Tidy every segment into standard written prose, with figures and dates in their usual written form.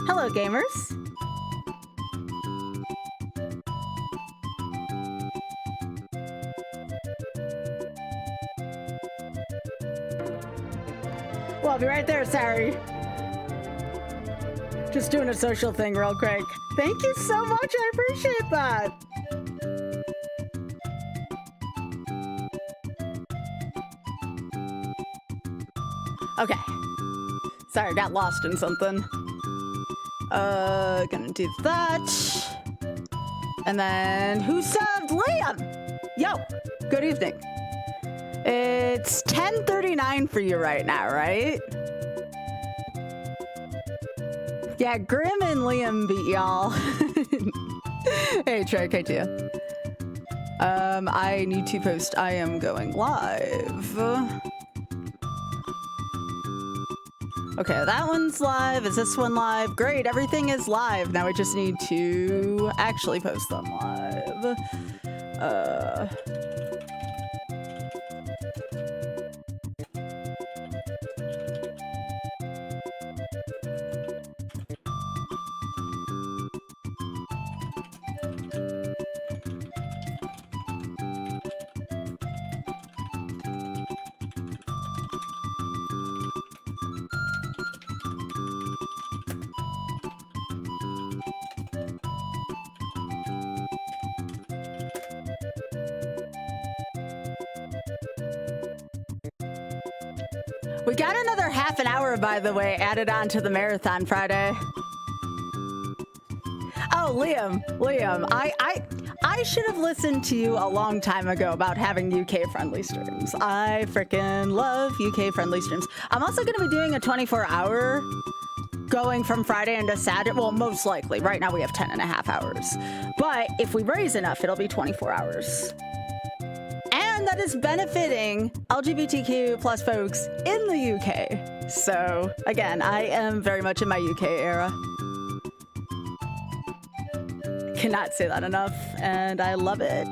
Hello, gamers. Well, I'll be right there, sorry. Just doing a social thing real quick. Thank you so much, I appreciate that. Okay. Sorry, got lost in something. Gonna do that. And then, who subbed? Liam! Yo, good evening. It's 10:39 for you right now, right? Yeah, Grim and Liam beat y'all. Hey, Trey, K2. I need to post I am going live. Okay, that one's live. Is this one live? Great, everything is live. Now we just need to actually post them live. We got another half an hour, by the way, added on to the marathon Friday. Oh, Liam, I should have listened to you a long time ago about having UK-friendly streams. I freaking love UK-friendly streams. I'm also going to be doing a 24-hour going from Friday into Saturday. Well, most likely. Right now we have 10 and a half hours. But if we raise enough, it'll be 24 hours. And that is benefiting LGBTQ plus folks in the UK. So, again, I am very much in my UK era. Cannot say that enough, and I love it.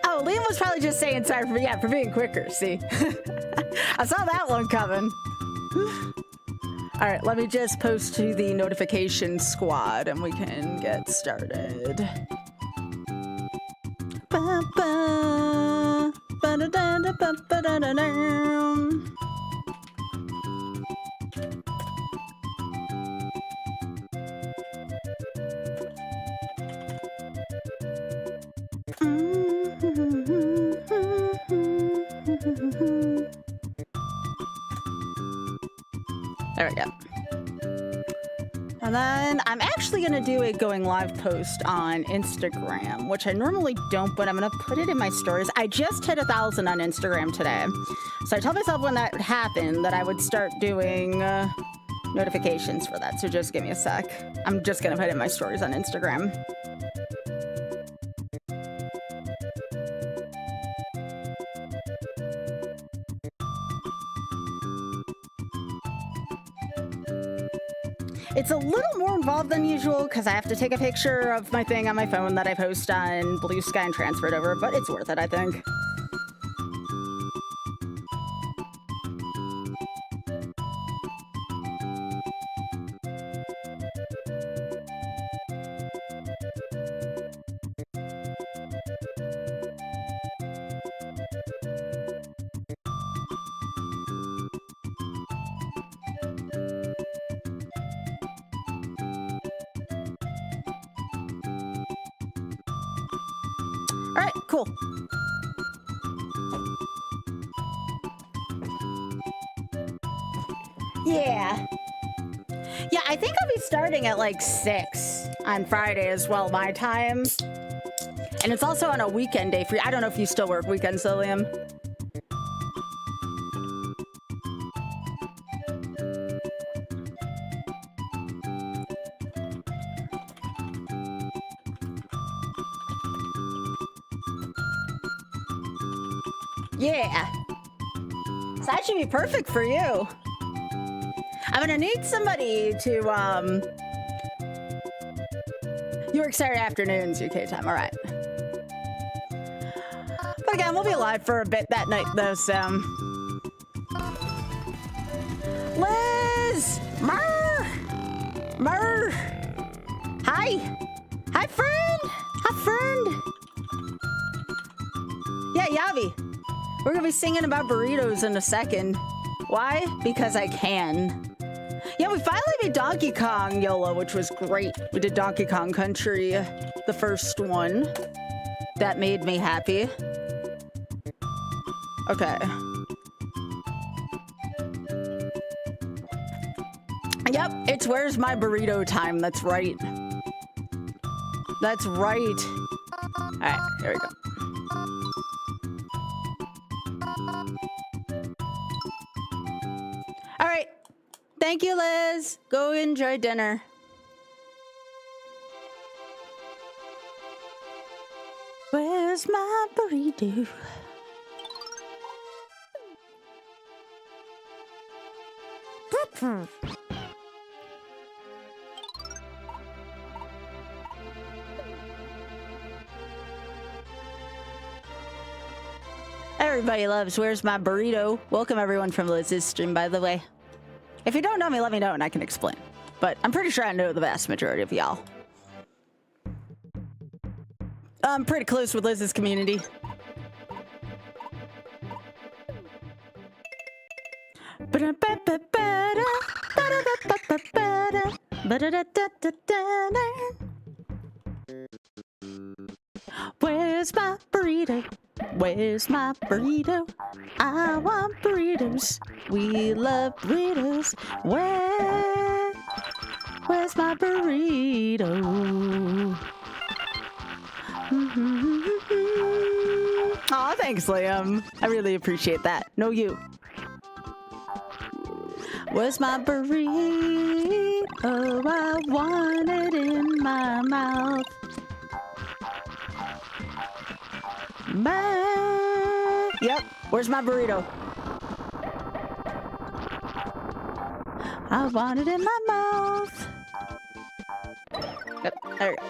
Oh, Liam was probably just saying sorry for being quicker, see? I saw that one coming. All right, let me just post to the notification squad and we can get started. There we go. And then I'm actually going to do a going live post on Instagram, which I normally don't, but I'm going to put it in my stories. I just hit 1,000 on Instagram today. So I told myself when that happened that I would start doing notifications for that. So just give me a sec. I'm just going to put it in my stories on Instagram. It's a little more involved than usual because I have to take a picture of my thing on my phone that I post on Blue Sky and transfer it over, but it's worth it, I think. All right, cool. Yeah. Yeah, I think I'll be starting at like 6 on Friday as well, my time. And it's also on a weekend day for you. I don't know if you still work weekends, Liam. Yeah. So that should be perfect for you. I'm gonna need somebody to, you work Saturday afternoons, UK time, all right. But again, we'll be live for a bit that night, though, so. Liz! Murr! Hi! Hi, friend! Hi, friend! Yeah, Yavi. We're gonna be singing about burritos in a second. Why? Because I can. Yeah, we finally beat Donkey Kong YOLO, which was great. We did Donkey Kong Country, the first one. That made me happy. Okay. Yep, it's where's my burrito time. That's right. That's right. All right, here we go. All right. Thank you, Liz. Go enjoy dinner. Where's my burrito? Everybody loves Where's My Burrito. Welcome everyone from Liz's stream, by the way. If you don't know me, let me know and I can explain. But I'm pretty sure I know the vast majority of y'all. I'm pretty close with Liz's community. Where's my burrito? Where's my burrito? I want burritos. We love burritos. Where's my burrito? Aw, thanks, Liam. I really appreciate that. No, you. Where's my burrito? I want it in my mouth. Yep, where's my burrito? I want it in my mouth. Yep, there we go.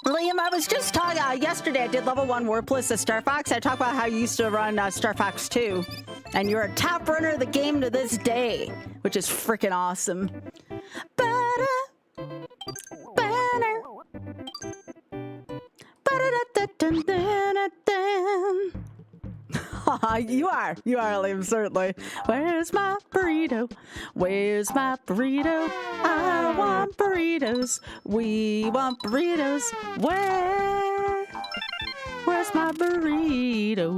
Liam, I was just talking, yesterday I did level 1 Warpless of Star Fox. I talked about how you used to run Star Fox 2. And you're a top runner of the game to this day, which is freaking awesome. You are, Liam, certainly. Where's my burrito? Where's my burrito? I want burritos. We want burritos. Where's my burrito?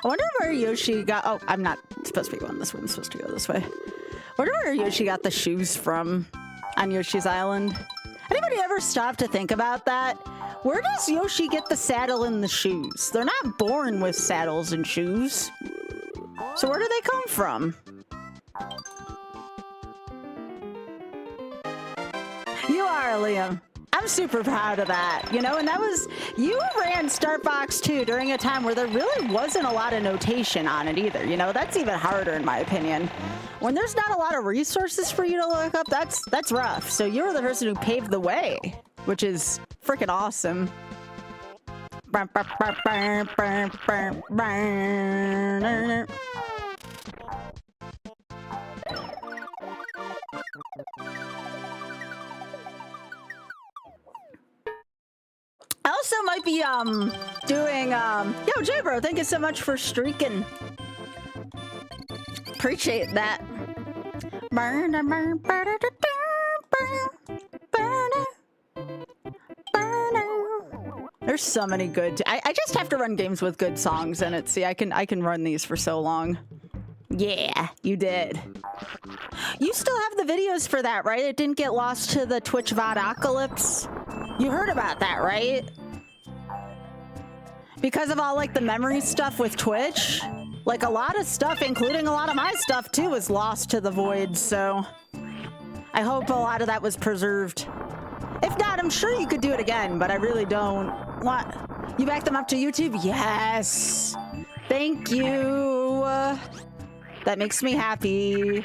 I wonder where Yoshi got. Oh, I'm not supposed to be going this way. I'm supposed to go this way. I wonder where Yoshi got the shoes from on Yoshi's Island. Anybody ever stop to think about that? Where does Yoshi get the saddle and the shoes? They're not born with saddles and shoes. So where do they come from? You are, Liam. I'm super proud of that, you know, and that was, you ran Star Fox 2 during a time where there really wasn't a lot of notation on it either, you know, that's even harder in my opinion. When there's not a lot of resources for you to look up, that's rough. So you're the person who paved the way, which is freaking awesome. I also might be doing yo, J bro, thank you so much for streaking. Appreciate that. There's so many good. I just have to run games with good songs in it. See, I can run these for so long. Yeah, you did. You still have the videos for that, right? It didn't get lost to the Twitch VODocalypse. You heard about that, right? Because of all like the memory stuff with Twitch, Like, a lot of stuff, including a lot of my stuff, too, was lost to the void, so I hope a lot of that was preserved. If not, I'm sure you could do it again, but I really don't. What? You backed them up to YouTube? Yes! Thank you! That makes me happy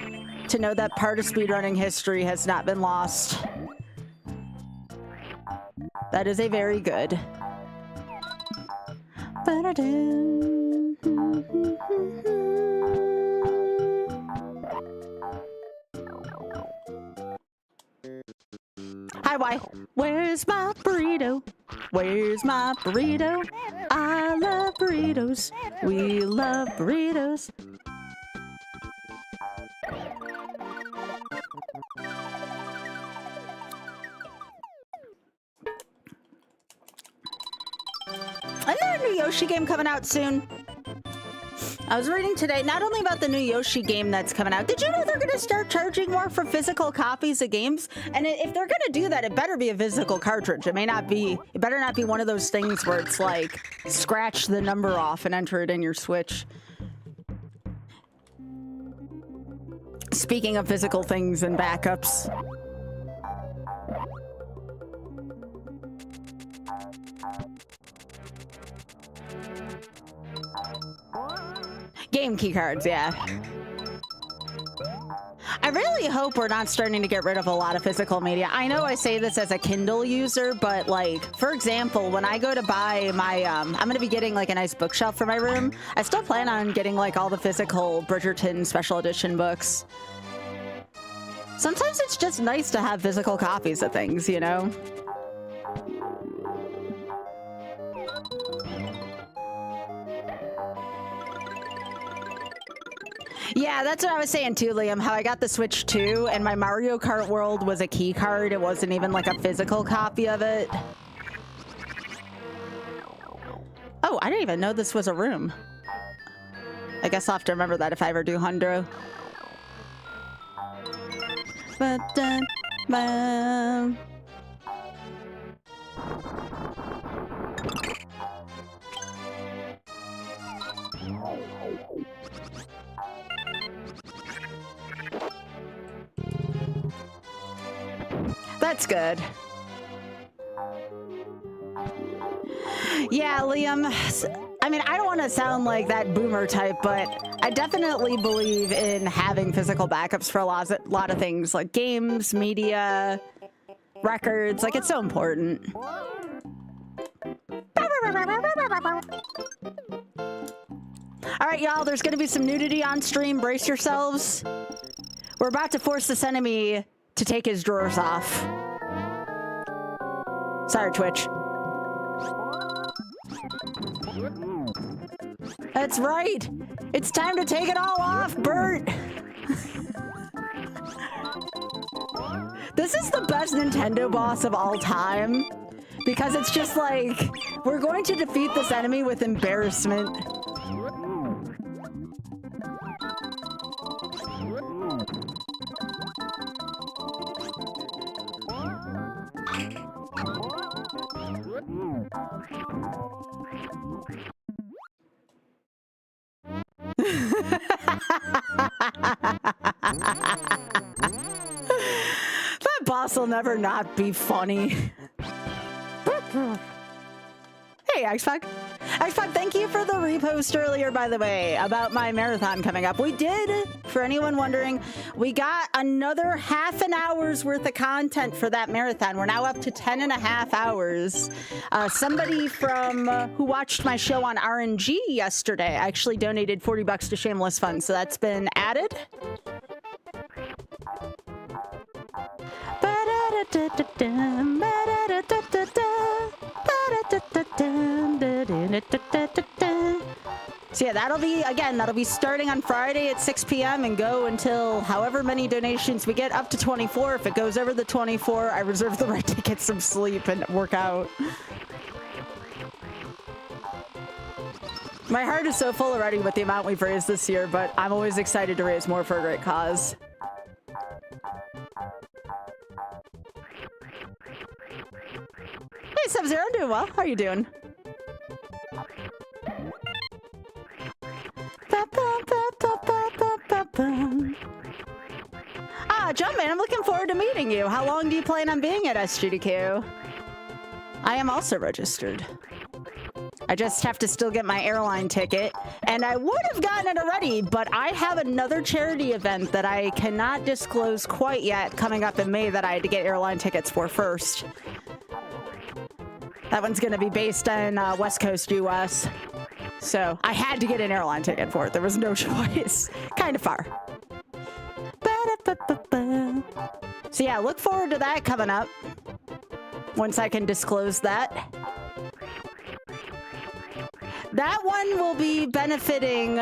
to know that part of speedrunning history has not been lost. That is a very good. Hi, why? Where's my burrito? Where's my burrito? I love burritos. We love burritos. Isn't there a new Yoshi game coming out soon? I was reading today not only about the new Yoshi game that's coming out. Did you know they're going to start charging more for physical copies of games? And if they're going to do that, it better be a physical cartridge. It may not be. It better not be one of those things where it's like scratch the number off and enter it in your Switch. Speaking of physical things and backups. Game key cards, yeah. I really hope we're not starting to get rid of a lot of physical media. I know I say this as a Kindle user, but like, for example, when I go to buy my, I'm going to be getting like a nice bookshelf for my room. I still plan on getting like all the physical Bridgerton special edition books. Sometimes it's just nice to have physical copies of things, you know? Yeah, that's what I was saying too, Liam, how I got the Switch 2 and my Mario Kart World was a key card. It wasn't even like a physical copy of it. Oh, I didn't even know this was a room. I guess I'll have to remember that if I ever do Hundo. That's good. Yeah, Liam. I mean, I don't want to sound like that boomer type, but I definitely believe in having physical backups for a lot of things, like games, media, records. Like, it's so important. All right, y'all, there's going to be some nudity on stream. Brace yourselves. We're about to force this enemy to take his drawers off. Sorry, Twitch. That's right. It's time to take it all off, Bert. This is the best Nintendo boss of all time. Because it's just like, we're going to defeat this enemy with embarrassment. That boss will never not be funny. Hey, Xpac. Xpac, thank you for the repost earlier, by the way, about my marathon coming up. We did, for anyone wondering, we got another half an hour's worth of content for that marathon. We're now up to 10.5 hours. Somebody from who watched my show on RNG yesterday actually donated $40 to Shameless Fun, so that's been added. So yeah, that'll be starting on Friday at 6 p.m. and go until however many donations we get, up to 24. If it goes over the 24, I reserve the right to get some sleep and work out. My heart is so full already with the amount we've raised this year, but I'm always excited to raise more for a great cause. Hey, Sub-Zero, I'm doing well. How are you doing? Ah, Jumpman, I'm looking forward to meeting you. How long do you plan on being at SGDQ? I am also registered. I just have to still get my airline ticket, and I would have gotten it already, but I have another charity event that I cannot disclose quite yet coming up in May that I had to get airline tickets for first. That one's going to be based in West Coast US, so I had to get an airline ticket for it. There was no choice. Kind of far. So yeah, look forward to that coming up once I can disclose that. That one will be benefiting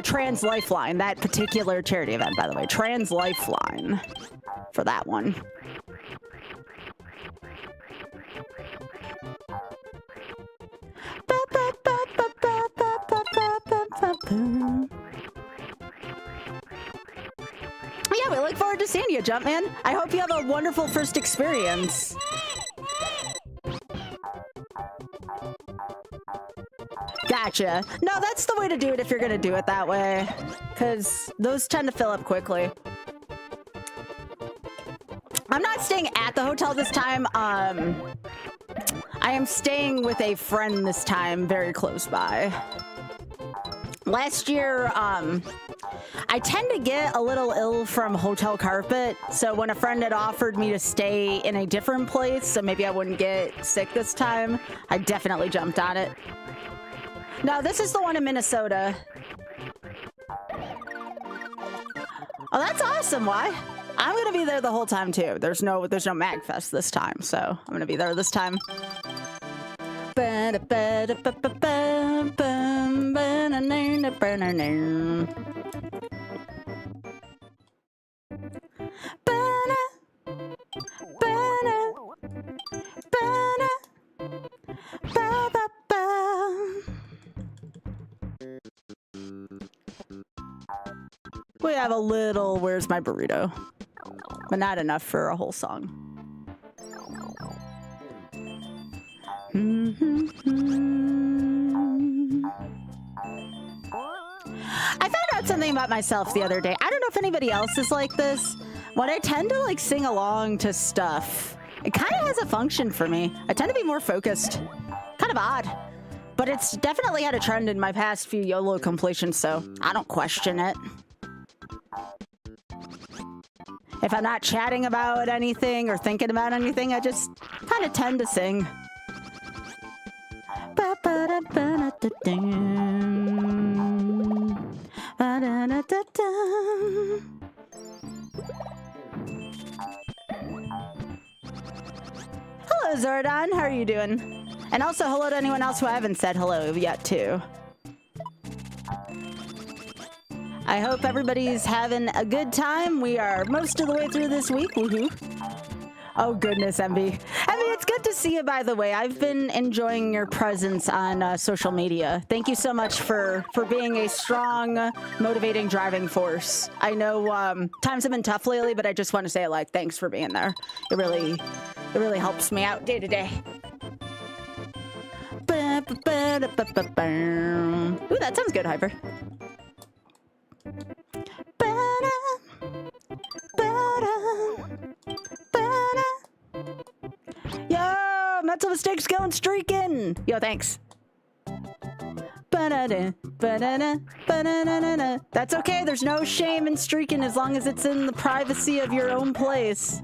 Trans Lifeline, that particular charity event, by the way. Trans Lifeline for that one. Yeah, we look forward to seeing you, Jumpman. I hope you have a wonderful first experience. Gotcha. No, that's the way to do it if you're gonna do it that way, because those tend to fill up quickly. I'm not staying at the hotel this time. I am staying with a friend this time, very close by. Last year, I tend to get a little ill from hotel carpet, so when a friend had offered me to stay in a different place, so maybe I wouldn't get sick this time, I definitely jumped on it. No, this is the one in Minnesota. Oh, that's awesome. Why? I'm gonna be there the whole time too. There's no MagFest this time, so I'm gonna be there this time. We have a little "Where's My Burrito," but not enough for a whole song. I found out something about myself the other day. I don't know if anybody else is like this. When I tend to like sing along to stuff, it kind of has a function for me. I tend to be more focused. Kind of odd. But it's definitely had a trend in my past few YOLO completions, so I don't question it. If I'm not chatting about anything or thinking about anything, I just kind of tend to sing. Hello, Zordon. How are you doing? And also hello to anyone else who I haven't said hello yet, too. I hope everybody's having a good time. We are most of the way through this week. Woohoo. Oh, goodness, Envy. Envy, it's good to see you, by the way. I've been enjoying your presence on social media. Thank you so much for being a strong, motivating driving force. I know times have been tough lately, but I just want to say, like, thanks for being there. It really helps me out day to day. Ooh, that sounds good, Hyper. Yo, mental mistakes going streaking. Yo, thanks. That's okay. There's no shame in streaking as long as it's in the privacy of your own place.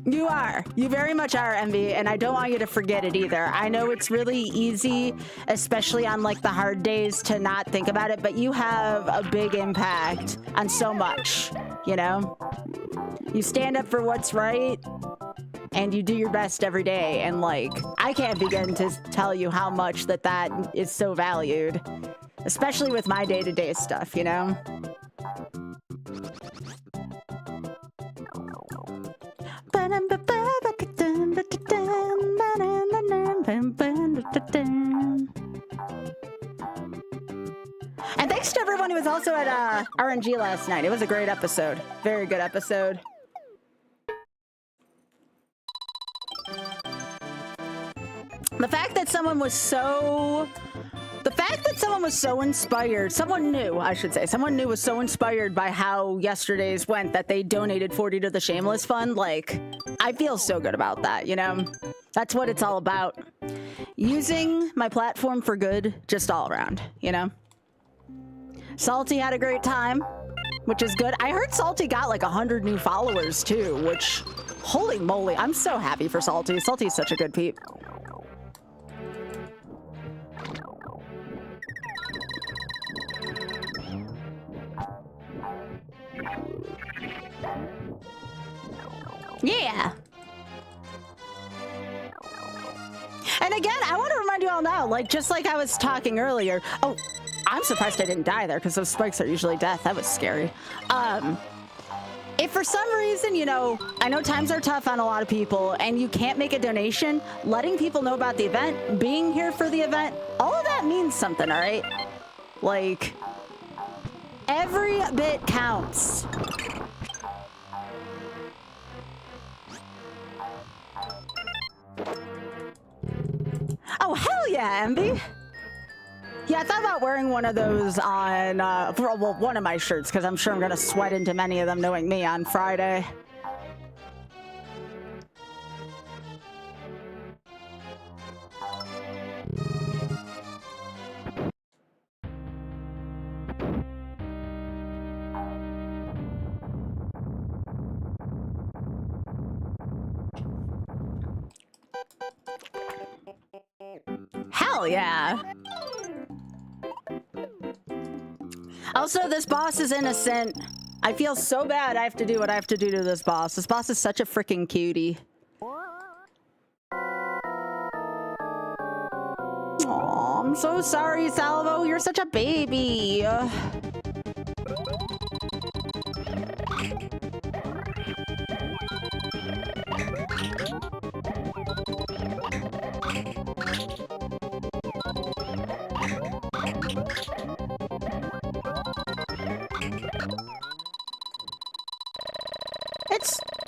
You are. You very much are, Envy, and I don't want you to forget it either. I know it's really easy, especially on like the hard days, to not think about it, but you have a big impact on so much, you know? You stand up for what's right, and you do your best every day, and like, I can't begin to tell you how much that is so valued, especially with my day-to-day stuff, you know? And thanks to everyone who was also at RNG last night. It was a great episode. Very good episode. The fact that someone was so... The fact that someone was so inspired, someone new, I should say, someone new was so inspired by how yesterday's went that they donated 40 to the Shameless Fund, like, I feel so good about that, you know? That's what it's all about. Using my platform for good, just all around, you know? Salty had a great time, which is good. I heard Salty got like 100 new followers too, which, holy moly, I'm so happy for Salty. Salty's such a good peep. Yeah. And again, I want to remind you all now, like, just like I was talking earlier. Oh, I'm surprised I didn't die there because those spikes are usually death. That was scary. If for some reason, you know, I know times are tough on a lot of people and you can't make a donation, letting people know about the event, being here for the event, all of that means something, all right? Like, every bit counts. Oh, hell yeah, Emby. Yeah, I thought about wearing one of those on, well, one of my shirts, because I'm sure I'm going to sweat into many of them, knowing me, on Friday. Hell yeah. Also, this boss is innocent. I feel so bad I have to do what I have to do to this boss. This boss is such a freaking cutie. Aw, I'm so sorry, Salvo. You're such a baby.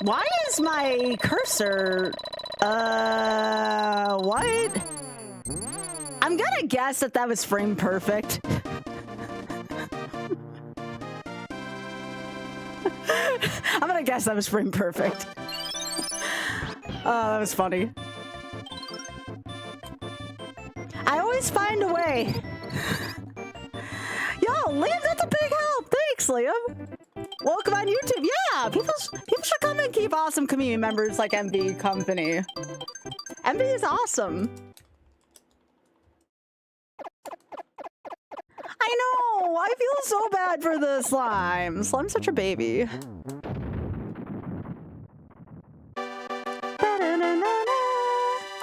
Why is my cursor, what? I'm gonna guess that that was frame perfect. I'm gonna guess that was frame perfect. Oh, that was funny. I always find a way. Yo, Liam, that's a big help. Thanks, Liam. Welcome on YouTube. Yeah, people should come and keep awesome community members like MB company. MB is awesome. I know. I feel so bad for the slime. Slime's such a baby.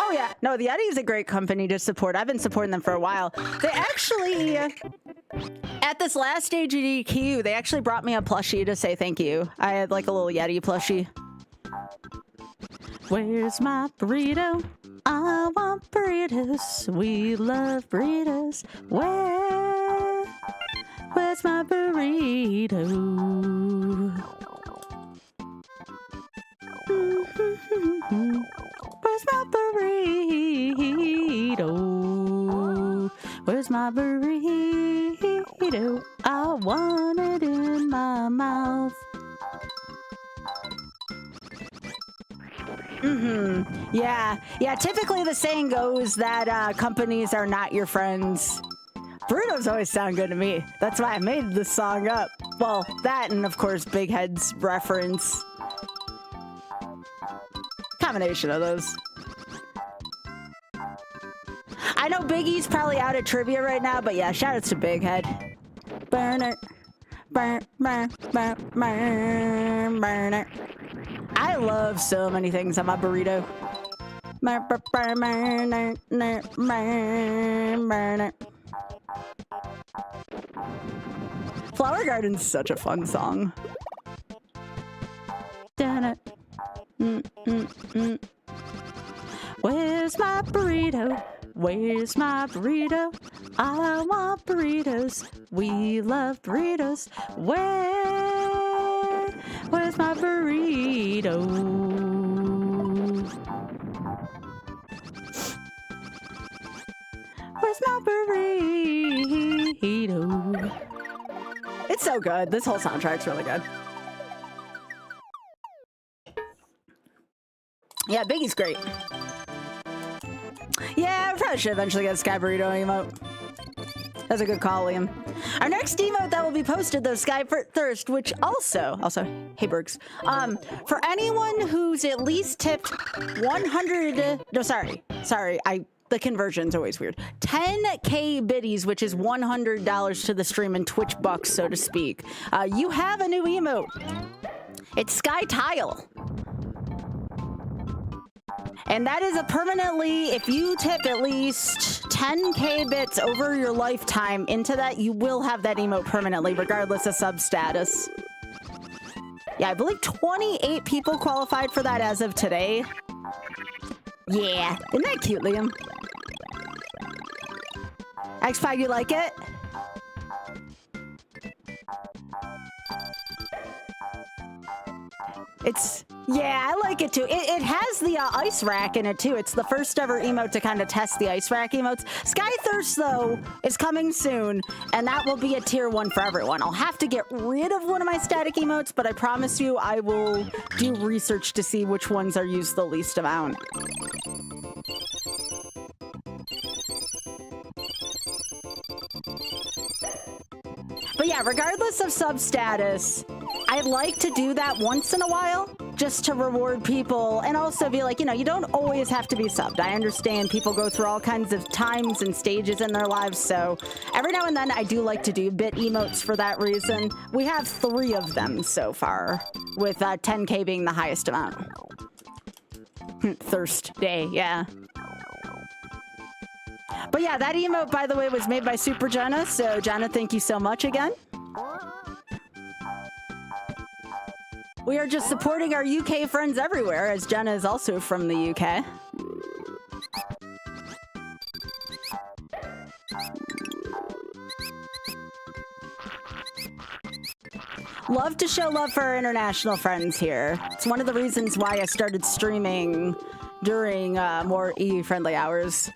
Oh yeah, no, the Yeti is a great company to support. I've been supporting them for a while. They actually, at this last stage of DQ, they actually brought me a plushie to say thank you. I had like a little Yeti plushie. Where's my burrito? I want burritos. We love burritos. Where's my burrito? Where's my burrito? Where's my burrito? I want it in my mouth. Yeah. Typically the saying goes that companies are not your friends. Burritos always sound good to me. That's why I made this song up. Well, that and of course Big Head's reference. Combination of those. I know Big E's probably out at trivia right now, but yeah, shout outs to Big Head. Burn it. Burn, burn, burn, burn, burn it. I love so many things on my burrito. Burn, burn, burn, burn, burn, burn it. Flower Garden's such a fun song. Dun it. Where's my burrito? Where's my burrito? I want burritos. We love burritos. Where's my burrito? small burrito. It's so good. This whole soundtrack's really good. Yeah, Biggie's great. Yeah, I probably should eventually get a Sky Burrito emote. That's a good call, Liam. Our next emote that will be posted, though, Sky Thirst, which also, hey, Bergs, for anyone who's at least tipped 100, no, sorry, the conversion's always weird. 10K biddies, which is $100 to the stream in Twitch bucks, so to speak. You have a new emote. It's Sky Tile. And that is a permanently, if you tip at least 10K bits over your lifetime into that, you will have that emote permanently, regardless of sub status. Yeah, I believe 28 people qualified for that as of today. Yeah, isn't that cute, Liam? X5, you like it? Yeah, I like it too. It has the ice rack in it too. It's the first ever emote to kind of test the ice rack emotes. Sky Thirst, though, is coming soon, and that will be a tier 1 for everyone. I'll have to get rid of one of my static emotes, but I promise you I will do research to see which ones are used the least amount. But yeah, regardless of sub status, I'd like to do that once in a while just to reward people and also be like, you know, you don't always have to be subbed. I understand people go through all kinds of times and stages in their lives, so every now and then I do like to do bit emotes for that reason. We have 3 of them so far, with 10K being the highest amount. Thirst Day, yeah. But yeah, that emote, by the way, was made by Super Jenna, so Jenna, thank you so much again. We are just supporting our UK friends everywhere, as Jenna is also from the UK. Love to show love for our international friends here. It's one of the reasons why I started streaming during more EU-friendly hours.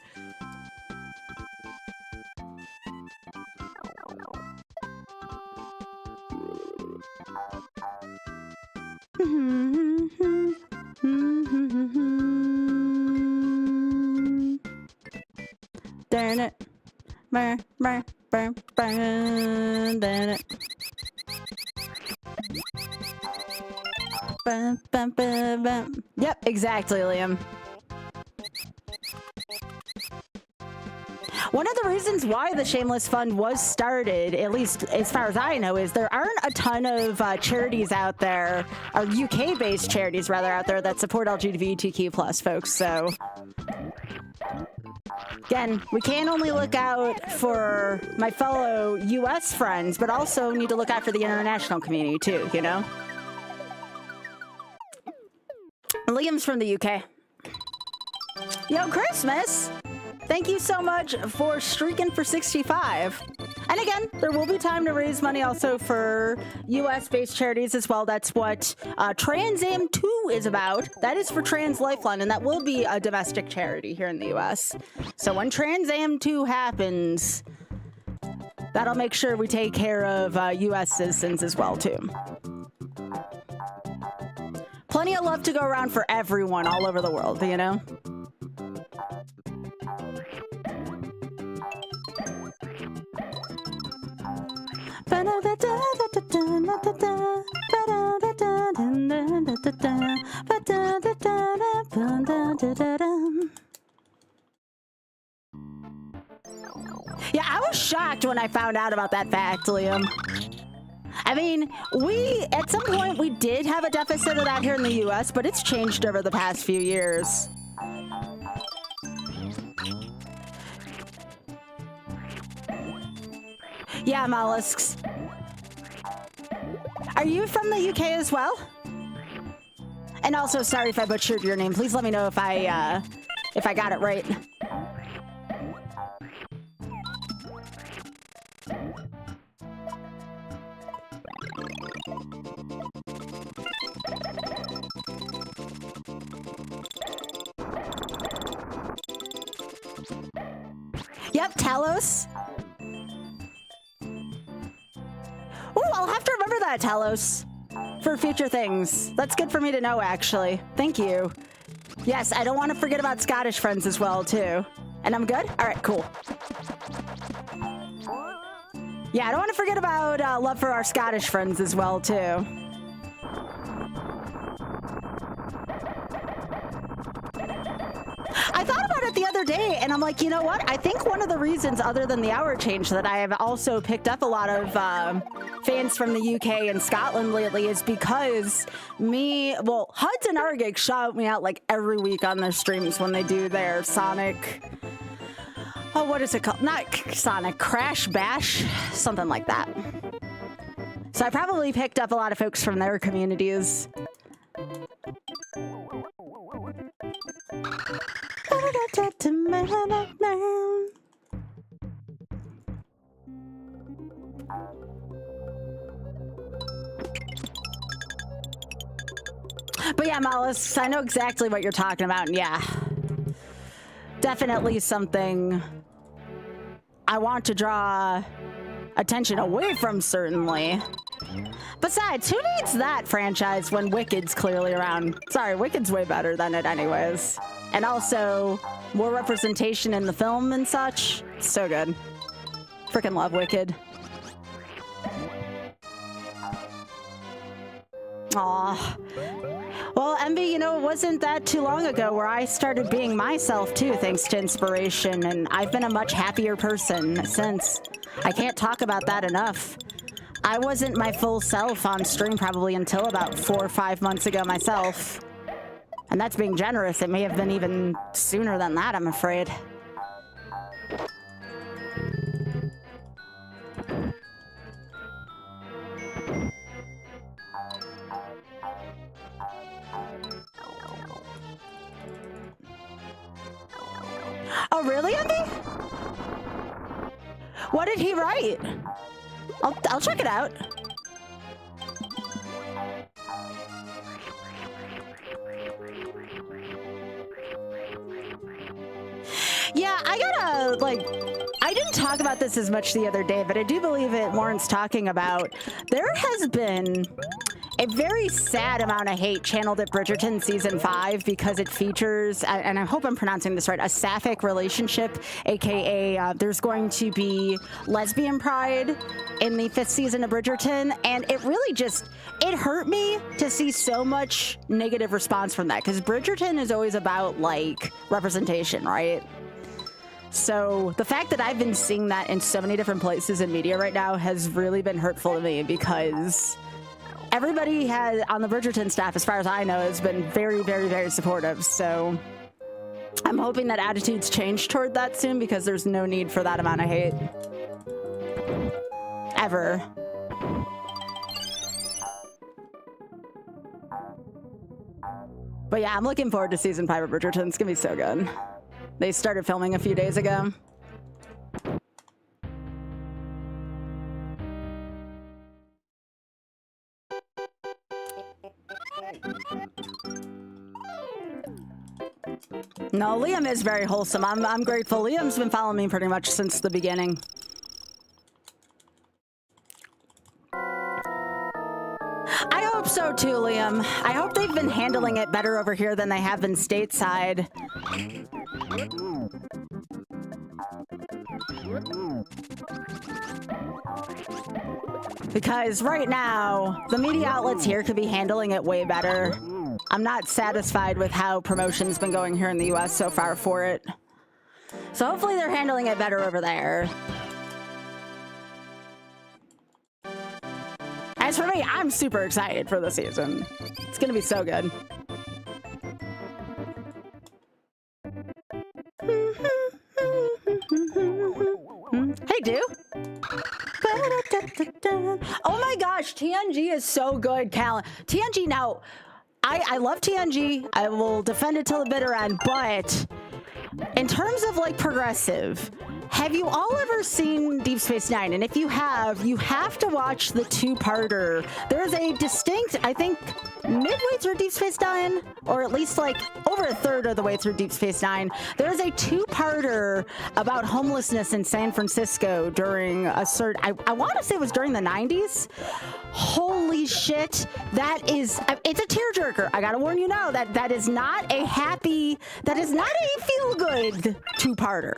Darn it. Darn it. Yep, exactly, Liam. One of the reasons why the Shameless Fund was started, at least as far as I know, is there aren't a ton of charities out there, or UK-based charities rather out there, that support LGBTQ+ folks, so... Again, we can't only look out for my fellow US friends, but also need to look out for the international community too, you know? Liam's from the UK. Yo, Christmas! Thank you so much for streaking for 65. And again, there will be time to raise money also for US-based charities as well. That's what Trans Am 2 is about. That is for Trans Lifeline, and that will be a domestic charity here in the US. So when Trans Am 2 happens, that'll make sure we take care of US citizens as well, too. Plenty of love to go around for everyone all over the world, you know? Yeah, I was shocked when I found out about that fact, Liam. I mean, at some point, we did have a deficit of that here in the US, but it's changed over the past few years. Yeah, mollusks. Are you from the UK as well? And also, sorry if I butchered your name. Please let me know if I got it right. Yeah, Yep, Talos. Ooh, I'll have to remember that, Talos, for future things. That's good for me to know, actually. Thank you. Yes, I don't want to forget about Scottish friends as well, too. And I'm good? All right, cool. Yeah, I don't want to forget about love for our Scottish friends as well, too. I thought about it the other day, and I'm like, you know what? I think one of the reasons, other than the hour change, that I have also picked up a lot of fans from the UK and Scotland lately is because Huds and Argig shout me out like every week on their streams when they do their Sonic... Oh, what is it called? Not Sonic, Crash Bash, something like that. So I probably picked up a lot of folks from their communities. But yeah, Mollis, I know exactly what you're talking about, and yeah. Definitely something I want to draw attention away from, certainly. Besides, who needs that franchise when Wicked's clearly around? Sorry, Wicked's way better than it anyways. And also, more representation in the film and such. So good. Freaking love Wicked. Aw. Well, Envy, you know, it wasn't that too long ago where I started being myself too, thanks to inspiration, and I've been a much happier person since. I can't talk about that enough. I wasn't my full self on stream probably until about 4 or 5 months ago myself. And that's being generous. It may have been even sooner than that, I'm afraid. Oh, really, Envy? What did he write? I'll check it out. Yeah, I gotta, like, I didn't talk about this as much the other day, but I do believe it warrants talking about. There has been a very sad amount of hate channeled at Bridgerton Season 5 because it features, and I hope I'm pronouncing this right, a sapphic relationship, aka there's going to be lesbian pride in the 5th season of Bridgerton, and it really just, it hurt me to see so much negative response from that, because Bridgerton is always about, like, representation, right? So the fact that I've been seeing that in so many different places in media right now has really been hurtful to me, because everybody on the Bridgerton staff, as far as I know, has been very, very, very supportive. So I'm hoping that attitudes change toward that soon, because there's no need for that amount of hate. Ever. But yeah, I'm looking forward to Season 5 of Bridgerton. It's gonna be so good. They started filming a few days ago. No, Liam is very wholesome. I'm grateful. Liam's been following me pretty much since the beginning. I hope so too, Liam. I hope they've been handling it better over here than they have been stateside. Because right now, the media outlets here could be handling it way better. I'm not satisfied with how promotion's been going here in the US so far for it. So hopefully they're handling it better over there. As for me, I'm super excited for the season. It's gonna be so good. Hey, dude. Oh my gosh, TNG is so good, Callan. TNG, now, I love TNG. I will defend it till the bitter end, but in terms of like progressive, Have you all ever seen Deep Space Nine? And if you have to watch the two-parter. There's a distinct, I think, midway through Deep Space Nine, or at least like over a third of the way through Deep Space Nine, there's a two-parter about homelessness in San Francisco during a certain, I want to say it was during the 90s. Holy shit, it's a tearjerker. I gotta warn you now that is not a feel-good two-parter.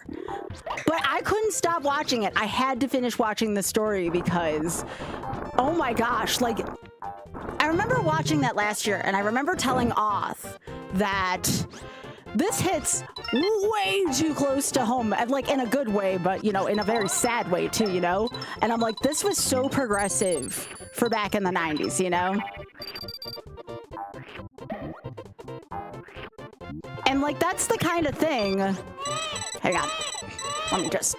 But I couldn't stop watching it. I had to finish watching the story because, oh my gosh, like, I remember watching that last year, and I remember telling Oth that this hits way too close to home, and like in a good way, but you know, in a very sad way too, you know? And I'm like, this was so progressive for back in the 90s, you know? And like, that's the kind of thing, hang on, let me just,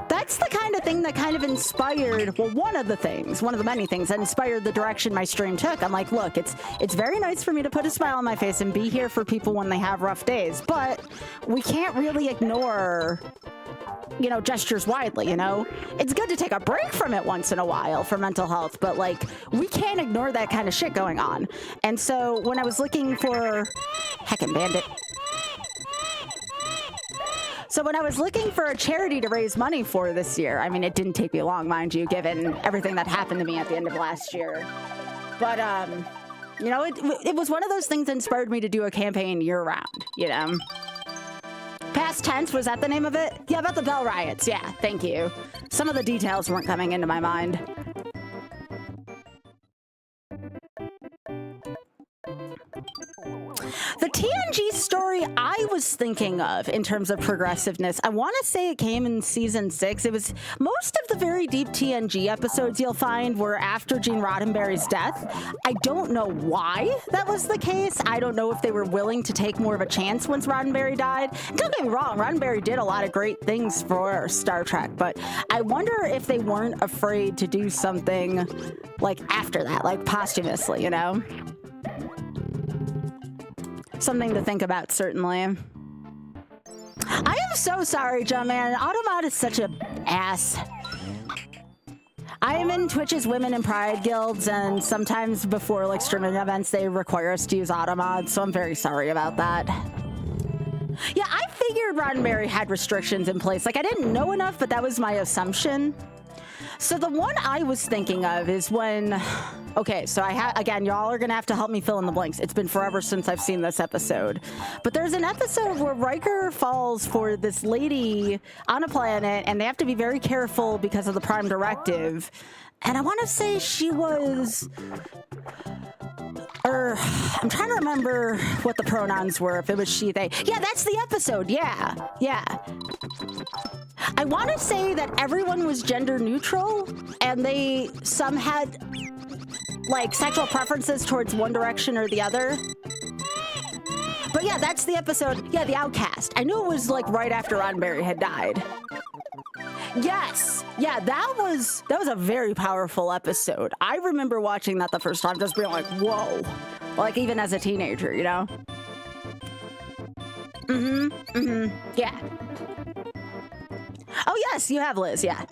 that's the kind of thing that kind of inspired, well, one of the many things that inspired the direction my stream took. I'm like, look, it's very nice for me to put a smile on my face and be here for people when they have rough days, but we can't really ignore, you know, gestures widely, you know? It's good to take a break from it once in a while for mental health, but like, we can't ignore that kind of shit going on. And so when I was looking for, heckin' bandit. So when I was looking for a charity to raise money for this year, I mean, it didn't take me long, mind you, given everything that happened to me at the end of last year. But, you know, it was one of those things that inspired me to do a campaign year-round, you know? Past tense, was that the name of it? Yeah, about the Bell Riots, yeah, thank you. Some of the details weren't coming into my mind. The TNG story I was thinking of in terms of progressiveness, I want to say it came in season 6. It was most of the very deep TNG episodes you'll find were after Gene Roddenberry's death. I don't know why that was the case. I don't know if they were willing to take more of a chance once Roddenberry died. Don't get me wrong, Roddenberry did a lot of great things for Star Trek, but I wonder if they weren't afraid to do something like after that, like posthumously, you know? Something to think about, certainly. I am so sorry, Jumpman. Automat is such a ass. I am in Twitch's Women in Pride guilds, and sometimes before like streaming events, they require us to use Automods, so I'm very sorry about that. Yeah, I figured Roddenberry had restrictions in place. Like, I didn't know enough, but that was my assumption. So the one I was thinking of is when, okay, so again, y'all are gonna have to help me fill in the blanks. It's been forever since I've seen this episode. But there's an episode where Riker falls for this lady on a planet, and they have to be very careful because of the Prime Directive. And I want to say she was, I'm trying to remember what the pronouns were, if it was she, they. Yeah, that's the episode, yeah. I want to say that everyone was gender neutral, and some had, like, sexual preferences towards one direction or the other. But yeah, that's the episode, yeah, The Outcast. I knew it was, like, right after Roddenberry had died. Yes, yeah, that was a very powerful episode. I remember watching that the first time, just being like, whoa. Like, even as a teenager, you know? Yeah. Oh, yes, you have, Liz, yeah.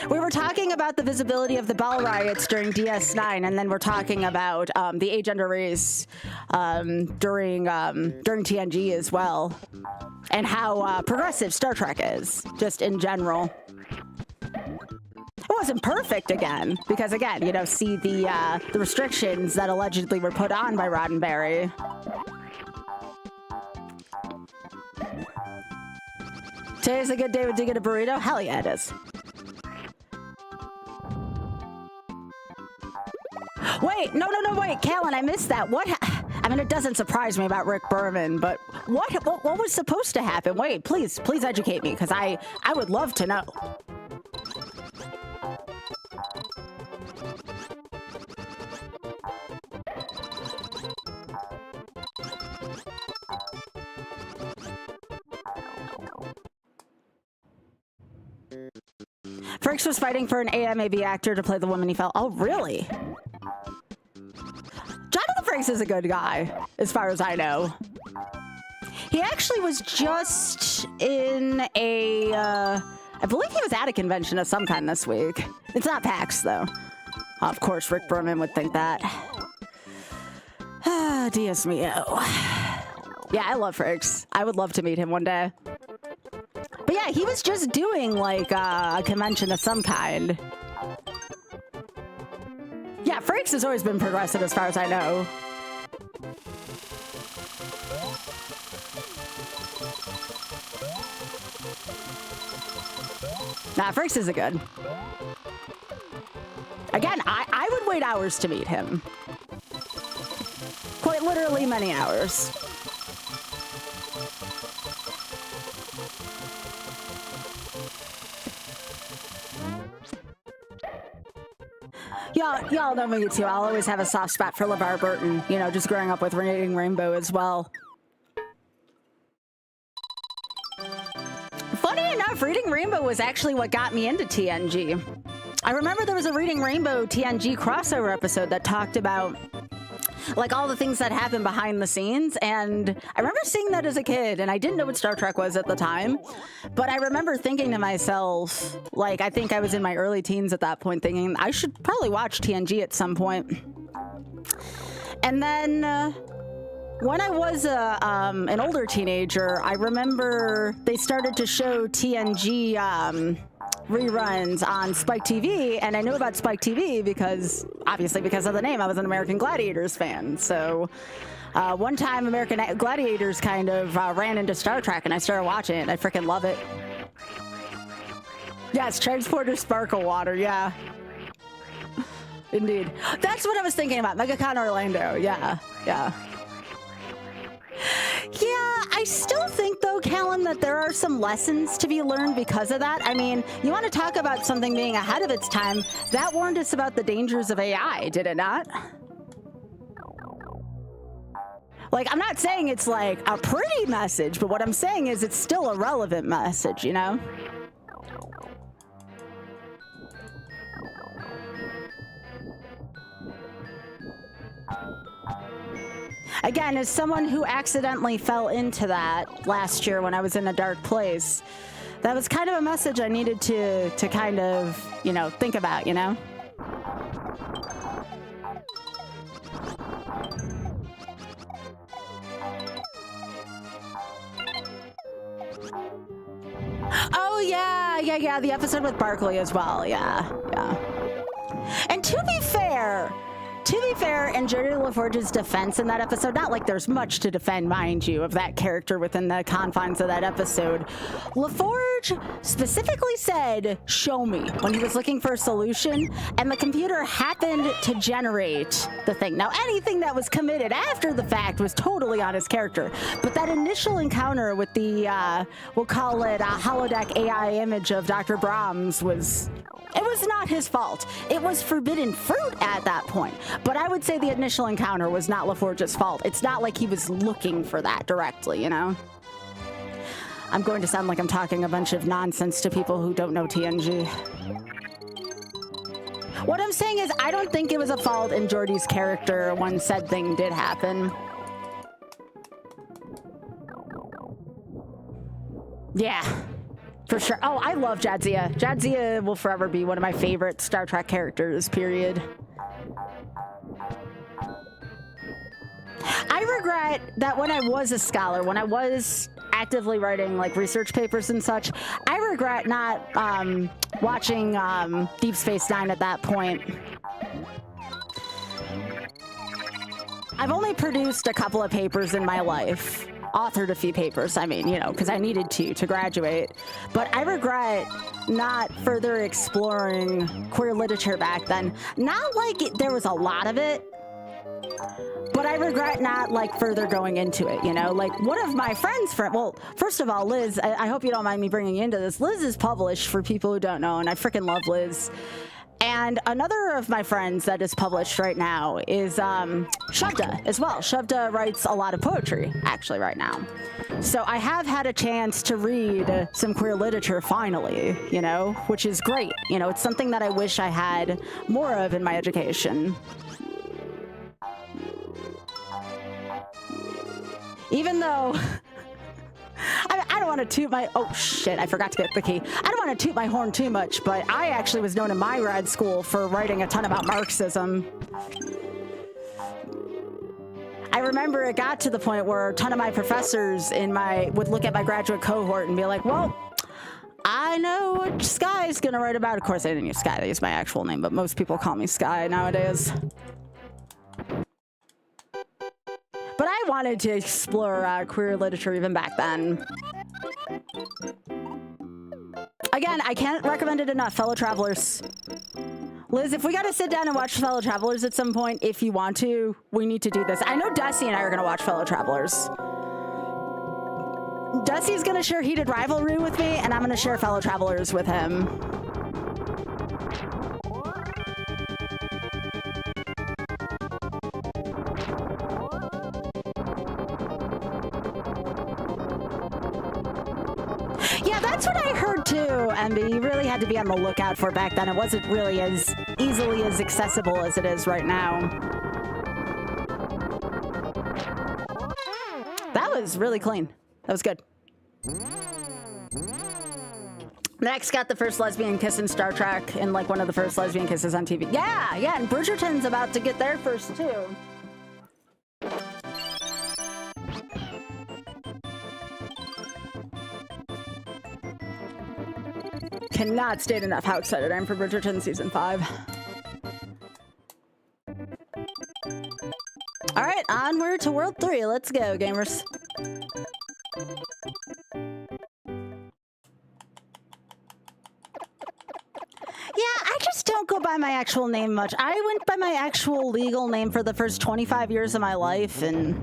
We were talking about the visibility of the Bell Riots during DS9, and then we're talking about the agender race during TNG as well, and how progressive Star Trek is, just in general. It wasn't perfect again, because again, you know, see the restrictions that allegedly were put on by Roddenberry. Today's a good day to get a burrito? Hell yeah, it is. Wait, no, wait, Callan, I missed that. I mean, it doesn't surprise me about Rick Berman, but what was supposed to happen? Wait, please educate me, because I would love to know. Frakes was fighting for an AMAB actor to play the woman he felt. Oh, really? Jonathan Frakes is a good guy, as far as I know. He actually was just in a, I believe he was at a convention of some kind this week. It's not PAX, though. Of course, Rick Berman would think that. Ah, Dios mio. Yeah, I love Frakes. I would love to meet him one day. But yeah, he was just doing, like, a convention of some kind. Yeah, Frakes has always been progressive as far as I know. Nah, Frakes isn't good. Again, I would wait hours to meet him. Quite literally many hours. Y'all know me too. I'll always have a soft spot for LeVar Burton, you know, just growing up with Reading Rainbow as well. Funny enough, Reading Rainbow was actually what got me into TNG. I remember there was a Reading Rainbow TNG crossover episode that talked about like all the things that happened behind the scenes, and I remember seeing that as a kid, and I didn't know what Star Trek was at the time, but I remember thinking to myself, like, I think I was in my early teens at that point, thinking I should probably watch TNG at some point. And then when I was an older teenager, I remember they started to show TNG reruns on Spike TV, and I knew about Spike TV because, obviously because of the name, I was an American Gladiators fan. So one time American Gladiators kind of ran into Star Trek, and I started watching it, and I freaking love it. Yes, Transporter Sparkle Water, yeah. Indeed. That's what I was thinking about, MegaCon Orlando, yeah. Yeah, I still think, though, Callum, that there are some lessons to be learned because of that. I mean, you want to talk about something being ahead of its time. That warned us about the dangers of AI, did it not? Like, I'm not saying it's, like, a pretty message, but what I'm saying is it's still a relevant message, you know? Again, as someone who accidentally fell into that last year when I was in a dark place, that was kind of a message I needed to kind of, you know, think about, you know? Oh, yeah, the episode with Barkley as well, yeah. And to be fair, in Geordie LaForge's defense in that episode, not like there's much to defend, mind you, of that character within the confines of that episode, LaForge specifically said, "Show me," when he was looking for a solution, and the computer happened to generate the thing. Now, anything that was committed after the fact was totally on his character, but that initial encounter with the, we'll call it a holodeck AI image of Dr. Brahms it was not his fault. It was forbidden fruit at that point. But I would say the initial encounter was not LaForge's fault. It's not like he was looking for that directly, you know? I'm going to sound like I'm talking a bunch of nonsense to people who don't know TNG. What I'm saying is I don't think it was a fault in Geordie's character when said thing did happen. Yeah. For sure. Oh, I love Jadzia. Jadzia will forever be one of my favorite Star Trek characters, period. I regret that when I was a scholar, when I was actively writing like research papers and such, I regret not watching Deep Space Nine at that point. I've only produced a couple of papers in my life. Authored a few papers, I mean, you know, because I needed to graduate. But I regret not further exploring queer literature back then. Not like there was a lot of it, but I regret not like further going into it, you know? Like one of my friends, well, first of all, Liz, I hope you don't mind me bringing you into this. Liz is published for people who don't know, and I freaking love Liz. And another of my friends that is published right now is Shabda as well. Shabda writes a lot of poetry, actually, right now. So I have had a chance to read some queer literature finally, you know, which is great. You know, it's something that I wish I had more of in my education. Even though I don't want to toot my... Oh, shit, I forgot to get the key. I don't want to toot my horn too much, but I actually was known in my grad school for writing a ton about Marxism. I remember it got to the point where a ton of my professors would look at my graduate cohort and be like, well, I know what Sky's gonna write about. Of course, I didn't use Sky, they use my actual name, but most people call me Sky nowadays. But I wanted to explore queer literature even back then. Again, I can't recommend it enough, fellow travelers. Liz, if we gotta sit down and watch Fellow Travelers at some point, if you want to, we need to do this. I know Dusty and I are gonna watch Fellow Travelers. Dusty's gonna share Heated Rivalry with me, and I'm gonna share Fellow Travelers with him. Yeah, that's what I heard too, Emby. You really had to be on the lookout for it back then. It wasn't really as easily as accessible as it is right now. That was really clean. That was good. Next got the first lesbian kiss in Star Trek, and like one of the first lesbian kisses on TV. Yeah, and Bridgerton's about to get there first too. Cannot state enough how excited I am for Bridgerton Season 5. Alright, onward to World 3. Let's go, gamers. Yeah, I just don't go by my actual name much. I went by my actual legal name for the first 25 years of my life, and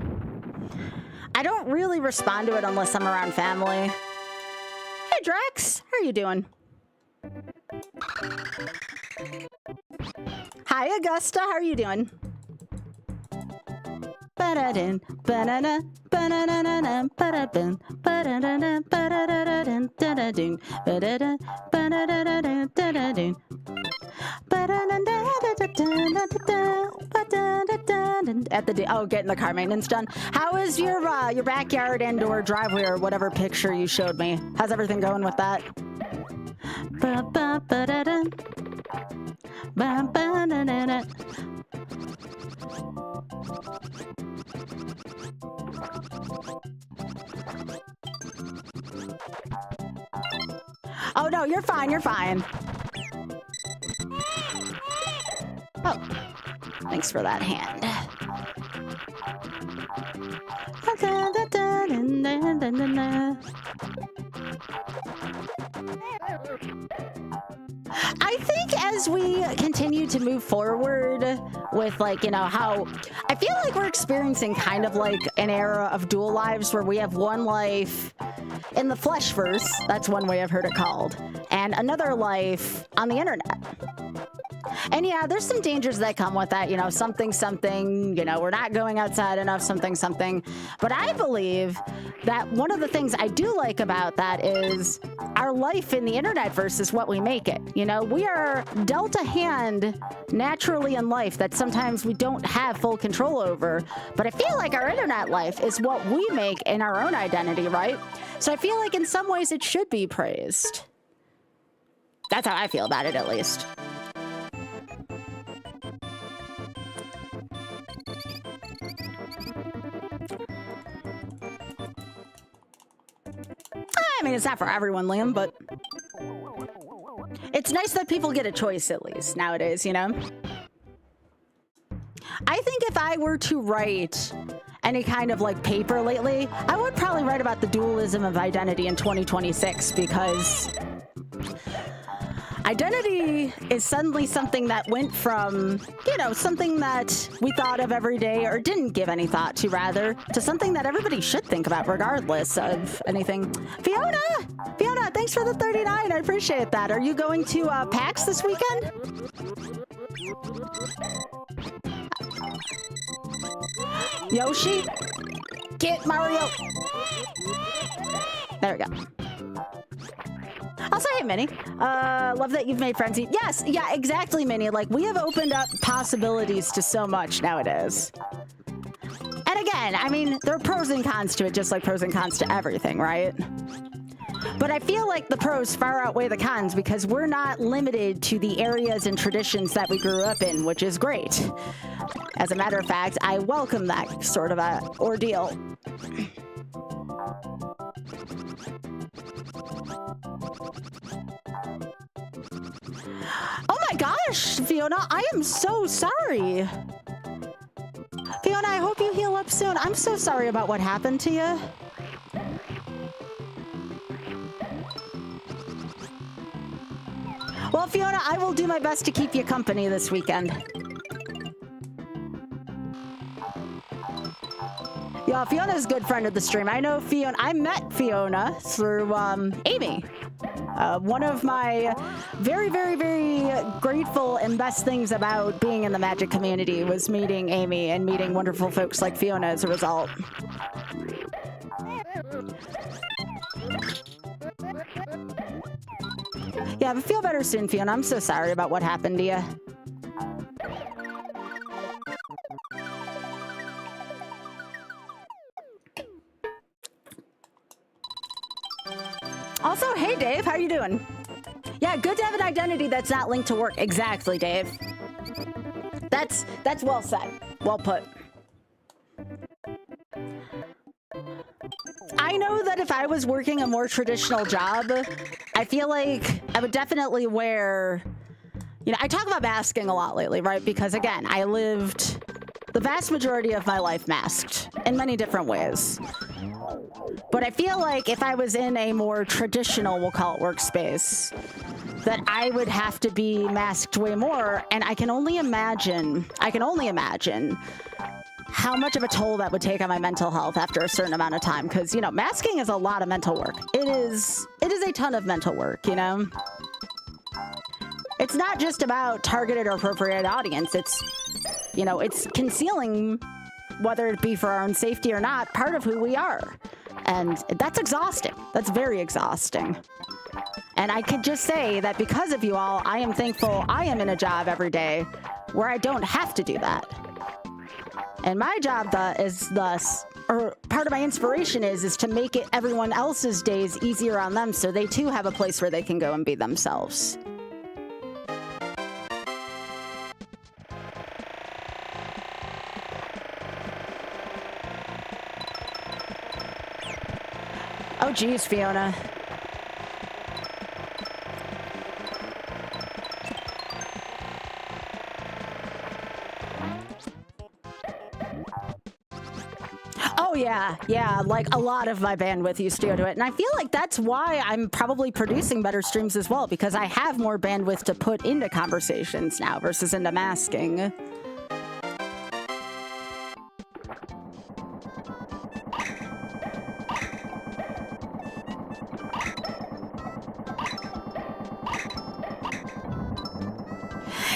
I don't really respond to it unless I'm around family. Hey, Drex, how are you doing? Hi, Augusta. How are you doing? Ba-da-dun, ba-da-da, ba-da-da-da-da, ba-da-bun, ba-da-da-da, ba-da-da-da-dun, da-da-dun, ba-da-da, ba-da-da-da-dun, da-da-dun. At the getting the car maintenance done. How is your backyard and/or driveway or whatever picture you showed me? How's everything going with that? Ba-ba-ba-da-da. Ba-ba-da-da-da. Oh no, you're fine, you're fine. Oh, thanks for that hand. I think as we continue to move forward with, like, you know, how I feel like we're experiencing kind of like an era of dual lives where we have one life in the Fleshverse, that's one way I've heard it called, and another life on the internet. And yeah, there's some dangers that come with that, you know, something, you know, we're not going outside enough, something. But I believe that one of the things I do like about that is our life in the internet versus what we make it. You know, we are dealt a hand naturally in life that sometimes we don't have full control over. But I feel like our internet life is what we make in our own identity, right? So I feel like in some ways it should be praised. That's how I feel about it, at least. I mean, it's not for everyone, Liam, but it's nice that people get a choice, at least, nowadays, you know? I think if I were to write any kind of, like, paper lately, I would probably write about the dualism of identity in 2026, because identity is suddenly something that went from, you know, something that we thought of every day or didn't give any thought to, rather, to something that everybody should think about regardless of anything. Fiona, thanks for the 39. I appreciate that. Are you going to PAX this weekend? Yoshi, get Mario. There we go. Also, hey, Minnie. Love that you've made friends. Yes, yeah, exactly, Minnie. Like, we have opened up possibilities to so much nowadays. And again, I mean, there are pros and cons to it, just like pros and cons to everything, right? But I feel like the pros far outweigh the cons because we're not limited to the areas and traditions that we grew up in, which is great. As a matter of fact, I welcome that sort of a ordeal. Oh my gosh, Fiona, I am so sorry. Fiona, I hope you heal up soon. I'm so sorry about what happened to you. Well, Fiona, I will do my best to keep you company this weekend. Yeah, Fiona's a good friend of the stream. I know Fiona. I met Fiona through Amy. One of my very, very, very grateful and best things about being in the Magic community was meeting Amy and meeting wonderful folks like Fiona as a result. Yeah, but feel better soon, Fiona. I'm so sorry about what happened to you. Also, hey Dave, how are you doing? Yeah, good to have an identity that's not linked to work. Exactly, Dave. That's well said. Well put. I know that if I was working a more traditional job, I feel like I would definitely wear, you know, I talk about masking a lot lately, right? Because again, I lived the vast majority of my life masked in many different ways. But I feel like if I was in a more traditional, we'll call it workspace, that I would have to be masked way more. And I can only imagine how much of a toll that would take on my mental health after a certain amount of time. Because, you know, masking is a lot of mental work. It is a ton of mental work, you know? It's not just about targeted or appropriate audience. It's, you know, it's concealing, whether it be for our own safety or not, part of who we are. And that's exhausting. That's very exhausting. And I could just say that because of you all, I am thankful I am in a job every day where I don't have to do that. And my job is thus, or part of my inspiration is to make it everyone else's days easier on them so they too have a place where they can go and be themselves. Oh, geez, Fiona. Oh, yeah, like a lot of my bandwidth used to go to it. And I feel like that's why I'm probably producing better streams as well, because I have more bandwidth to put into conversations now versus into masking.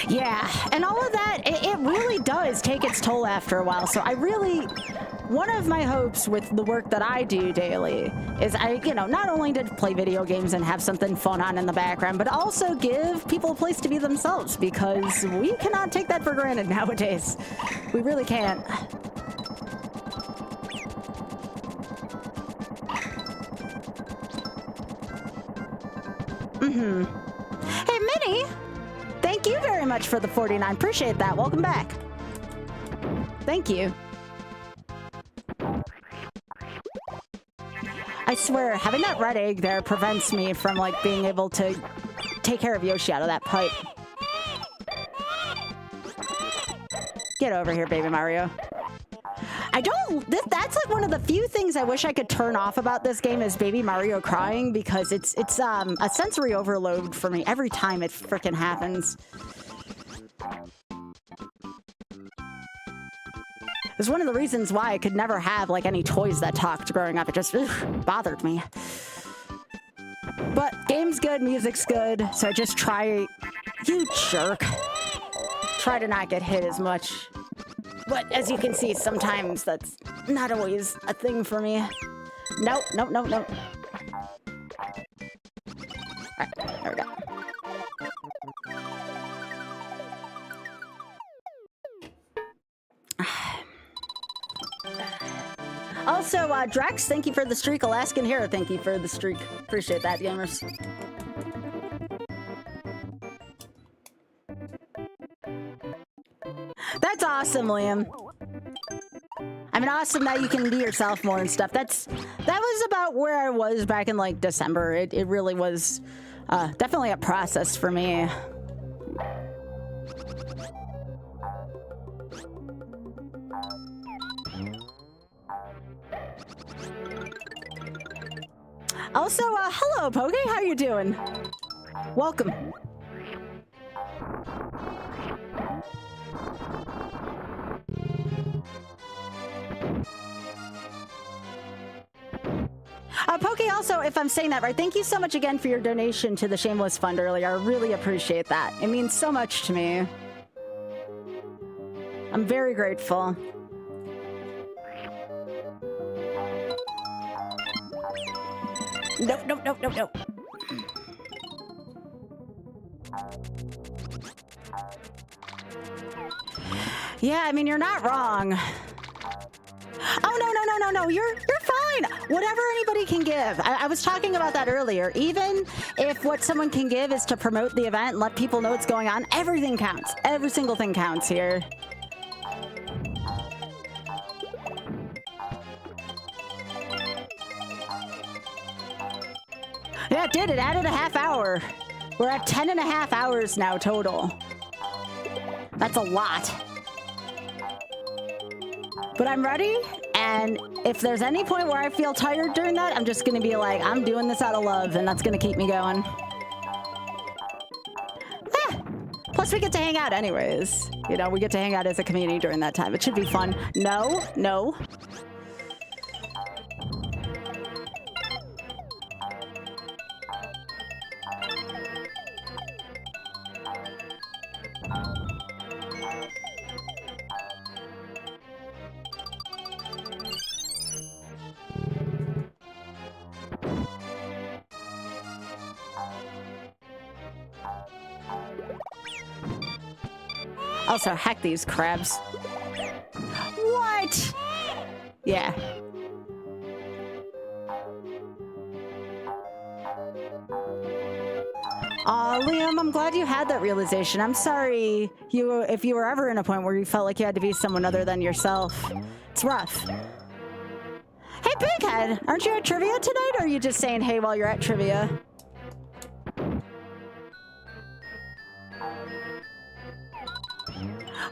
Yeah, and all of that, it really does take its toll after a while. So I really, one of my hopes with the work that I do daily is not only to play video games and have something fun on in the background, but also give people a place to be themselves, because we cannot take that for granted nowadays. We really can't. Hey, Minnie! Thank you very much for the 49. Appreciate that. Welcome back. Thank you. I swear, having that red egg there prevents me from, like, being able to take care of Yoshi out of that pipe. Get over here, baby Mario. That's like one of the few things I wish I could turn off about this game is baby Mario crying, because it's a sensory overload for me every time it frickin' happens. It's one of the reasons why I could never have like any toys that talked growing up. It just bothered me. But game's good, music's good, so I just try, you jerk. Try to not get hit as much. But as you can see, sometimes that's not always a thing for me. Nope, nope, nope, nope. Alright, there we go. Also, Drax, thank you for the streak. Alaskan Hero, thank you for the streak. Appreciate that, gamers. That's awesome, Liam. I mean, awesome that you can be yourself more and stuff. That was about where I was back in like December. It really was definitely a process for me. Also, hello, Poke. How you doing? Welcome. Poke, also, if I'm saying that right, thank you so much again for your donation to the Shameless Fund earlier. I really appreciate that. It means so much to me. I'm very grateful. Nope, nope, nope, nope, nope. Yeah, I mean, you're not wrong. Oh, no, you're fine. Whatever anybody can give. I was talking about that earlier. Even if what someone can give is to promote the event and let people know what's going on, everything counts. Every single thing counts here. Yeah, it did. It added a half hour. We're at 10.5 hours now total. That's a lot. But I'm ready, and if there's any point where I feel tired during that, I'm just gonna be like, I'm doing this out of love, and that's gonna keep me going. Plus, we get to hang out anyways. You know, we get to hang out as a community during that time. It should be fun. No, no. Also, heck these crabs. What? Yeah. Aw, Liam, I'm glad you had that realization. I'm sorry if you were ever in a point where you felt like you had to be someone other than yourself. It's rough. Hey, Bighead, aren't you at trivia tonight, or are you just saying hey while you're at trivia?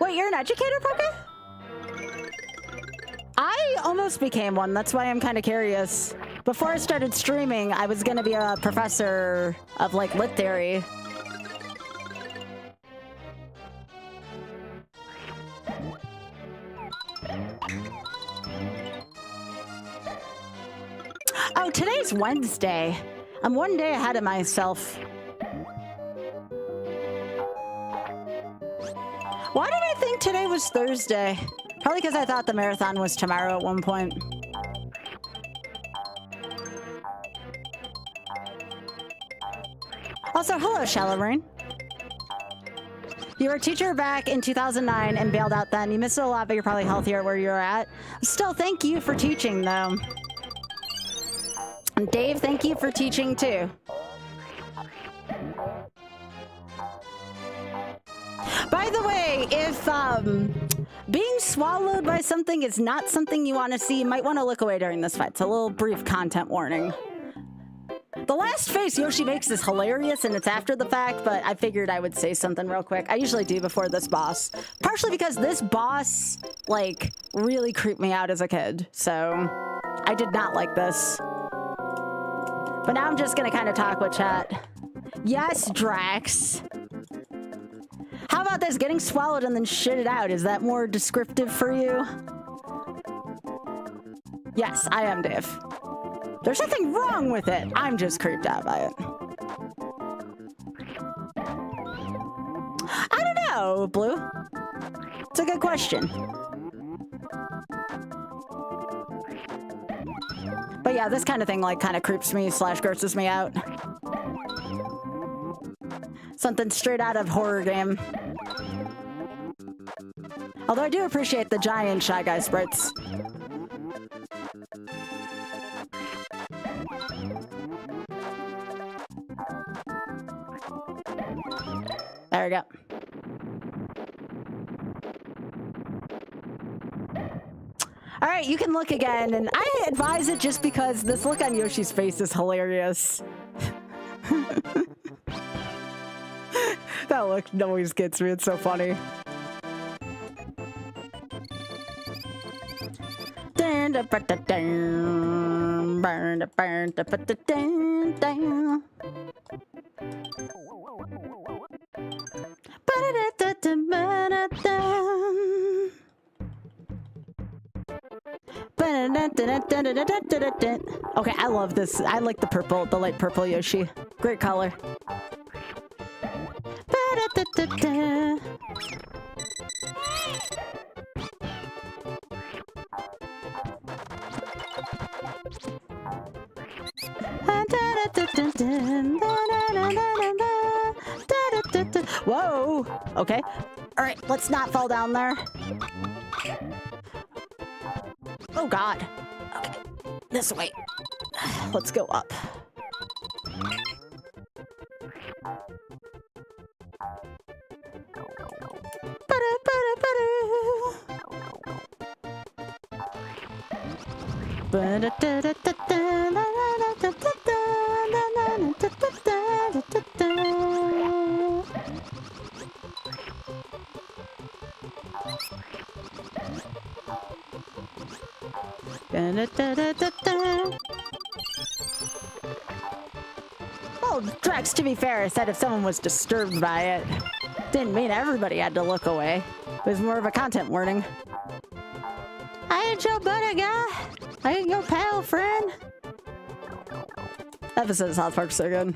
Wait, you're an educator, Poke? I almost became one. That's why I'm kind of curious. Before I started streaming, I was gonna be a professor of, like, lit theory. Oh, today's Wednesday. I'm one day ahead of myself. Why did I think today was Thursday? Probably because I thought the marathon was tomorrow at one point. Also, hello, Shallow Rain. You were a teacher back in 2009 and bailed out then. You missed it a lot, but you're probably healthier where you're at. Still, thank you for teaching, though. And Dave, thank you for teaching, too. By the way, if being swallowed by something is not something you want to see, you might want to look away during this fight. It's a little brief content warning. The last face Yoshi makes is hilarious, and it's after the fact, but I figured I would say something real quick. I usually do before this boss. Partially because this boss, like, really creeped me out as a kid, so I did not like this. But now I'm just gonna kind of talk with chat. Yes, Drax. How about this? Getting swallowed and then shit it out. Is that more descriptive for you? Yes, I am, Dave. There's nothing wrong with it. I'm just creeped out by it. I don't know, Blue. It's a good question. But yeah, this kind of thing, like, kind of creeps me / grosses me out. Something straight out of horror game. Although I do appreciate the giant Shy Guy sprites. we go. All right, you can look again, and I advise it just because this look on Yoshi's face is hilarious. That look always gets me. It's so funny. Okay, I love this. I like the purple, the light purple Yoshi. Great color. Whoa! Okay. All right, let's not fall down there. Oh God. Okay, this way. Let's go up. Well, Drex, to be fair, I said if someone was disturbed by it, didn't mean everybody had to look away. It was more of a content warning. I ain't your buddy guy. I ain't your pal friend. Episode of South Park's so good.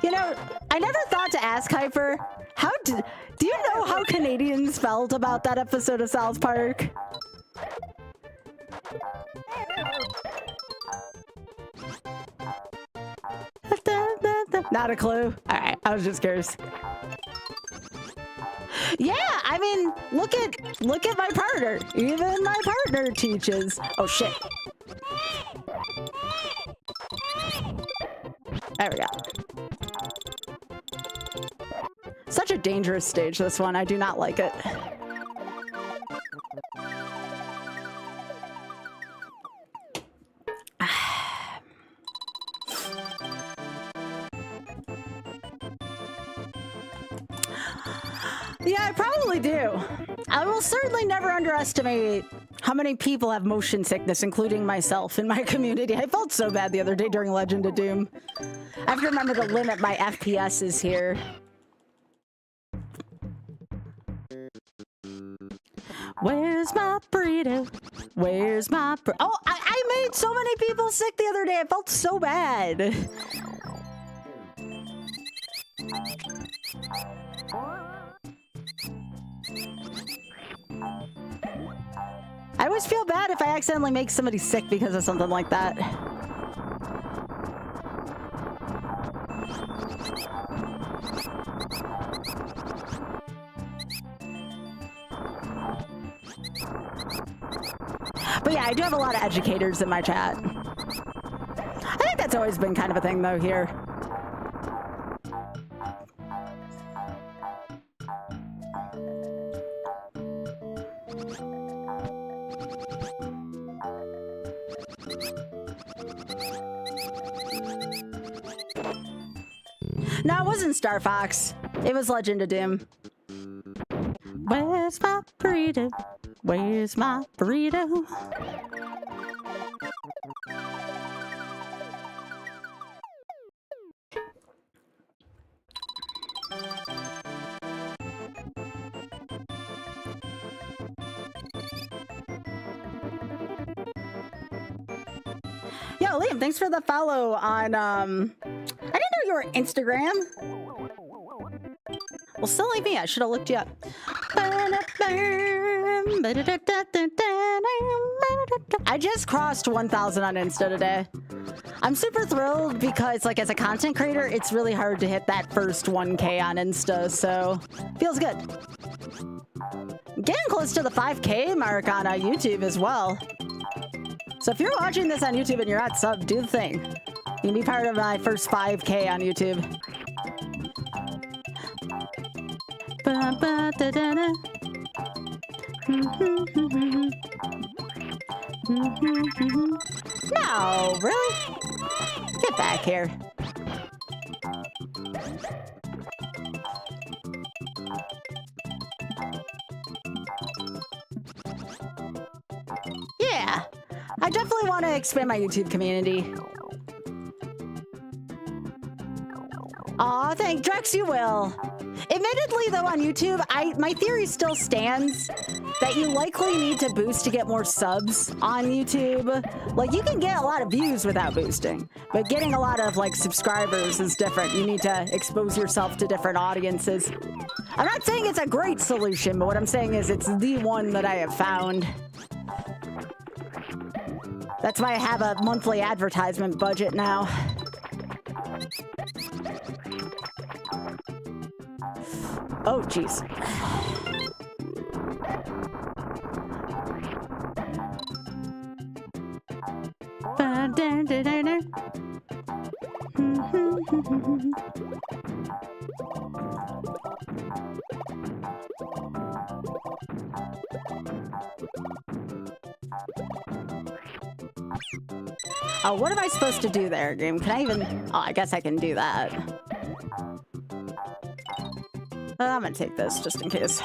You know, I never thought to ask Hyper, do you know how Canadians felt about that episode of South Park? Not a clue. All right, I was just curious. Yeah, I mean, look at my partner. Even my partner teaches. Oh shit. There we go. Such a dangerous stage, this one. I do not like it. Yeah, I probably do. I will certainly never underestimate how many people have motion sickness, including myself, in my community. I felt so bad the other day during Legend of Doom. I have to remember to limit my FPSs here. Where's my burrito? Where's my Oh, I made so many people sick the other day. I felt so bad. I always feel bad if I accidentally make somebody sick because of something like that. But yeah, I do have a lot of educators in my chat. I think that's always been kind of a thing though here. No, it wasn't Star Fox. It was Legend of Doom. Where's my burrito? Where's my burrito? Yo, Liam, thanks for the follow on, I didn't know you were Instagram. Well, silly me, I should have looked you up. I just crossed 1,000 on Insta today. I'm super thrilled because, like, as a content creator, it's really hard to hit that first 1K on Insta, so feels good. Getting close to the 5K mark on YouTube as well. So if you're watching this on YouTube and you're not subbed, do the thing. You can be part of my first 5K on YouTube. Ba-ba-da-da-da. No, really? Get back here. Yeah, I definitely want to expand my YouTube community. Aw, thank Drex, you will. Admittedly, though, on YouTube, my theory still stands that you likely need to boost to get more subs on YouTube. Like, you can get a lot of views without boosting, but getting a lot of, like, subscribers is different. You need to expose yourself to different audiences. I'm not saying it's a great solution, but what I'm saying is it's the one that I have found. That's why I have a monthly advertisement budget now. Oh, jeez. Oh, what am I supposed to do there, game? Can I even... Oh, I guess I can do that. I'm gonna take this just in case.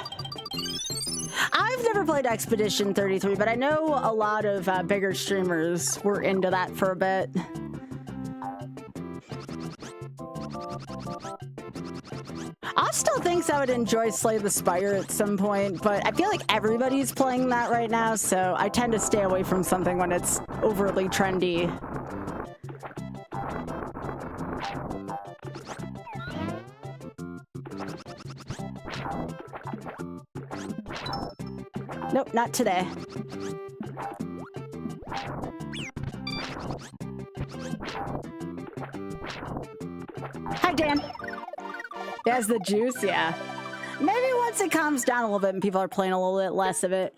I've never played Expedition 33, but I know a lot of bigger streamers were into that for a bit. I still think I would enjoy Slay the Spire at some point, but I feel like everybody's playing that right now, so I tend to stay away from something when it's overly trendy. Nope, not today. Hi, Dan. There's the juice, yeah. Maybe once it calms down a little bit and people are playing a little bit less of it.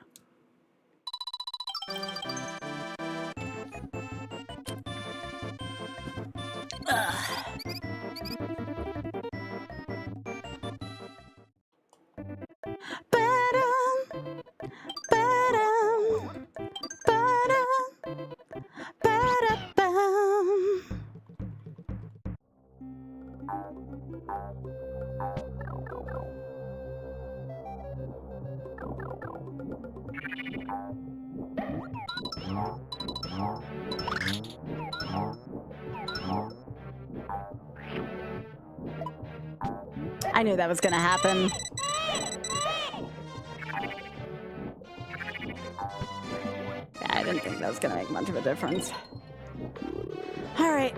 I knew that was gonna happen. Yeah, I didn't think that was gonna make much of a difference. All right.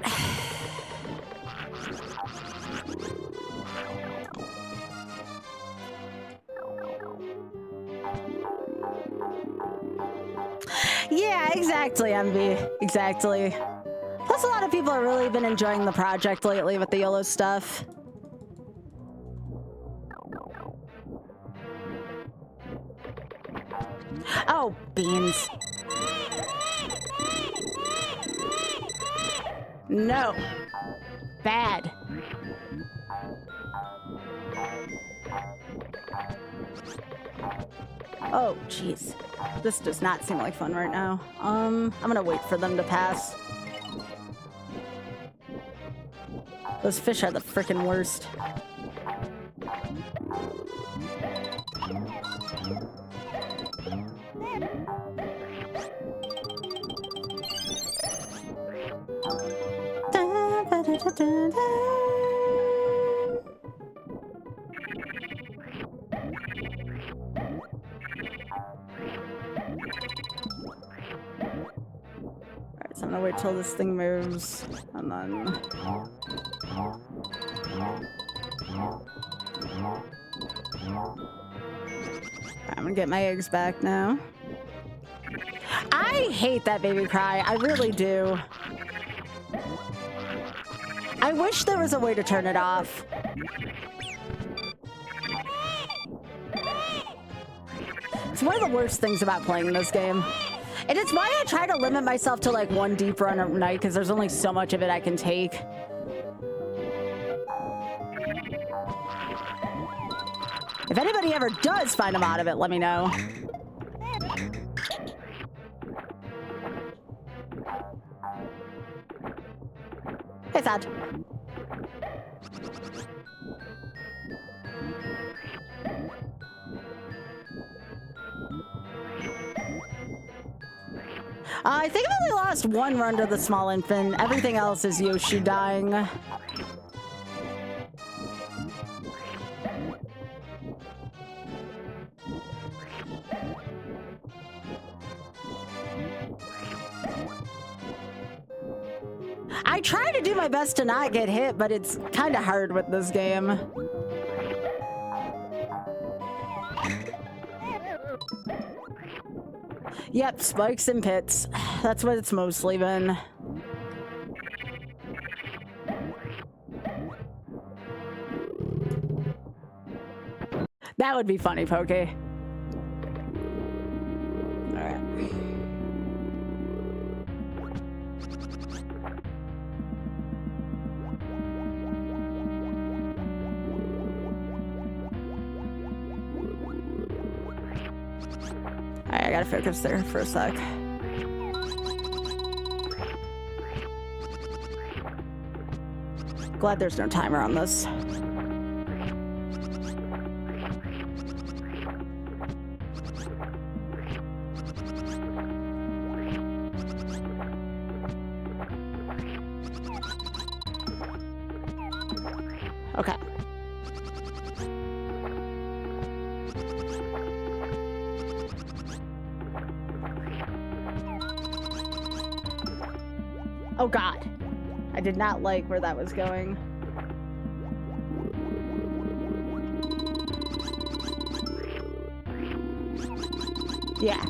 Yeah, exactly, MV. Exactly. Plus, a lot of people have really been enjoying the project lately with the YOLO stuff. Oh, beans. No. Bad. Oh, jeez. This does not seem like fun right now. I'm gonna wait for them to pass. Those fish are the frickin' worst. Alright, so I'm gonna wait till this thing moves, and then... I'm gonna get my eggs back now. I hate that baby cry, I really do. I wish there was a way to turn it off. It's one of the worst things about playing this game. And it's why I try to limit myself to like one deep run a night, because there's only so much of it I can take. If anybody ever does find a mod of it, let me know. Hey, Thad. I think I've only lost one run to the small infant. Everything else is Yoshi dying. I try to do my best to not get hit, but it's kind of hard with this game. Yep, spikes and pits. That's what it's mostly been. That would be funny, Pokey. Alright. I gotta focus there for a sec. Glad there's no timer on this. Okay. Oh God, I did not like where that was going. Yeah.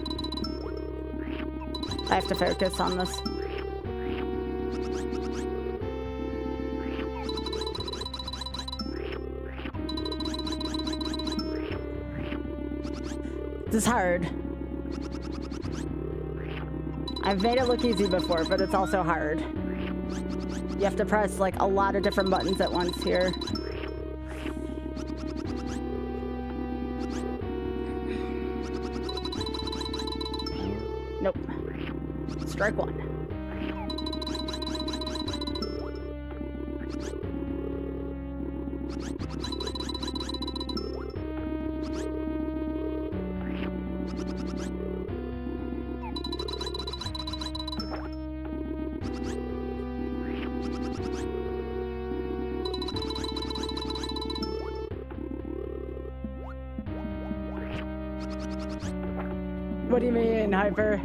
I have to focus on this. This is hard. I've made it look easy before, but it's also hard. You have to press like a lot of different buttons at once here. Nope. Strike one. What do you mean, Hyper?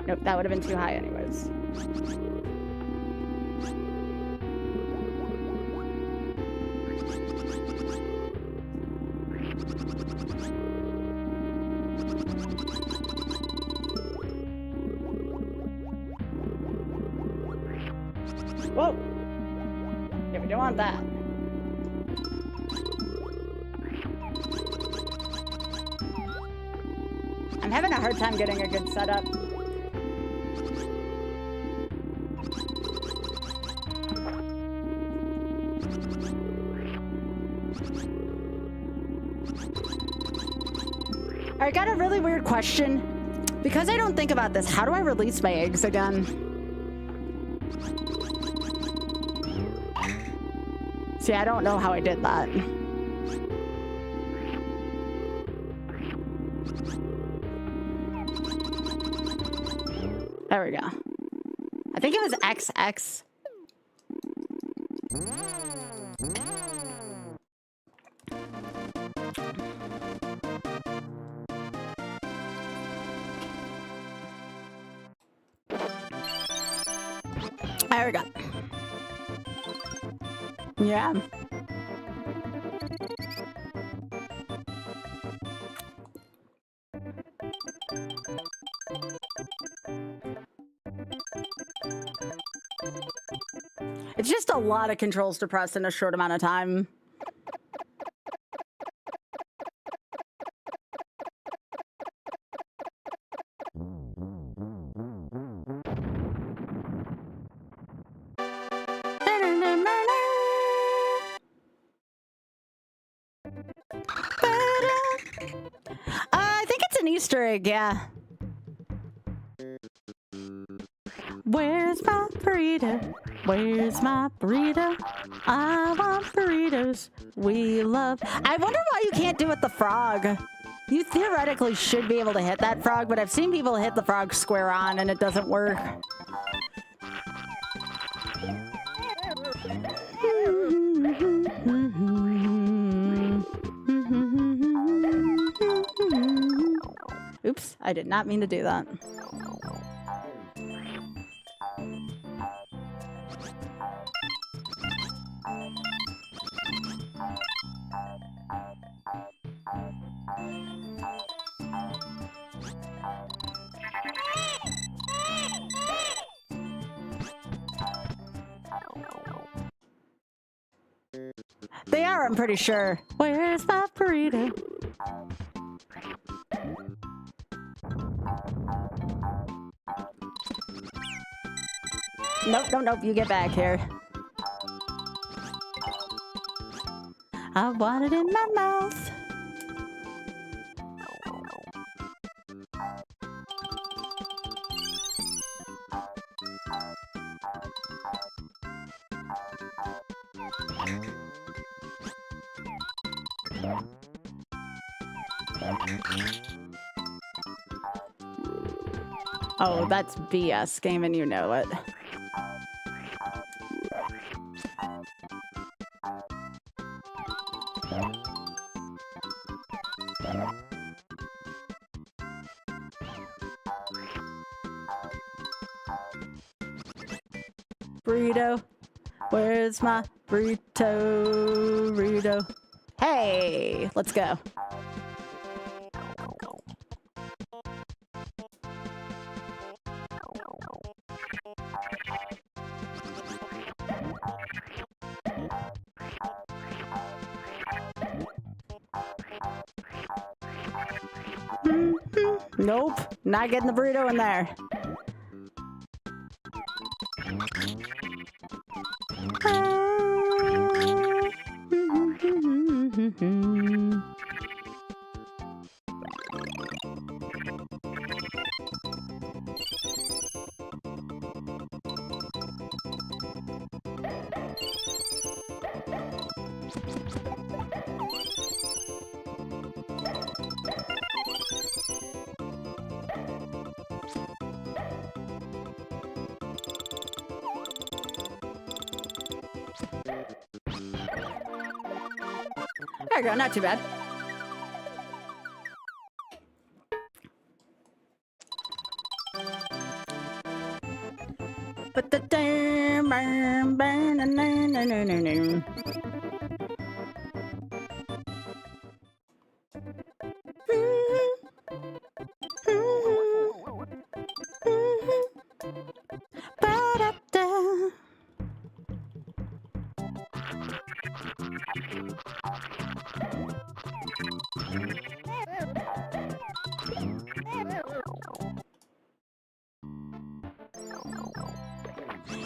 Nope, that would have been too high anyways. Whoa! Yeah, we don't want that. I'm having a hard time getting a good setup. I got a really weird question. Because I don't think about this, how do I release my eggs again? See, I don't know how I did that. There we go. I think it was XX. There we go. Yeah. It's just a lot of controls to press in a short amount of time. I think it's an Easter egg, yeah. Where's my burrito? Where's my burrito? I want burritos. We love... I wonder why you can't do it the frog. You theoretically should be able to hit that frog, but I've seen people hit the frog square on and it doesn't work. Oops, I did not mean to do that. They are, I'm pretty sure. Where's my burrito? Nope, nope, nope, you get back here. I want it in my mouth. Oh, that's BS game and you know it. Burrito, where's my burrito? Hey, let's go. Nope, not getting the burrito in there. There you go, not too bad. But the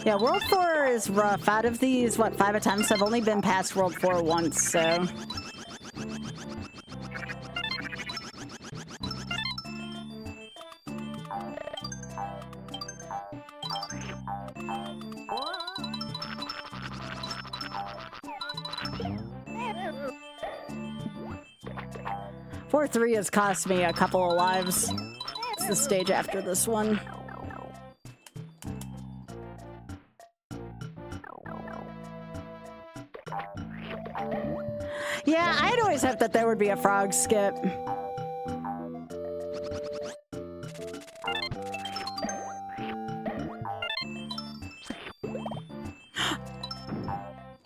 yeah, World 4 is rough. Out of these, what, 5 attempts, I've only been past World 4 once, so... Four 3 has cost me a couple of lives. It's the stage after this one. Yeah, I'd always hoped that there would be a frog skip.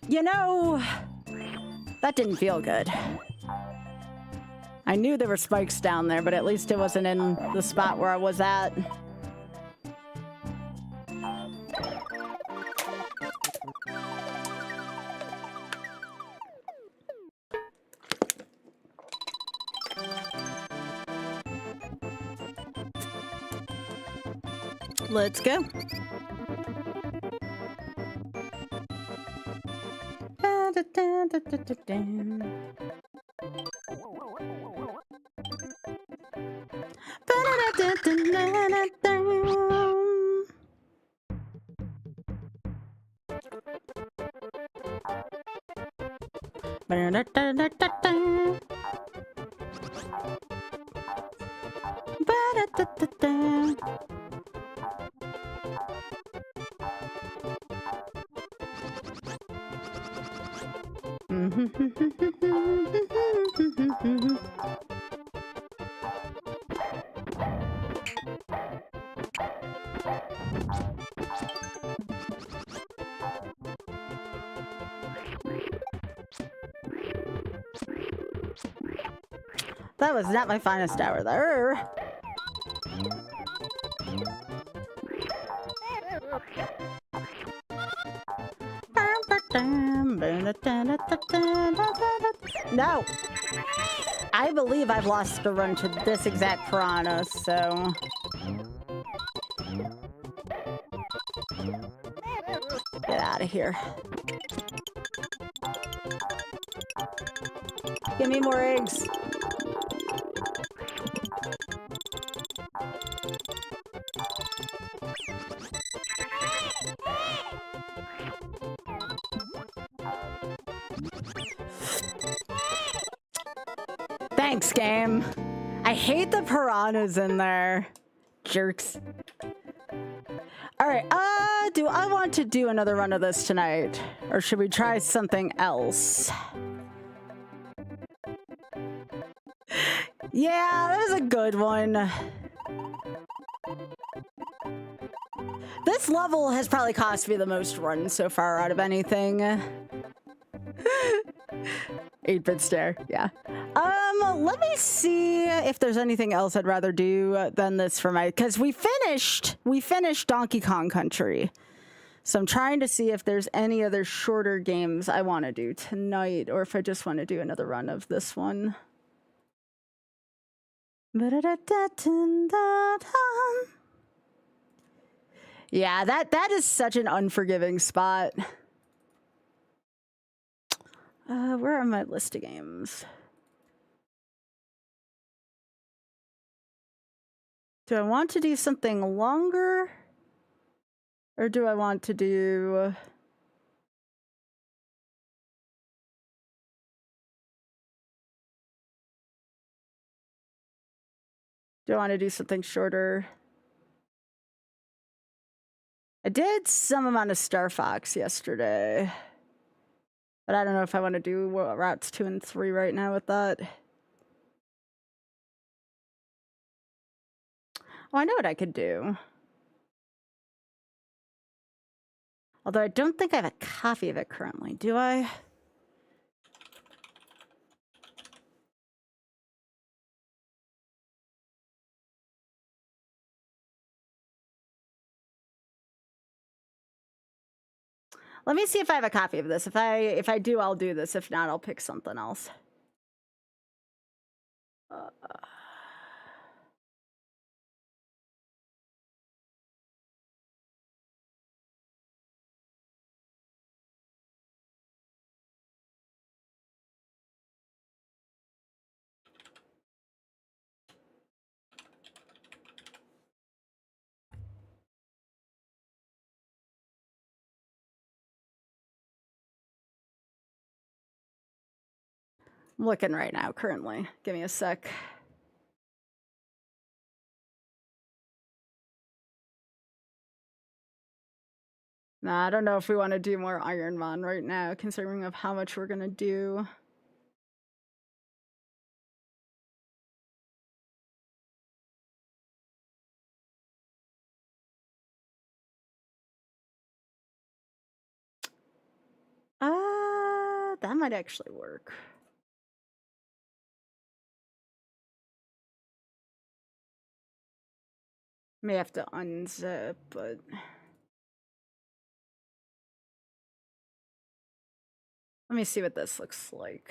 You know, that didn't feel good. I knew there were spikes down there, but at least it wasn't in the spot where I was at. Let's go. That was not my finest hour there. No! I believe I've lost the run to this exact piranha, so... Get out of here. Give me more eggs. Thanks, game. I hate the piranhas in there. Jerks. Alright, do I want to do another run of this tonight? Or should we try something else? Yeah, that was a good one. This level has probably cost me the most runs so far out of anything. 8-bit stare, yeah. Let me see if there's anything else I'd rather do than this for my... Because we finished Donkey Kong Country. So I'm trying to see if there's any other shorter games I want to do tonight, or if I just want to do another run of this one. Yeah, that is such an unforgiving spot. Where are my list of games? Do I want to do something longer? Or do I want to do... Do I want to do something shorter? I did some amount of Star Fox yesterday. But I don't know if I want to do routes 2 and 3 right now with that. Oh, I know what I could do. Although I don't think I have a copy of it currently, do I? Let me see if I have a copy of this. If I do, I'll do this. If not, I'll pick something else. I'm looking right now, currently. Give me a sec. Nah, I don't know if we want to do more Iron Man right now, considering of how much we're gonna do. That might actually work. May have to unzip, but... Let me see what this looks like.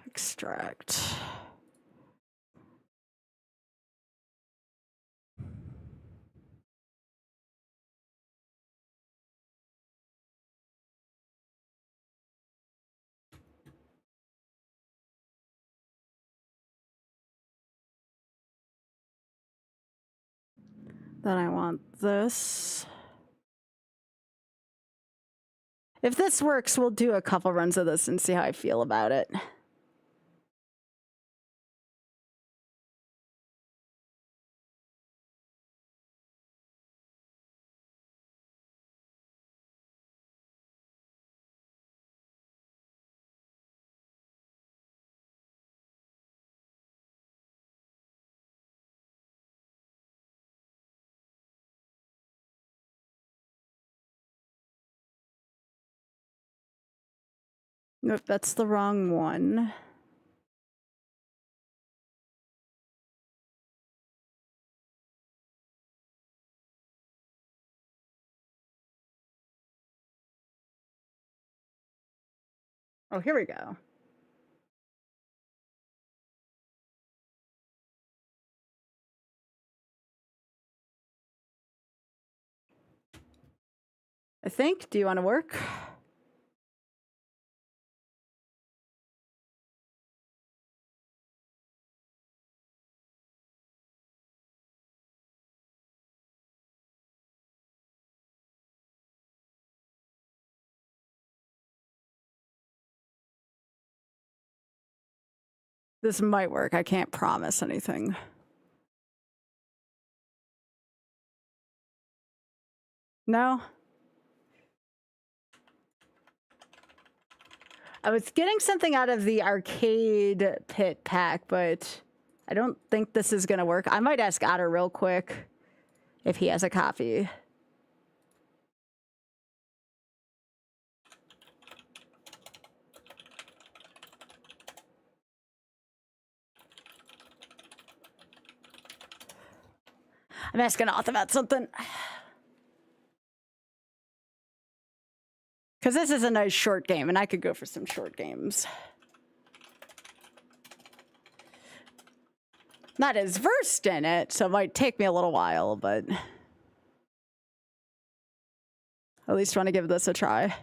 Extract. Then I want this. If this works, we'll do a couple runs of this and see how I feel about it. Nope, that's the wrong one. Oh, here we go. I think. Do you want to work? This might work. I can't promise anything. No? I was getting something out of the arcade pit pack, but I don't think this is going to work. I might ask Otter real quick if he has a copy. I'm asking Oth about something. Because this is a nice short game, and I could go for some short games. Not as versed in it, so it might take me a little while, but at least want to give this a try.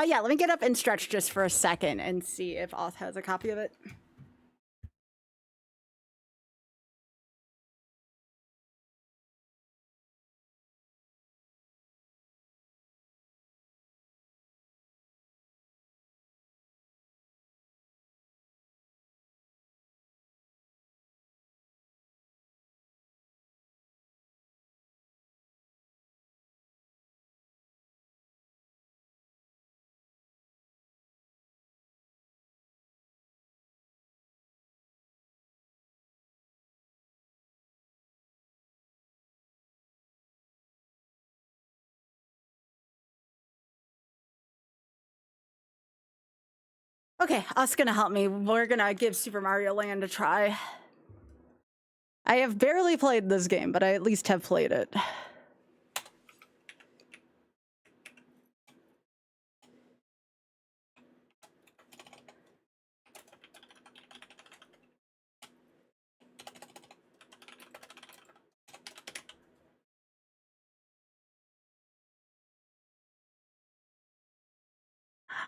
Yeah, let me get up and stretch just for a second and see if Oth has a copy of it. Okay, Oth's gonna help me. We're gonna give Super Mario Land a try. I have barely played this game, but I at least have played it.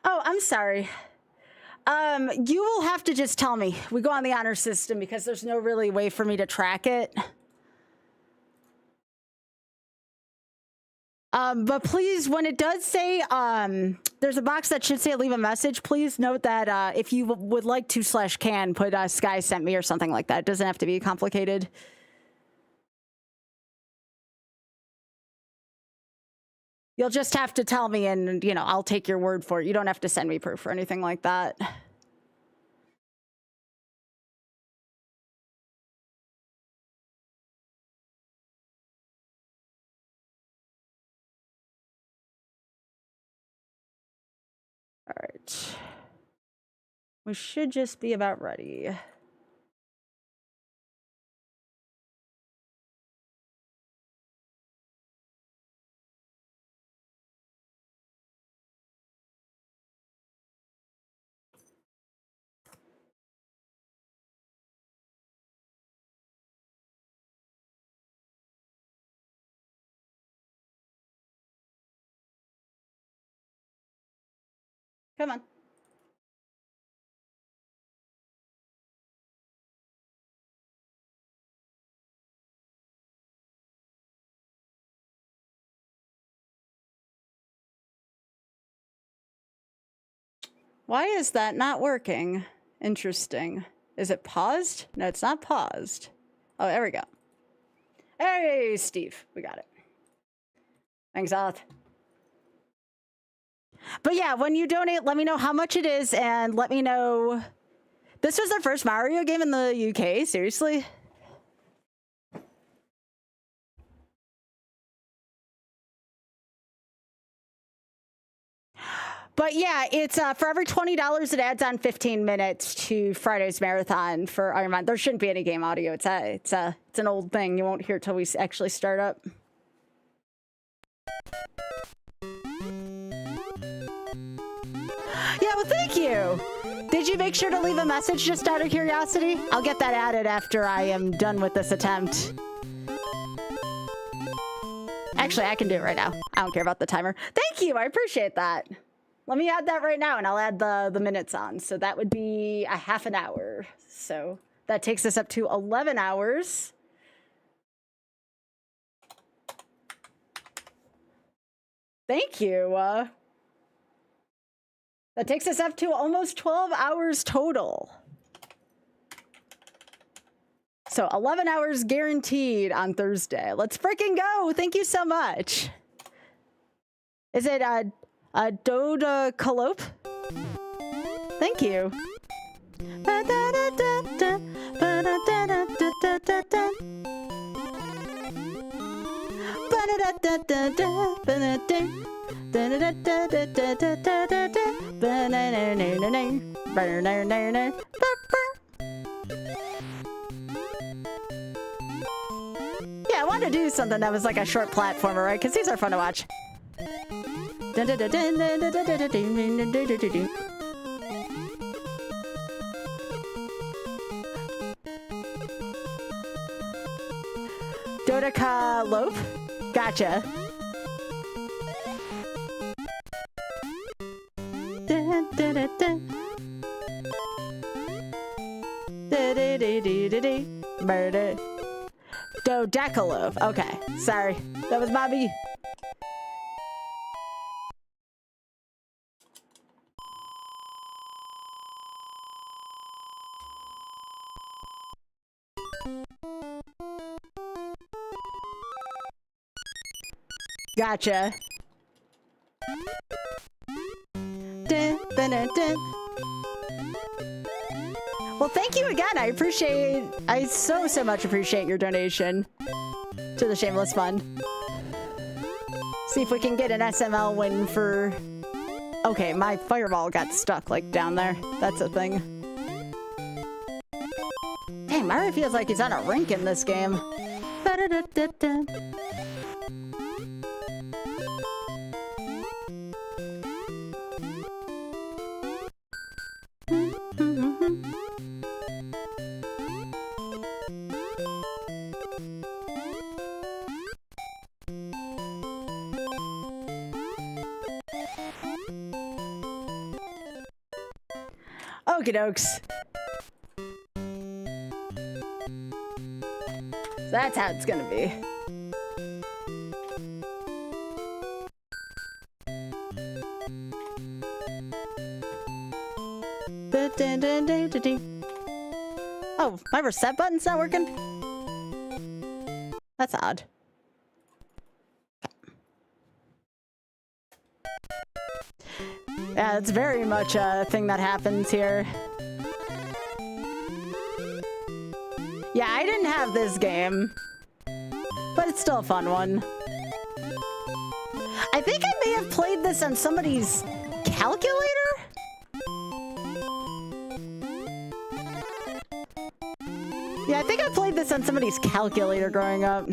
Oh, I'm sorry. You will have to just tell me. We go on the honor system because there's no really way for me to track it. But please, when it does say, there's a box that should say leave a message, please note that if you would like to /can, put Sky sent me or something like that. It doesn't have to be complicated. You'll just have to tell me and, you know, I'll take your word for it. You don't have to send me proof or anything like that. We should just be about ready. Come on. Why is that not working? Interesting. Is it paused? No, it's not paused. Oh, there we go. Hey, Steve. We got it. Thanks, Oth. But yeah, when you donate, let me know how much it is and let me know. This was their first Mario game in the UK? Seriously? But yeah, it's for every $20, it adds on 15 minutes to Friday's marathon for Iron Man. There shouldn't be any game audio. It's an old thing. You won't hear it till we actually start up. Yeah, well, thank you. Did you make sure to leave a message just out of curiosity? I'll get that added after I am done with this attempt. Actually, I can do it right now. I don't care about the timer. Thank you. I appreciate that. Let me add that right now, and I'll add the minutes on. So that would be a half an hour. So that takes us up to 11 hours. Thank you. That takes us up to almost 12 hours total. So 11 hours guaranteed on Thursday. Let's freaking go. Thank you so much. Is it a Doda Calope? Thank you. Yeah, I wanted to do something that was like a short platformer, right? Because these are fun to watch. Dodeka Loaf? Gotcha. Dodecaloaf. Okay, sorry. That was Bobby. Gotcha. Well, thank you again. I so much appreciate your donation to the Shameless Fund. See if we can get an SML win for... Okay, my fireball got stuck, like, down there. That's a thing. Dang, Mario feels like he's on a rink in this game. Okie dokes. So that's how it's gonna be. Oh, my reset button's not working? That's odd. Yeah, it's very much a thing that happens here. Yeah, I didn't have this game, but it's still a fun one. I think I may have played this on somebody's calculator? think I played this on somebody's calculator growing up.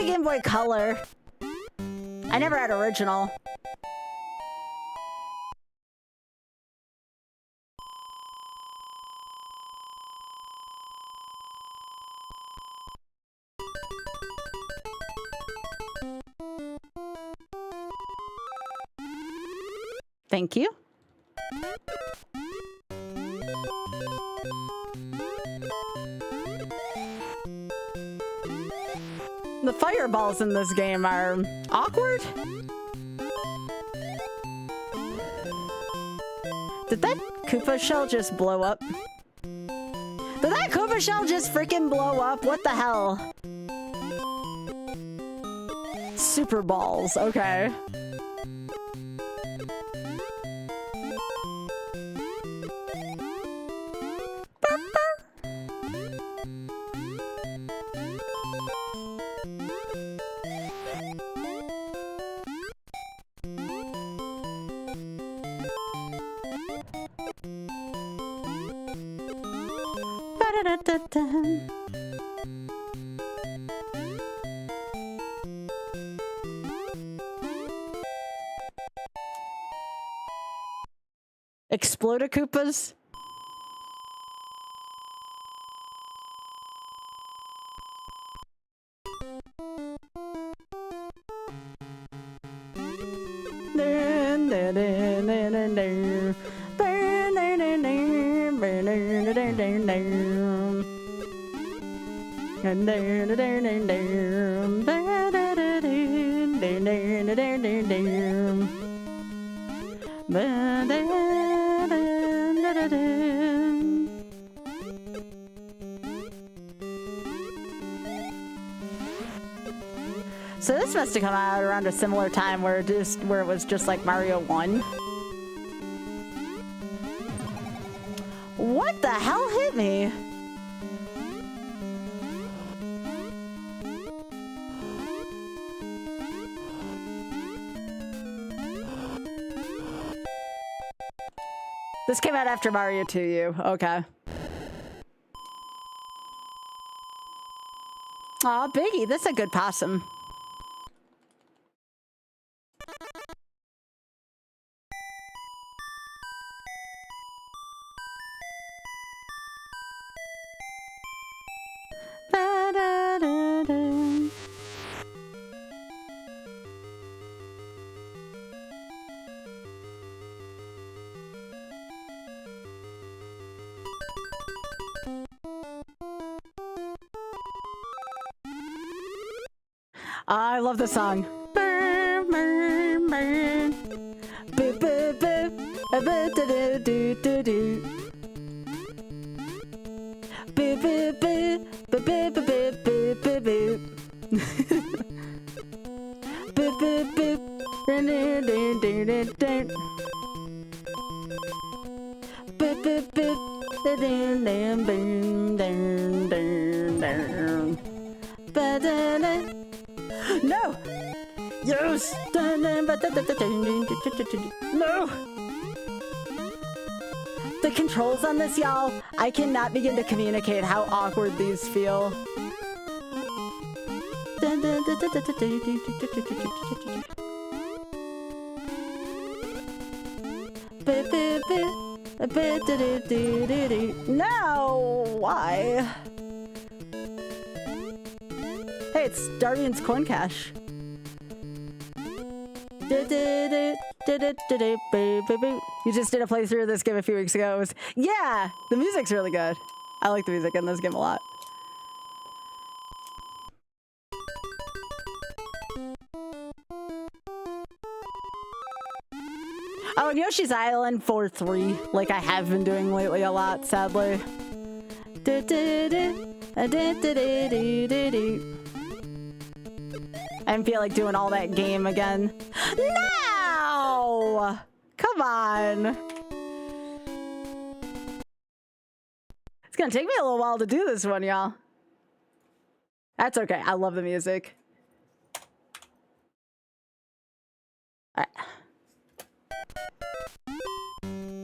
Game Boy Color. I never had original. Thank you. The fireballs in this game are awkward. Did that Koopa shell just blow up? Did that Koopa shell just freaking blow up? What the hell? Super balls, okay. Explode-a-Koopas? So this must have come out around a similar time where it was just like Mario 1. What the hell hit me? This came out after Mario 2U. Okay. Aw, Biggie, that's a good possum. I love this song. No! Yes! No! The controls on this, y'all, I cannot begin to communicate how awkward these feel. No! Why? Hey, it's Darbian's Coin Cash. You just did a playthrough of this game a few weeks ago. Yeah, the music's really good. I like the music in this game a lot. Oh Oh, and Yoshi's Island 4-3, like I have been doing lately a lot, sadly. I didn't feel like doing all that game again. No! Come on. It's gonna take me a little while to do this one, y'all. That's okay. I love the music. All right.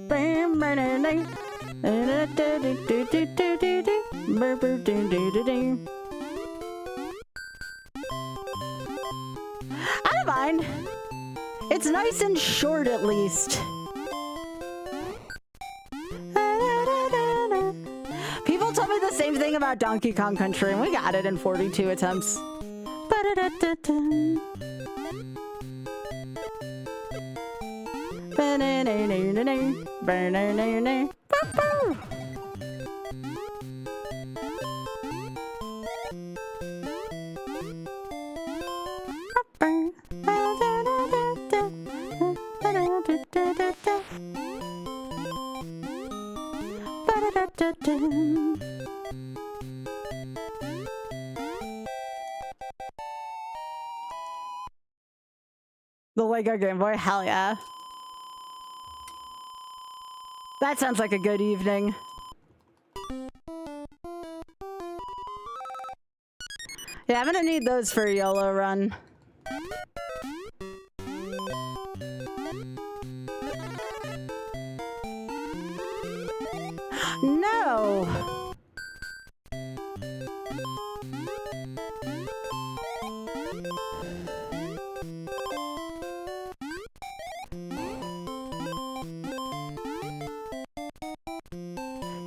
I don't mind. It's nice and short, at least. People told me the same thing about Donkey Kong Country, and we got it in 42 attempts. The Lego Game Boy, hell yeah. That sounds like a good evening. Yeah, I'm gonna need those for a YOLO run. No!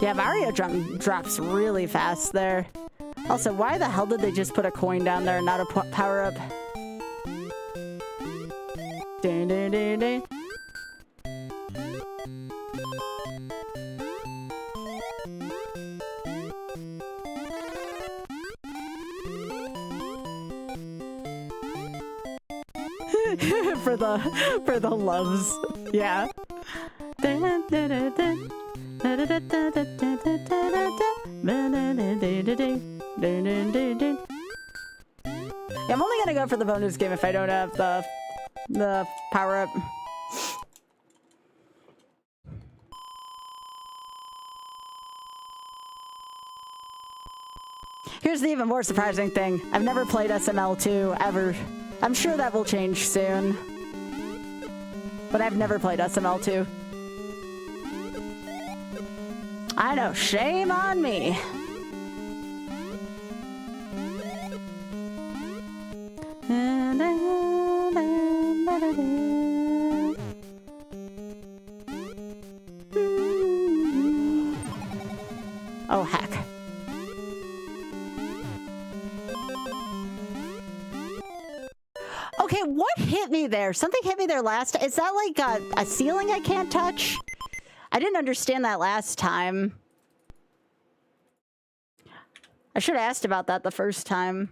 Yeah, Mario drops really fast there. Also, why the hell did they just put a coin down there and not a power-up? for the loves. Yeah. Yeah, I'm only gonna go for the bonus game if I don't have the power up. Here's the even more surprising thing. I've never played SML2 ever. I'm sure that will change soon. But I've never played SML2. I know, shame on me. Oh, heck. Okay, what hit me there? Something hit me there last. Is that like a ceiling I can't touch? I didn't understand that last time. I should have asked about that the first time.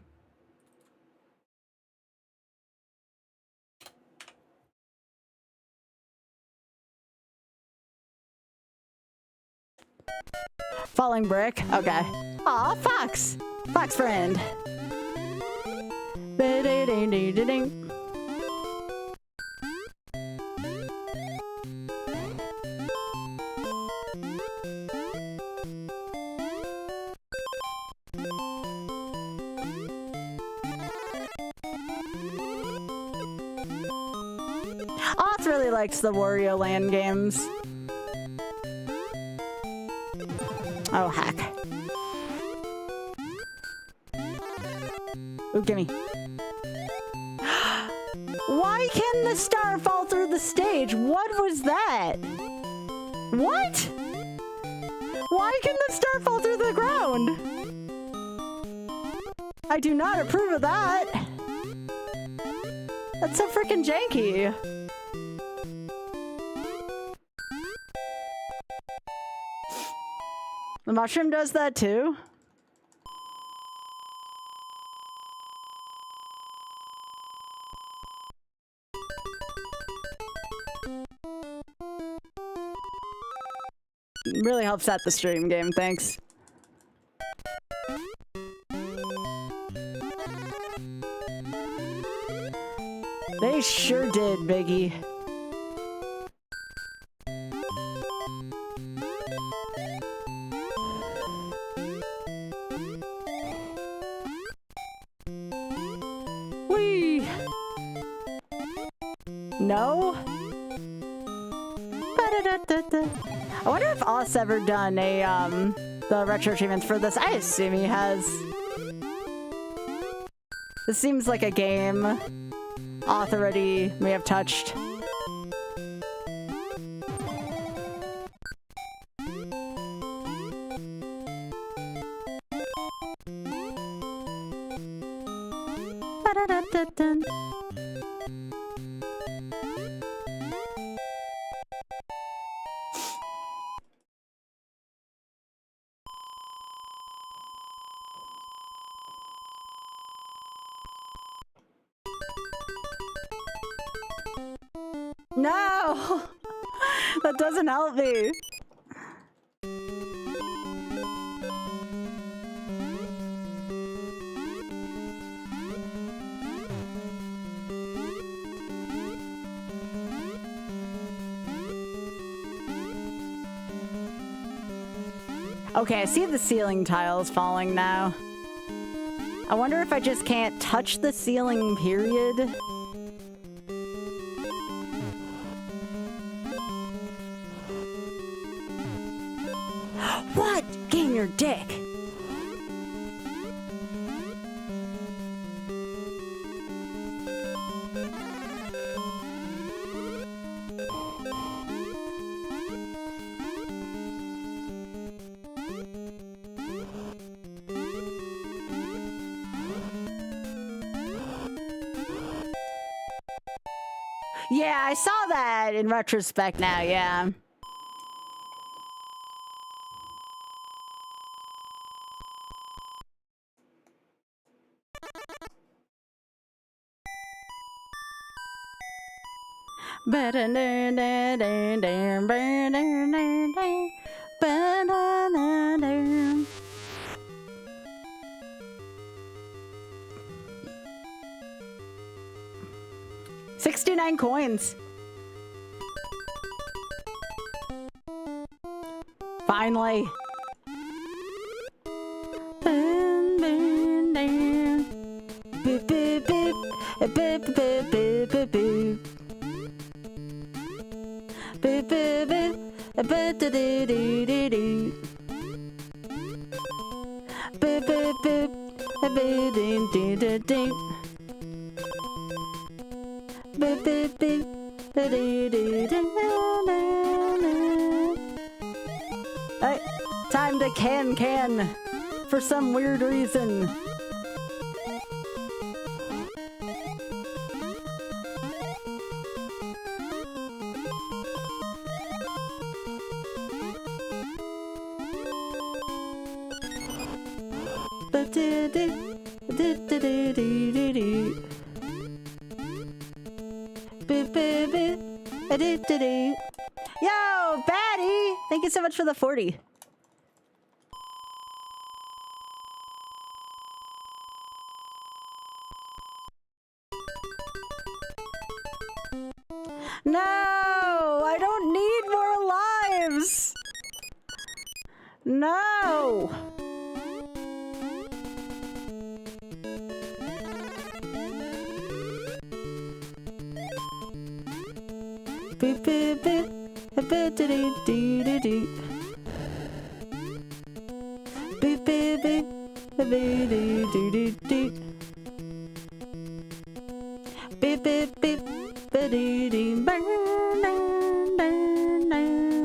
Falling brick? Okay. Aw, Fox! Fox friend. Oth really likes the Wario Land games. Oh, heck. Ooh, gimme. Why can the star fall through the stage? What was that? What? Why can the star fall through the ground? I do not approve of that. That's so freaking janky. The mushroom does that too? really helps out the stream game. Thanks. They sure did, Biggie. Whee! No? I wonder if Oz ever done a, the retro achievements for this. I assume he has. This seems like a game Oth already may have touched. No! That doesn't help me. Okay, I see the ceiling tiles falling now. I wonder if I just can't touch the ceiling, period. What? Gain your dick. Yeah, I saw that in retrospect now, yeah. $69 coins. Finally. Time to can for some weird reason. Yo, Batty! Thank you so much for the 40. No! I don't need more lives! No! Beep beep beep, a bit dee dee dee dee. Beep beep beep, a bit dee dee dee dee. Beep beep beep, a dee dee bang bang bang bang.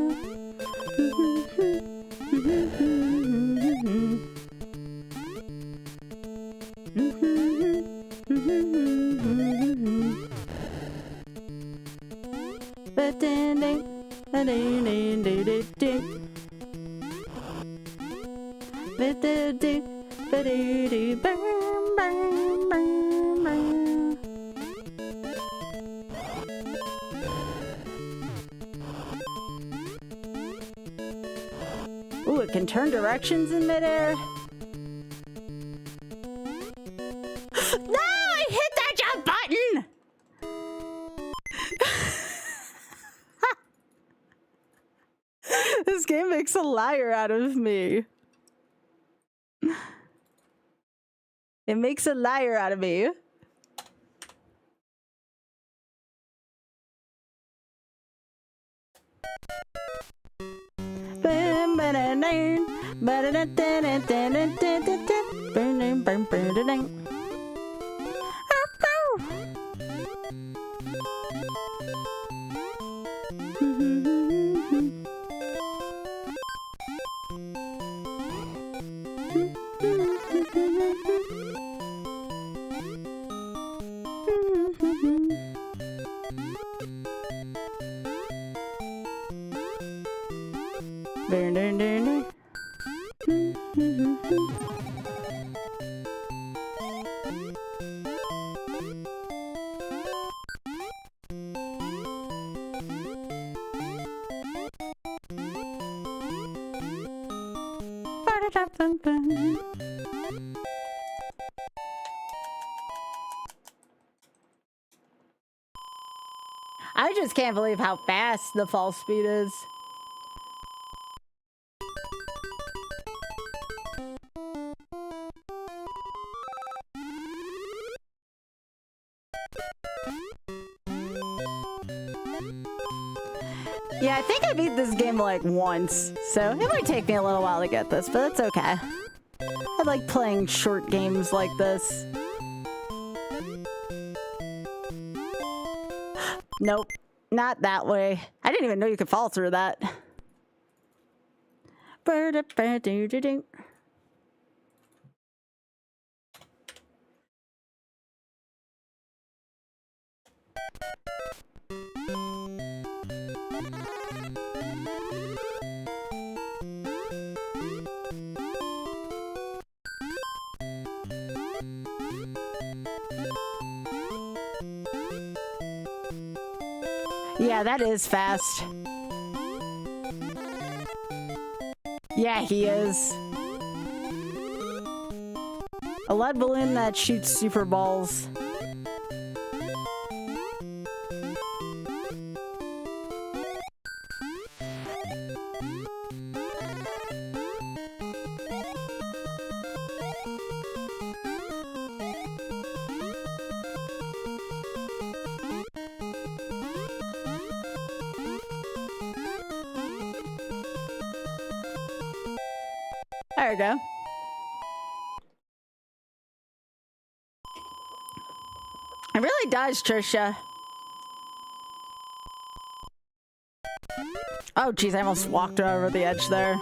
can turn directions in midair. No, I hit that jump button! This game makes a liar out of me. It makes a liar out of me. I just can't believe how fast the fall speed is. Yeah, I think I beat this game like once, so it might take me a little while to get this, but that's okay. I like playing short games like this. Nope, not that way. I didn't even know you could fall through that. Yeah, that is fast. Yeah, he is. A lead balloon that shoots super balls. There we go. It really does, Trisha. Oh, geez, I almost walked over the edge there.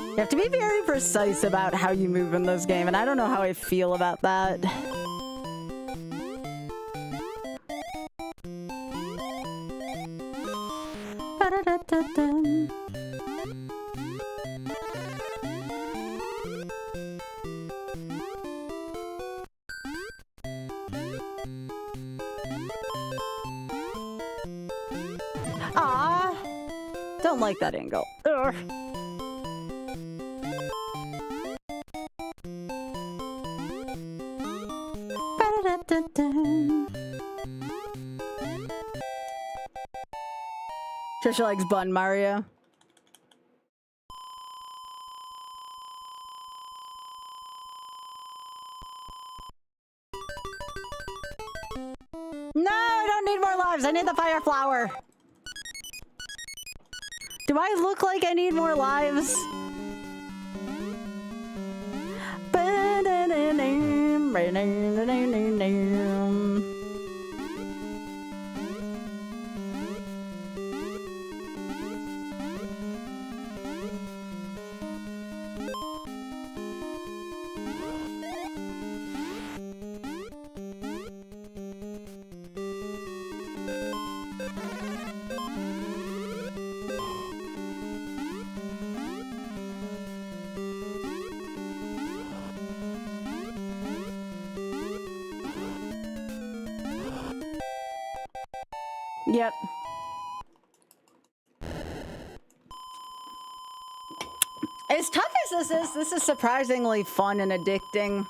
You have to be very precise about how you move in this game, and I don't know how I feel about that. Ah, don't like that angle. Ugh. Trisha likes Bun Mario. No, I don't need more lives. I need the fire flower. Do I look like I need more lives? Yep. As tough as this is surprisingly fun and addicting.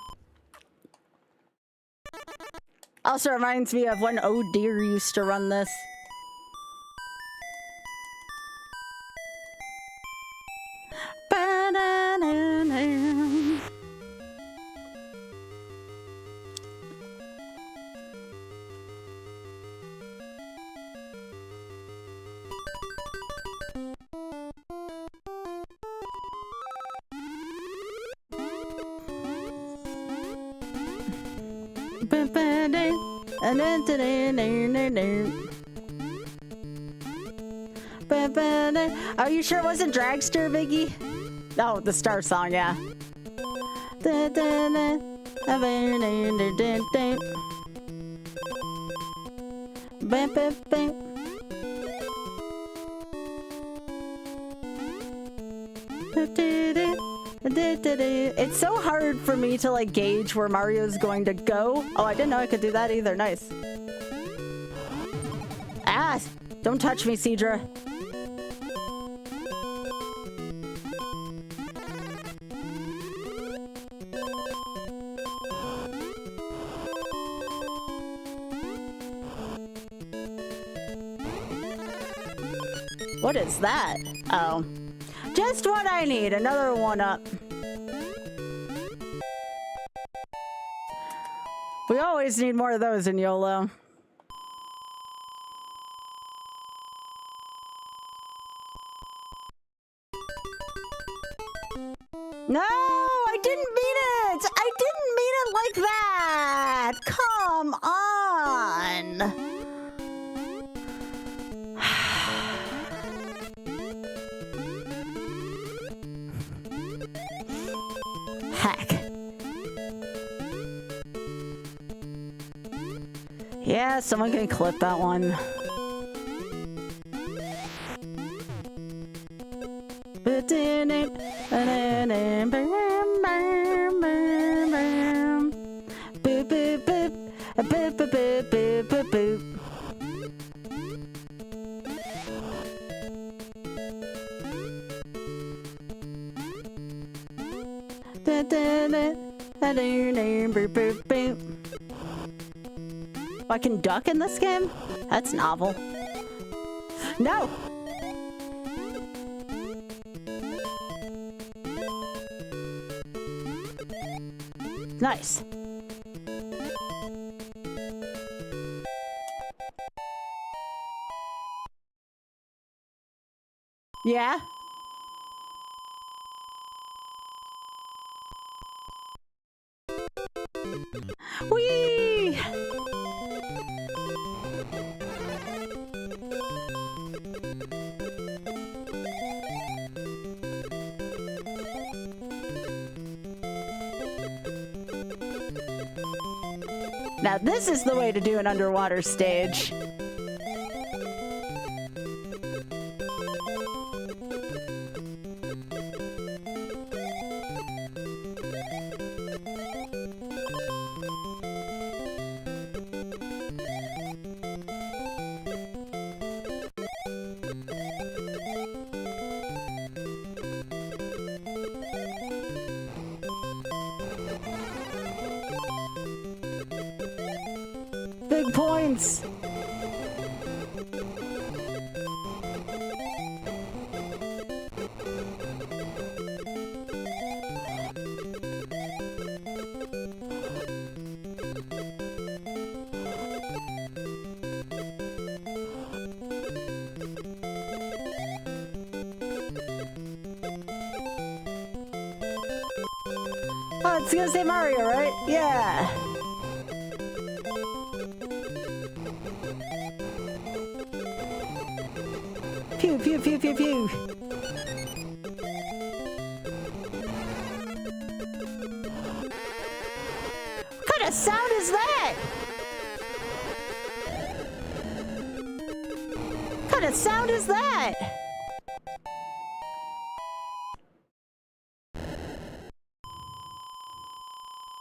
Also reminds me of when Oh Dear used to run this. Are you sure it wasn't Dragster, Biggie? Oh, the Star song, yeah. It's so hard for me to like gauge where Mario's going to go. Oh, I didn't know I could do that either. Nice. Ah, don't touch me, Cedra. What is that? Oh. Just what I need. Another one up. We always need more of those in YOLO. No, I didn't mean it. I didn't mean it like that. Come on. Heck. Yeah, someone can clip that one. I can duck in this game? That's novel. No! Nice. Yeah? Whee! Now this is the way to do an underwater stage. Big points. Oh, it's gonna say Mario, right? Yeah. Pew, pew, pew, pew, pew. What kind of sound is that? What kind of sound is that?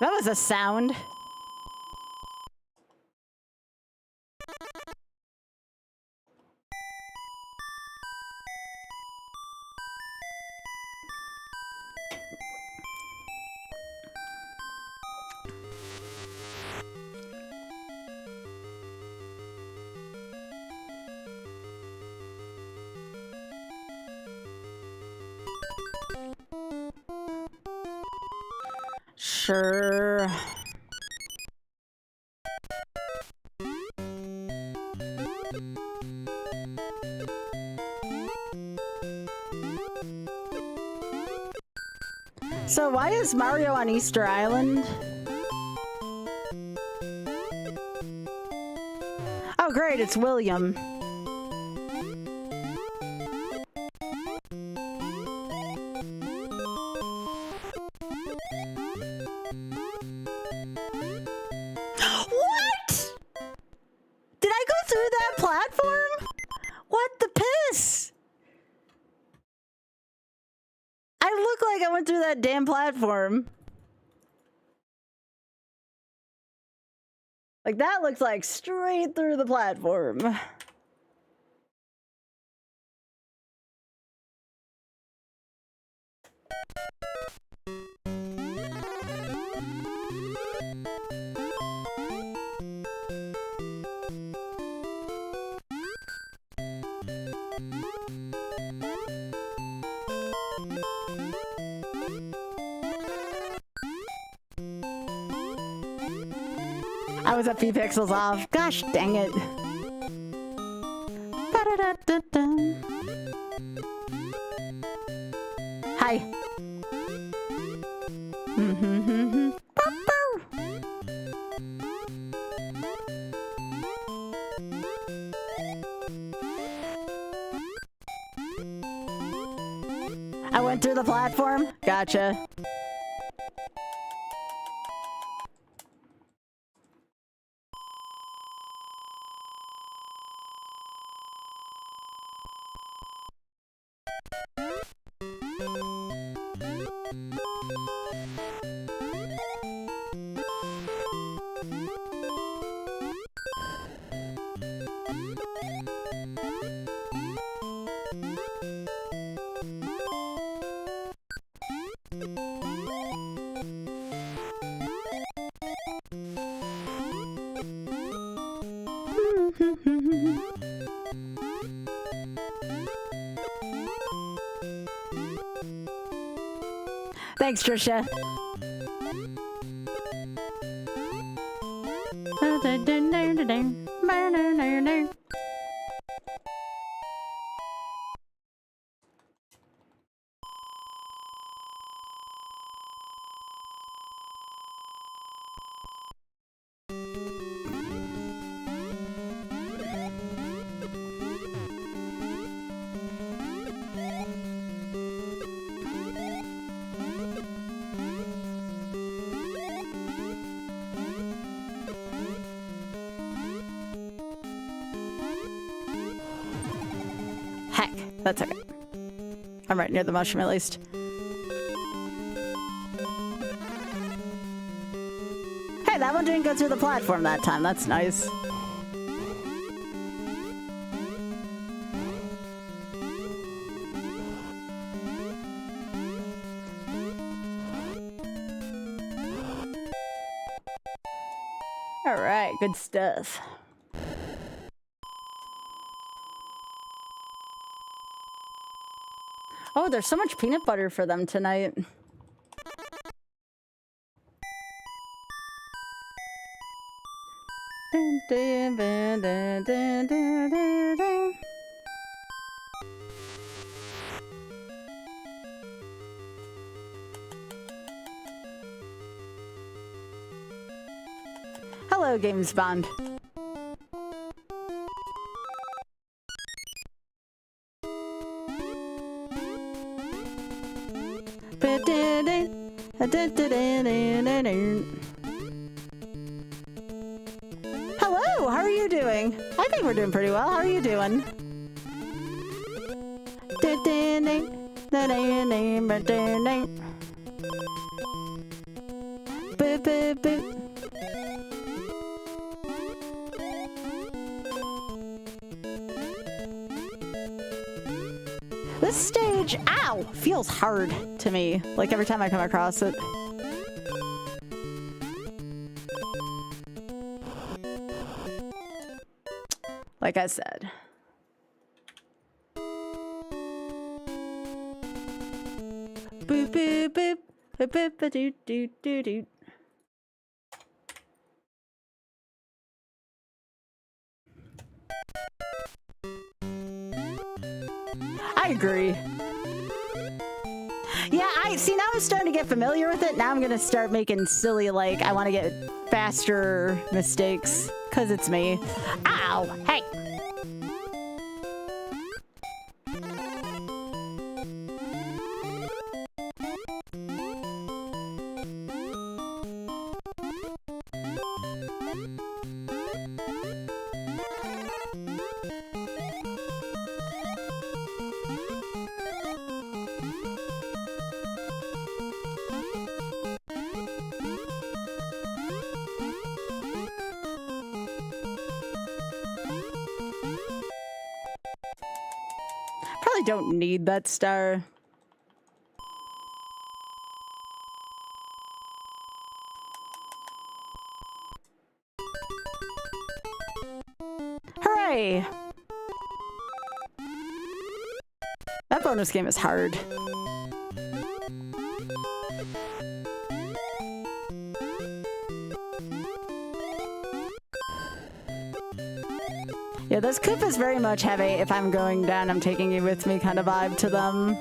That was a sound. Sure. So why is Mario on Easter Island? Oh great, it's William. What? Did I go through that platform? What the piss? I look like I went through that damn platform. Like that looks like straight through the platform. I was a few pixels off. Gosh dang it. Hi. I went through the platform. Gotcha. Thanks, Trisha. Heck, that's okay. I'm right near the mushroom at least. Hey, that one didn't go through the platform that time. That's nice. All right, good stuff. Oh, there's so much peanut butter for them tonight. Hello, Games Bond. Hello, how are you doing? I think we're doing pretty well. How are you doing? This stage, ow, feels hard to me. Like every time I come across it. Like I said. Boop boop boop boop boop boop doo doo doo doo. I agree. Yeah, see, now I'm starting to get familiar with it. Now I'm gonna start making silly, like, I want to get faster mistakes, because it's me. Ow! Hey! Probably don't need that star. Hooray! That bonus game is hard. Yeah, those Koopas very much have a "if I'm going down, I'm taking you with me" kind of vibe to them.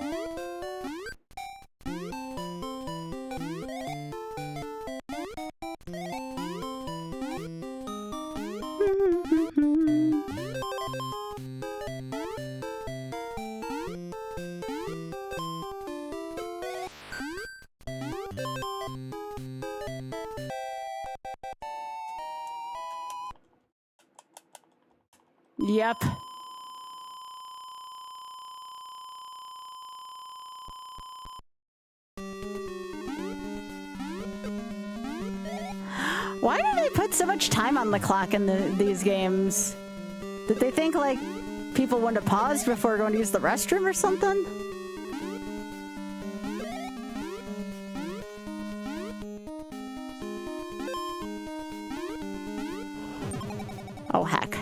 Yep. Why do they put so much time on the clock in these games? Did they think, like, people wouldn't have paused before going to use the restroom or something? Oh, heck.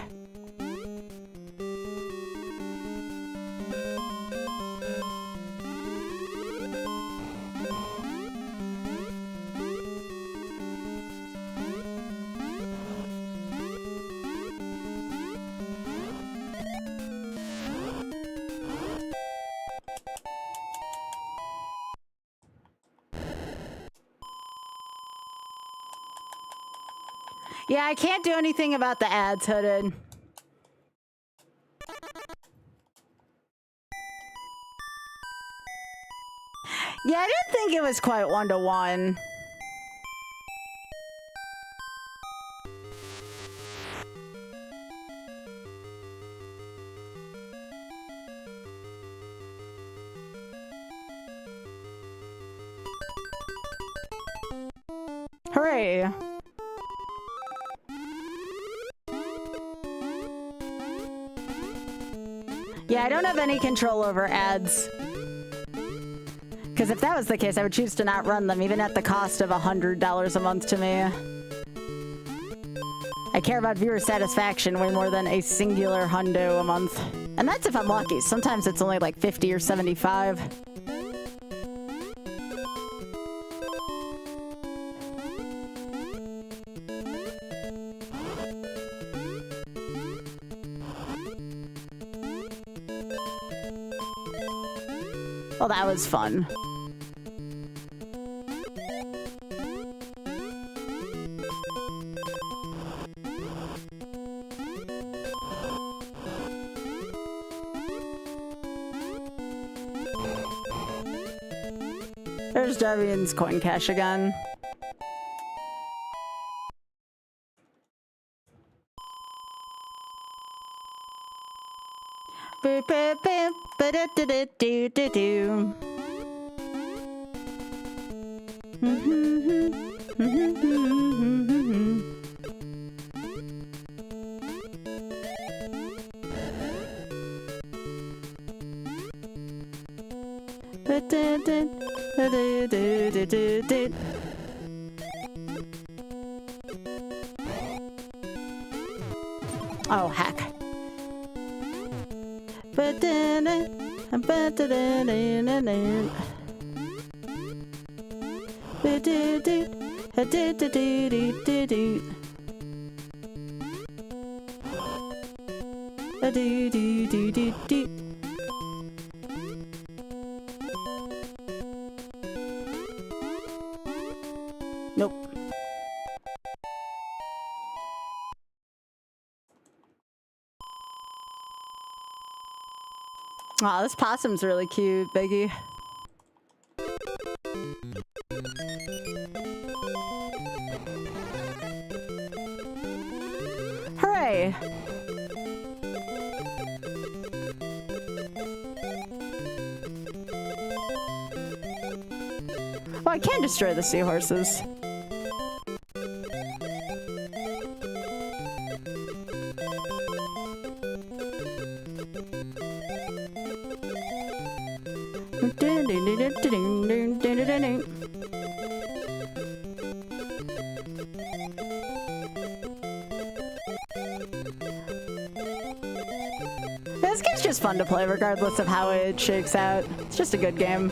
Yeah, I can't do anything about the ads, Hooded. Yeah, I didn't think it was quite 1-to-1. Hooray. Yeah, I don't have any control over ads. Because if that was the case, I would choose to not run them, even at the cost of $100 a month to me. I care about viewer satisfaction way more than a singular hundo a month. And that's if I'm lucky. Sometimes it's only like 50 or 75. Well, that was fun. There's Darvian's coin cache again. Oh, heck. Do do do do do. Nope. Aw, this possum's really cute, Biggie. Hooray! Oh, I can destroy the seahorses. This game's just fun to play regardless of how it shakes out. It's just a good game.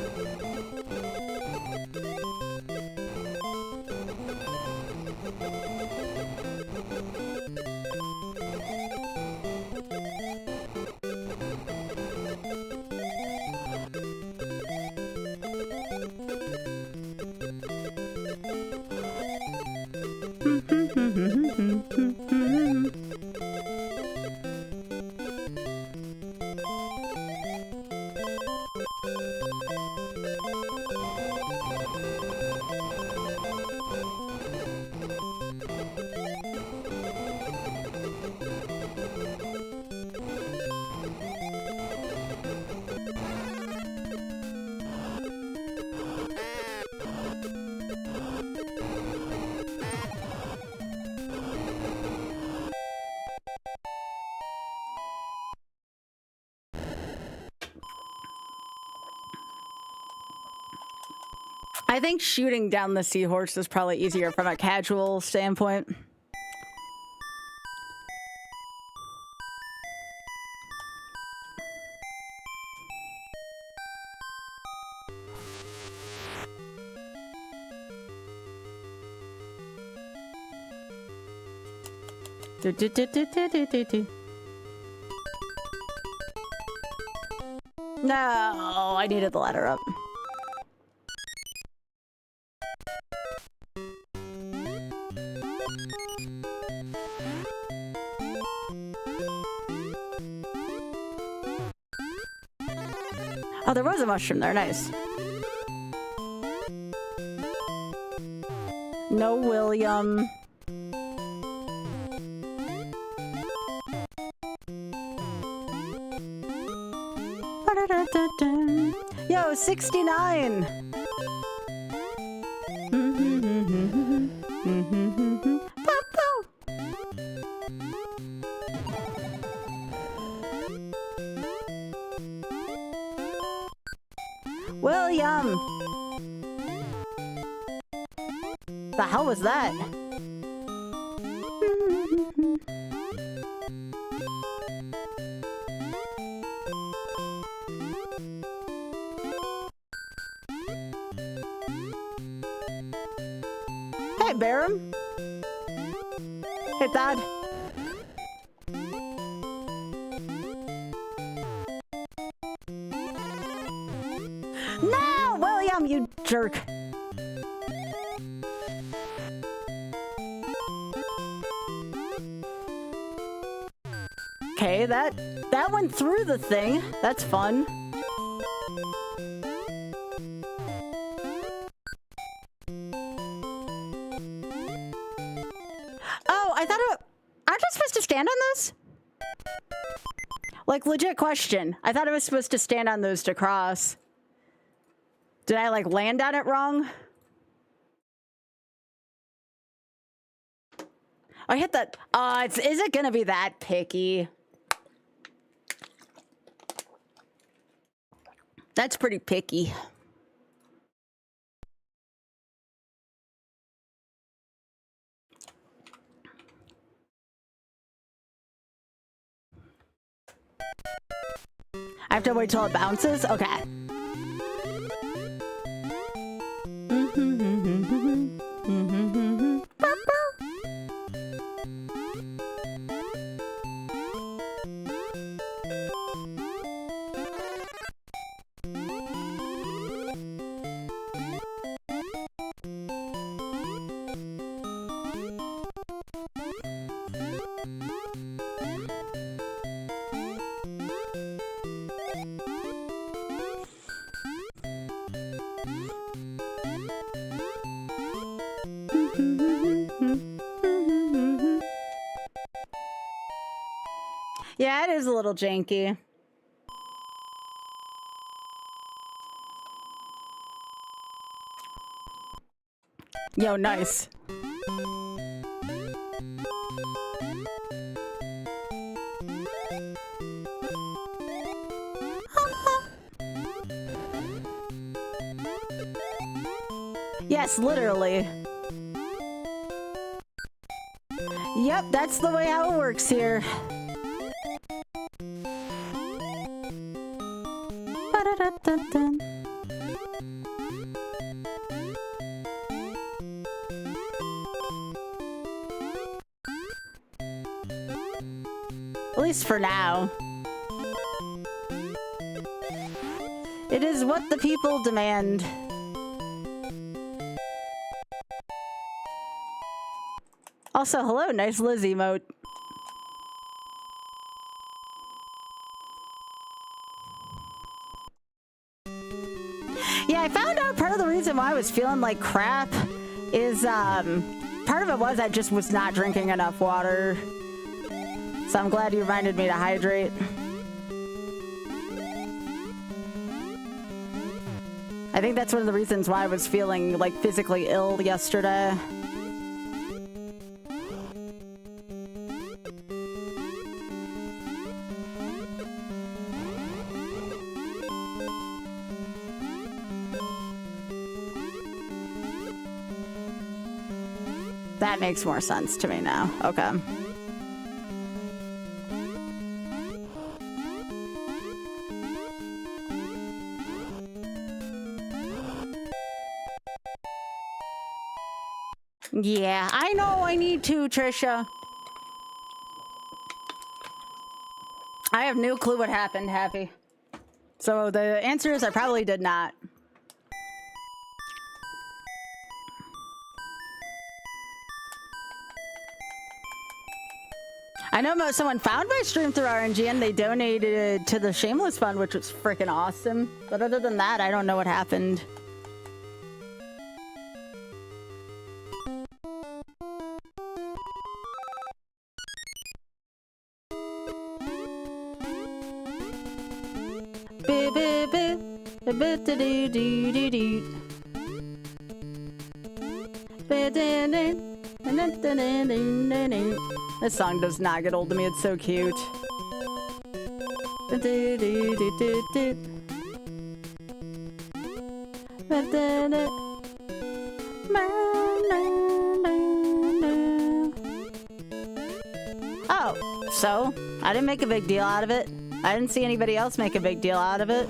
I think shooting down the seahorse is probably easier from a casual standpoint. No, I needed the ladder up. Oh, there was a mushroom there. Nice. No, William. Yo, 69. William! The hell was that? Hey, Barum. Hey, Dad. No, William, you jerk. Okay, that went through the thing. That's fun. Oh, I thought aren't I supposed to stand on those? Like, legit question. I thought I was supposed to stand on those to cross. Did I, like, land on it wrong? I hit that. Is it gonna be that picky? That's pretty picky. I have to wait till it bounces? Okay. Yeah, it is a little janky. Yo, nice. Yes, literally. Yep, that's the way how it works here. Ba-da-da-da-da. At least for now. It is what the people demand. Also, hello, nice Liz emote. Yeah, I found out part of the reason why I was feeling like crap is, part of it was I just was not drinking enough water. So I'm glad you reminded me to hydrate. I think that's one of the reasons why I was feeling, like, physically ill yesterday. That makes more sense to me now. Okay. Yeah, I know I need to, Trisha. I have no clue what happened, Happy. So the answer is I probably did not. I know someone found my stream through RNG and they donated to the Shameless Fund, which was freaking awesome. But other than that, I don't know what happened. This song does not get old to me, it's so cute. Oh, so? I didn't make a big deal out of it. I didn't see anybody else make a big deal out of it.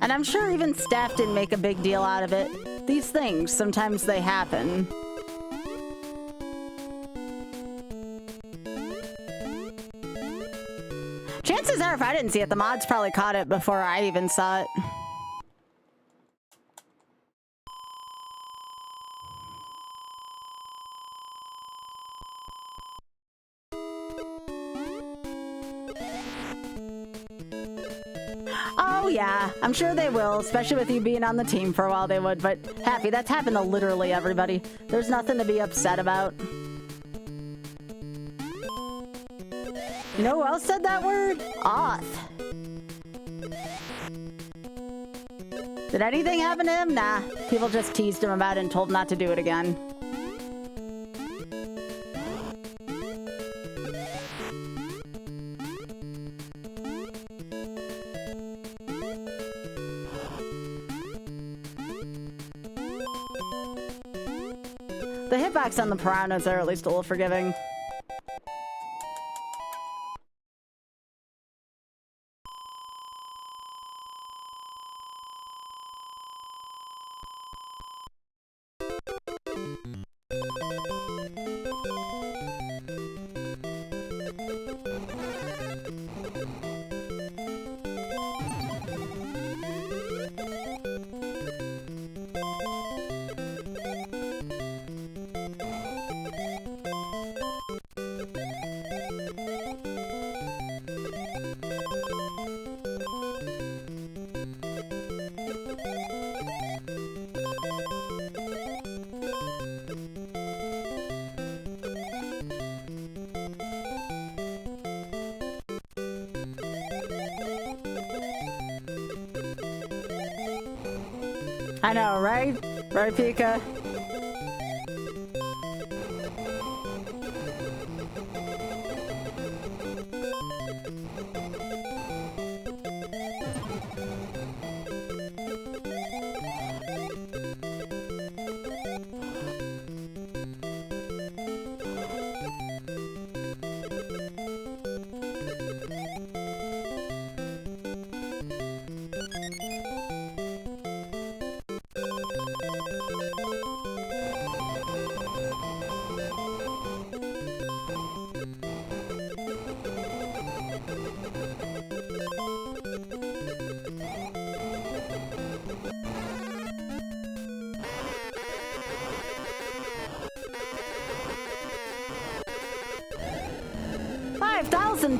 And I'm sure even staff didn't make a big deal out of it. These things, sometimes they happen. Chances are if I didn't see it, the mods probably caught it before I even saw it. Oh yeah, I'm sure they will, especially with you being on the team for a while they would, but Happy, that's happened to literally everybody. There's nothing to be upset about. You know who else said that word? Oth. Did anything happen to him? Nah, people just teased him about it and told him not to do it again. The hitbox on the piranhas are at least a little forgiving. I know, right? Right, Pika?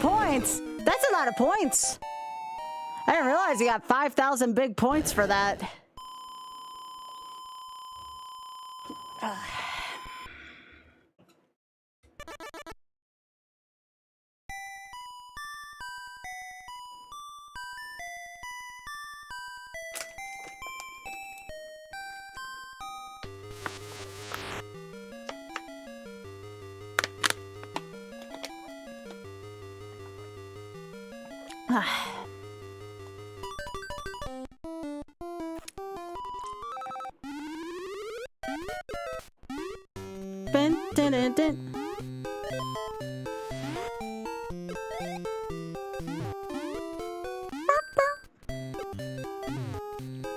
Points. That's a lot of points. I didn't realize you got 5,000 big points for that.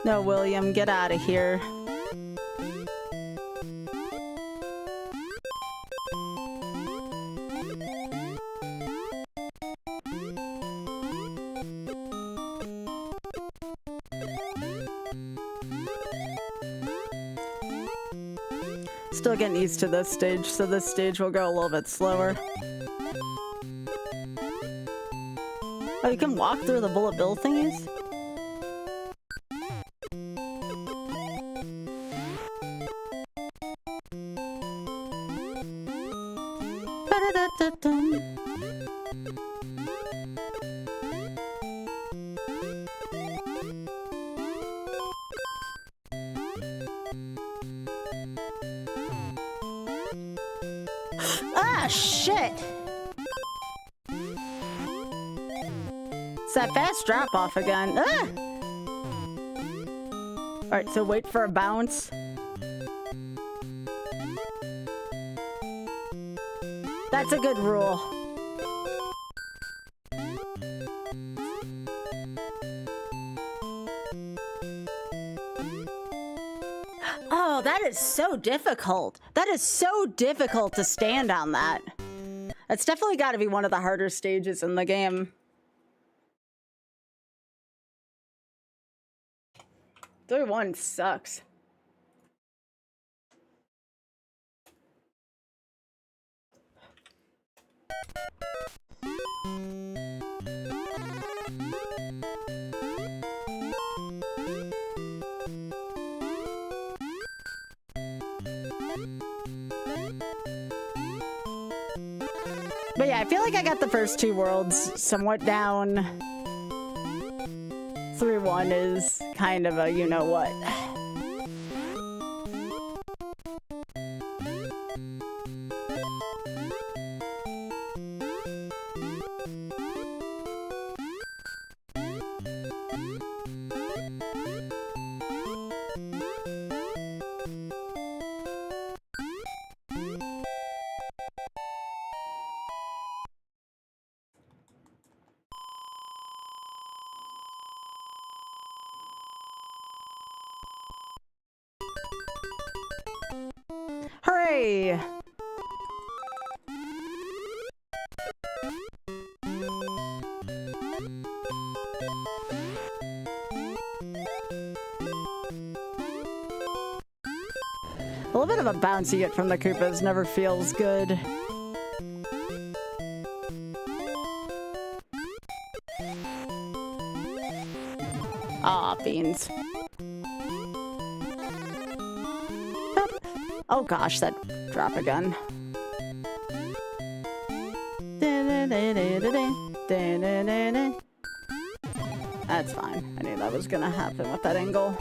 No, William, get out of here. Still getting used to this stage, so this stage will go a little bit slower. Oh, you can walk through the bullet bill thingies? Ah, shit! It's that fast drop off again. Ah! Alright, so wait for a bounce. That's a good rule. Oh, that is so difficult. That is so difficult to stand on that. That's definitely got to be one of the harder stages in the game. 3-1 sucks. But yeah, I feel like I got the first two worlds somewhat down. 3-1 is kind of a you-know-what. Hooray! A little bit of a bounce you get from the Koopas never feels good. Aw, beans. Oh gosh, that drop again. That's fine. I knew that was gonna happen with that angle.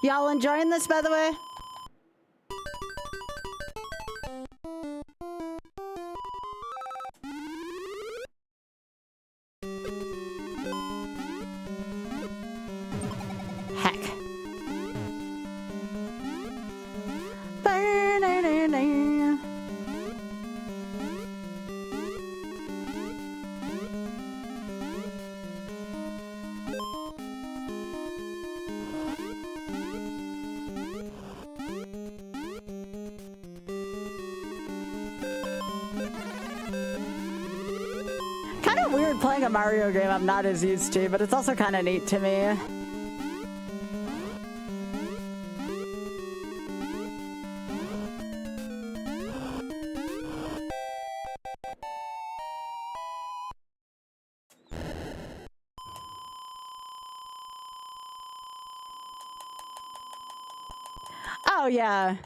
Y'all enjoying this, by the way? Heck. Kind of weird playing a Mario game I'm not as used to, but it's also kind of neat to me. Oh, yeah.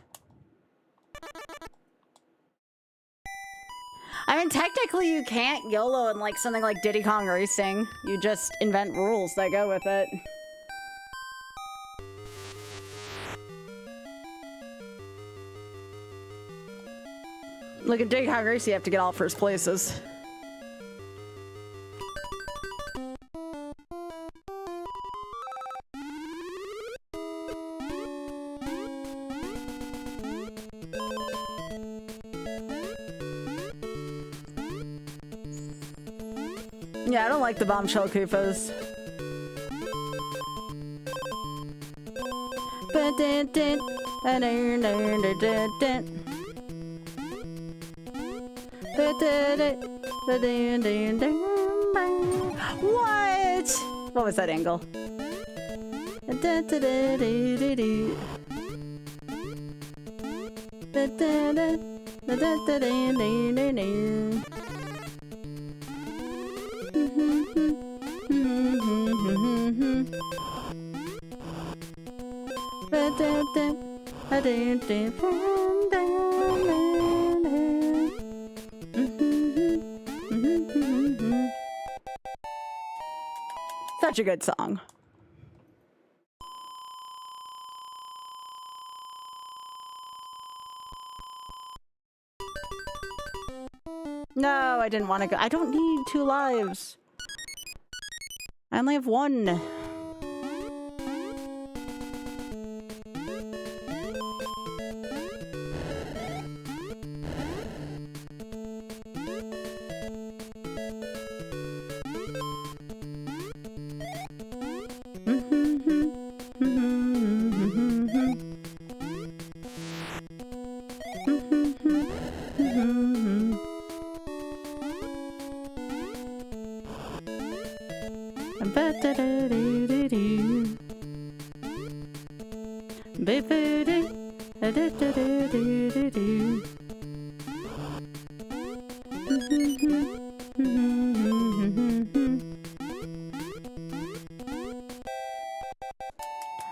I mean, technically you can't YOLO in like something like Diddy Kong Racing. You just invent rules that go with it. Like in Diddy Kong Racing, you have to get all first places. Yeah, I don't like the bombshell Koofas. What? What was that angle? Such a good song. No, I didn't want to go. I don't need 2 lives. I only have 1.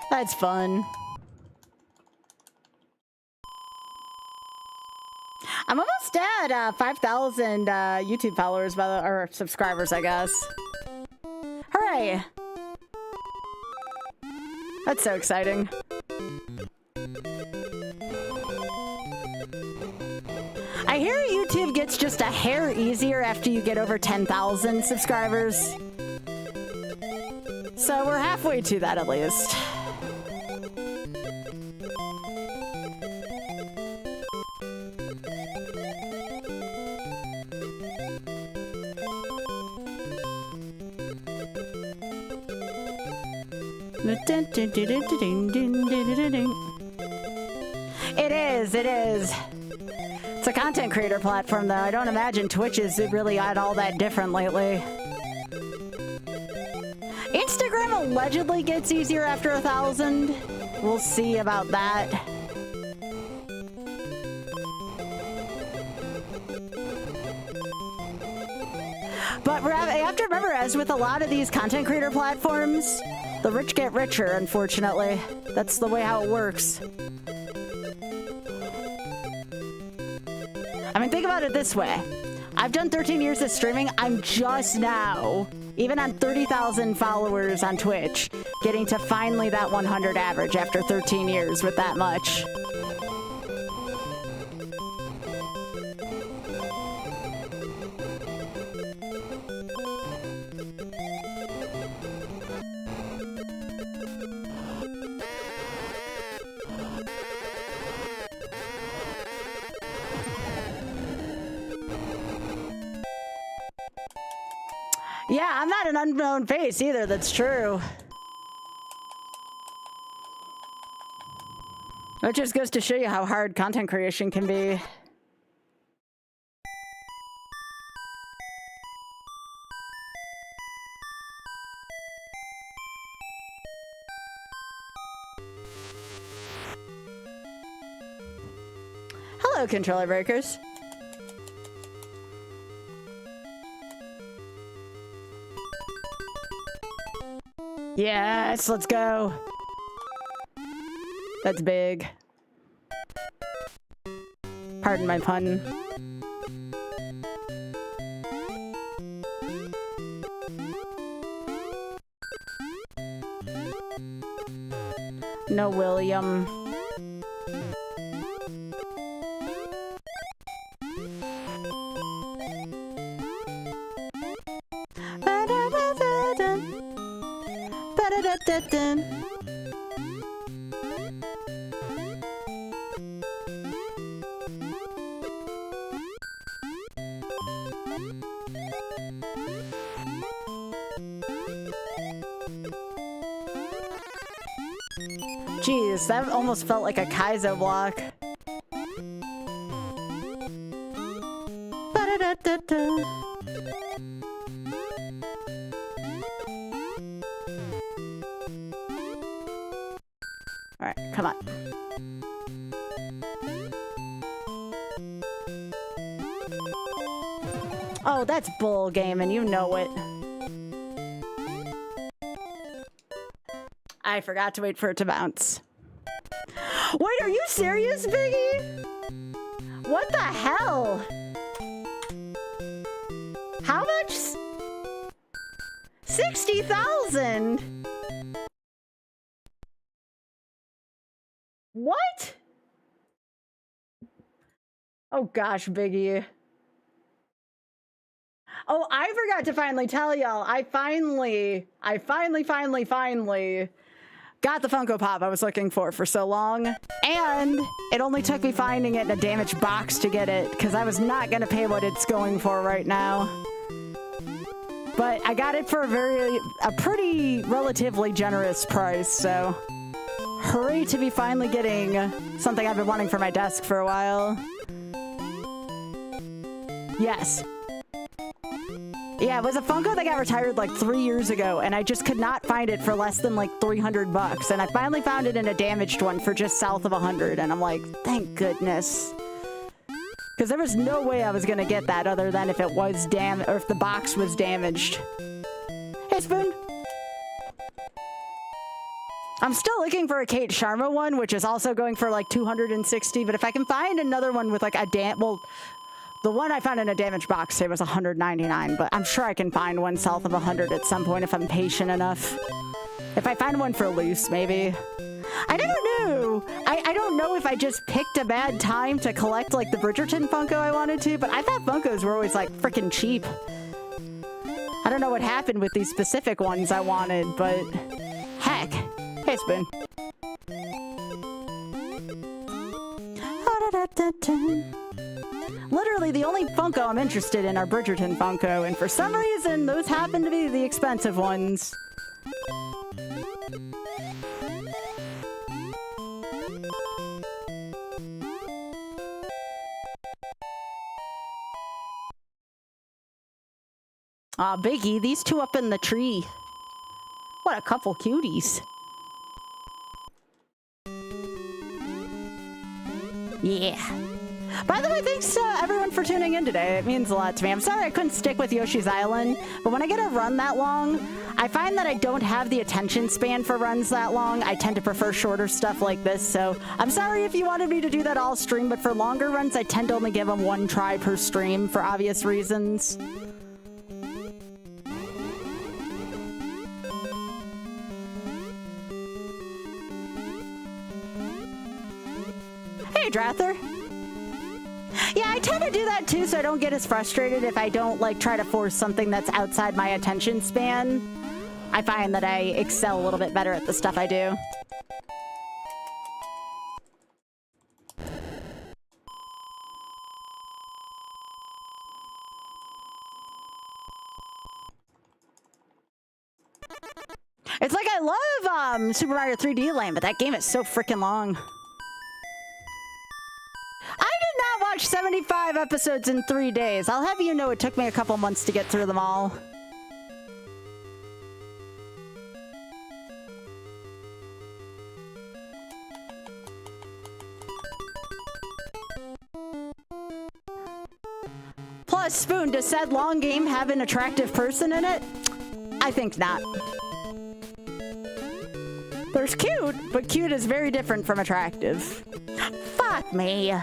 That's fun. I'm almost at 5,000 YouTube followers, or subscribers, I guess. Hooray! That's so exciting. I hear YouTube gets just a hair easier after you get over 10,000 subscribers. So we're halfway to that at least. It is. It's a content creator platform, though. I don't imagine Twitch is really all that different lately. Instagram allegedly gets easier after 1,000. We'll see about that. But you have to remember, as with a lot of these content creator platforms, the rich get richer, unfortunately. That's the way how it works. I mean, think about it this way. I've done 13 years of streaming. I'm just now Even on 30,000 followers on Twitch, getting to finally that 100 average after 13 years with that much. Yeah, I'm not an unknown face either, that's true. It just goes to show you how hard content creation can be. Hello, controller breakers. Yes, let's go. That's big. Pardon my pun. No, William. Jeez, that almost felt like a Kaizo block. Alright, come on. Oh, that's bull game and you know it. I forgot to wait for it to bounce. Wait, are you serious, Biggie? What the hell? How much? 60,000? What? Oh gosh, Biggie. Oh, I forgot to finally tell y'all. I finally got the Funko Pop I was looking for so long. And it only took me finding it in a damaged box to get it, because I was not going to pay what it's going for right now. But I got it for a pretty relatively generous price, so hooray to be finally getting something I've been wanting for my desk for a while. Yes. Yeah, it was a Funko that got retired like 3 years ago, and I just could not find it for less than like 300 bucks. And I finally found it in a damaged one for just south of 100, and I'm like, thank goodness. Because there was no way I was gonna get that other than if it was or if the box was damaged. Hey, Spoon. I'm still looking for a Kate Sharma one, which is also going for like 260, but if I can find another one with like a well, the one I found in a damaged box say was 199, but I'm sure I can find one south of 100 at some point if I'm patient enough. If I find one for loose, maybe. I never knew. I don't know if I just picked a bad time to collect like the Bridgerton Funko I wanted to, but I thought Funkos were always like freaking cheap. I don't know what happened with these specific ones I wanted, but heck. Hey, Spoon. Literally, the only Funko I'm interested in are Bridgerton Funko, and for some reason, those happen to be the expensive ones. Aw, Biggie, these two up in the tree. What a couple cuties. Yeah. By the way, thanks to everyone for tuning in today. It means a lot to me. I'm sorry I couldn't stick with Yoshi's Island, but when I get a run that long, I find that I don't have the attention span for runs that long. I tend to prefer shorter stuff like this, so I'm sorry if you wanted me to do that all stream, but for longer runs, I tend to only give them one try per stream for obvious reasons. Hey, Drather. Yeah, I tend to do that too, so I don't get as frustrated if I don't like try to force something that's outside my attention span. I find that I excel a little bit better at the stuff I do. It's like I love Super Mario 3D Land, but that game is so freaking long. I did not watch 75 episodes in 3 days. I'll have you know it took me a couple months to get through them all. Plus, Spoon, does said long game have an attractive person in it? I think not. There's cute, but cute is very different from attractive. Fuck me.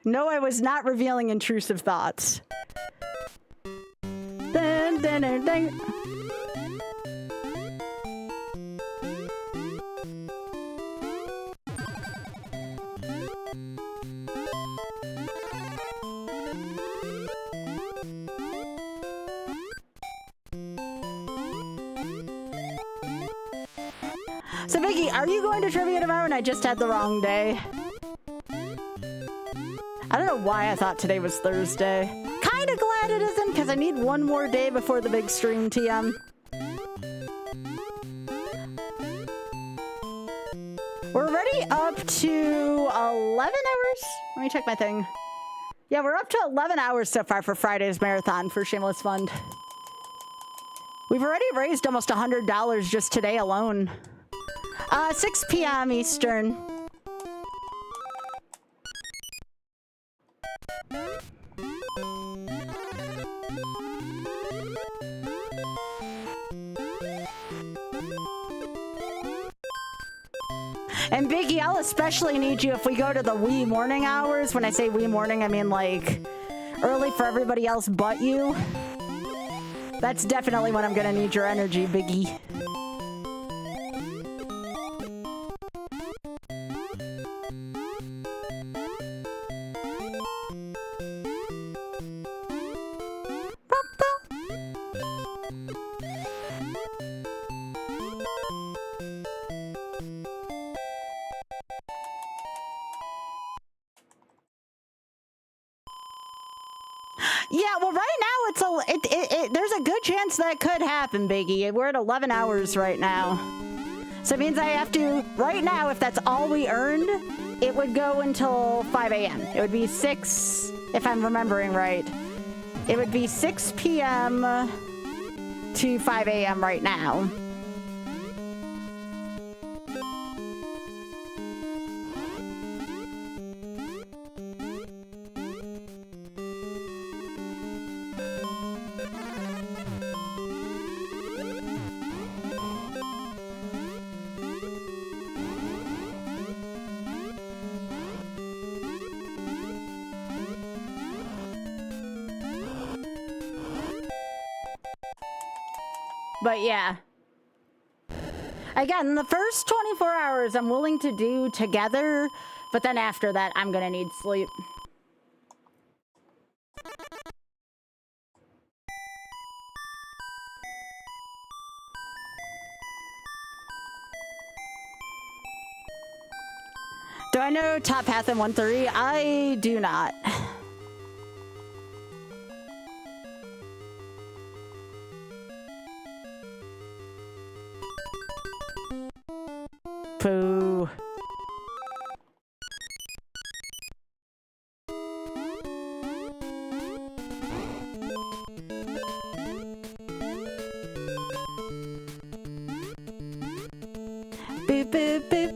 No, I was not revealing intrusive thoughts. Dun, dun, dun, dun. So, Vicky, are you going to trivia tomorrow? And I just had the wrong day. I don't know why I thought today was Thursday. Kind of glad it isn't, because I need one more day before the big stream, TM. We're already up to 11 hours? Let me check my thing. Yeah, we're up to 11 hours so far for Friday's marathon for Shameless Fund. We've already raised almost $100 just today alone. 6 p.m. Eastern. And Biggie, I'll especially need you if we go to the wee morning hours. When I say wee morning, I mean like early for everybody else but you. That's definitely when I'm gonna need your energy, Biggie. Yeah, well, right now there's a good chance that could happen, Biggie. We're at 11 hours right now. So it means I have to, right now, if that's all we earned, it would go until 5 a.m. It would be 6, if I'm remembering right. It would be 6 p.m. to 5 a.m. right now. But yeah. Again, the first 24 hours I'm willing to do together, but then after that, I'm gonna need sleep. Do I know Top Path in 1-3? I do not. Pooh. Boop boop boop.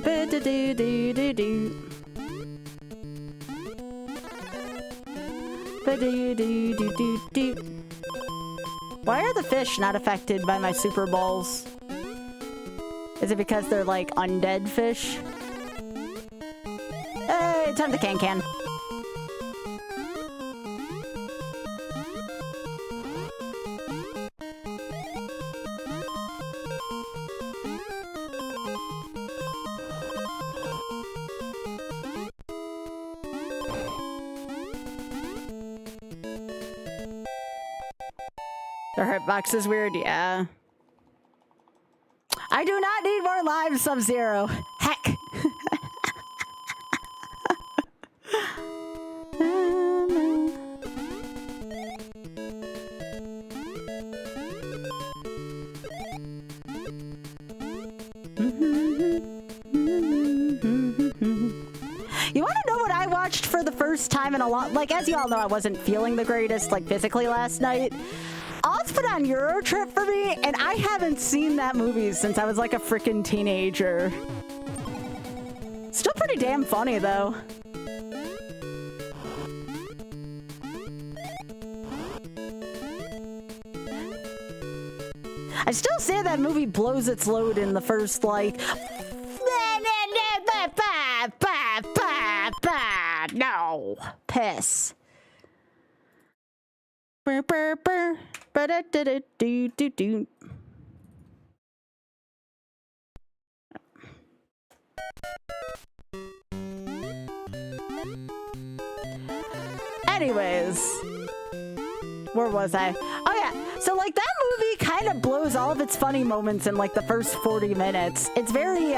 Ba do do do do do. Ba do do do do do. Why are the fish not affected by my super balls? Is it because they're like undead fish? Hey, Alright, time to can. The hitbox is weird, yeah. I do not need more lives, Sub-Zero. Heck. You want to know what I watched for the first time in a lot? Like, as you all know, I wasn't feeling the greatest, like, physically last night. Oz put on Euro Trip for me, and I haven't seen that movie since I was like a freaking teenager. Still pretty damn funny, though. I still say that movie blows its load in the first, like... No. Piss. Anyways, where was I? Oh yeah, so like that movie kind of blows all of its funny moments in like the first 40 minutes. It's very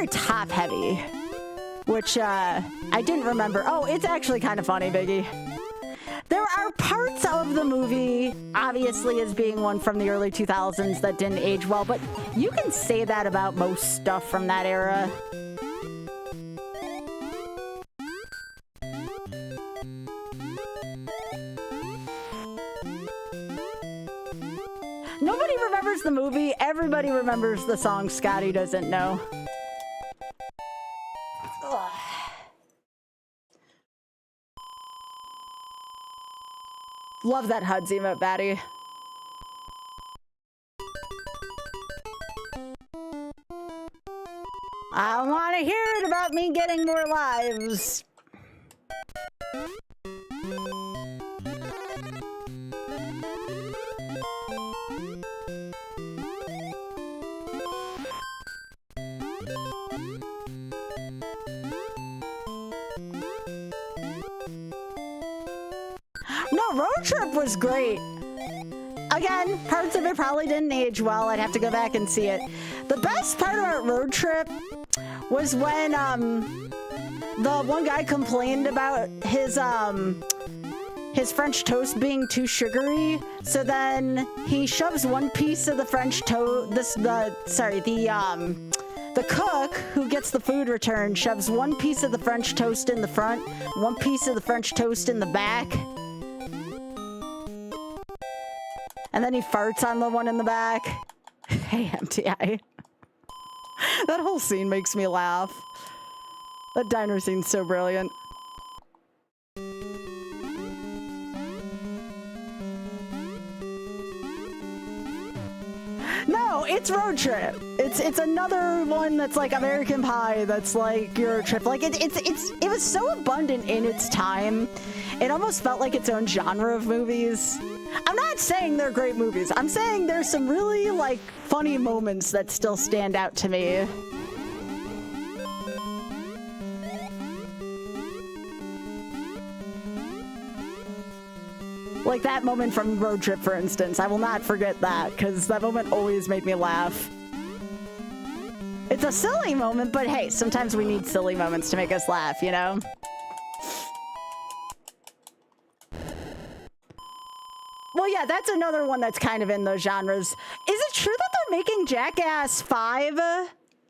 top heavy, which I didn't remember. Oh, it's actually kind of funny, Biggie. There are parts of the movie, obviously as being one from the early 2000s, that didn't age well, but you can say that about most stuff from that era. Nobody remembers the movie, everybody remembers the song Scotty Doesn't Know. Ugh. Love that HUD's emote, Batty. I want to hear it about me getting more lives. No, Road Trip was great. Again, parts of it probably didn't age well. I'd have to go back and see it. The best part about Road Trip was when the one guy complained about his French toast being too sugary. So then he shoves one piece of the French toast. The cook who gets the food returned shoves one piece of the French toast in the front, one piece of the French toast in the back. And then he farts on the one in the back. Hey, MTI. That whole scene makes me laugh. That diner scene's so brilliant. No, it's Road Trip. It's another one that's like American Pie. That's like Euro Trip. Like it was so abundant in its time. It almost felt like its own genre of movies. I'm not saying they're great movies. I'm saying there's some really like funny moments that still stand out to me. Like that moment from Road Trip, for instance. I will not forget that, because that moment always made me laugh. It's a silly moment, but hey, sometimes we need silly moments to make us laugh, you know? Well, yeah, that's another one that's kind of in those genres. Is it true that they're making Jackass 5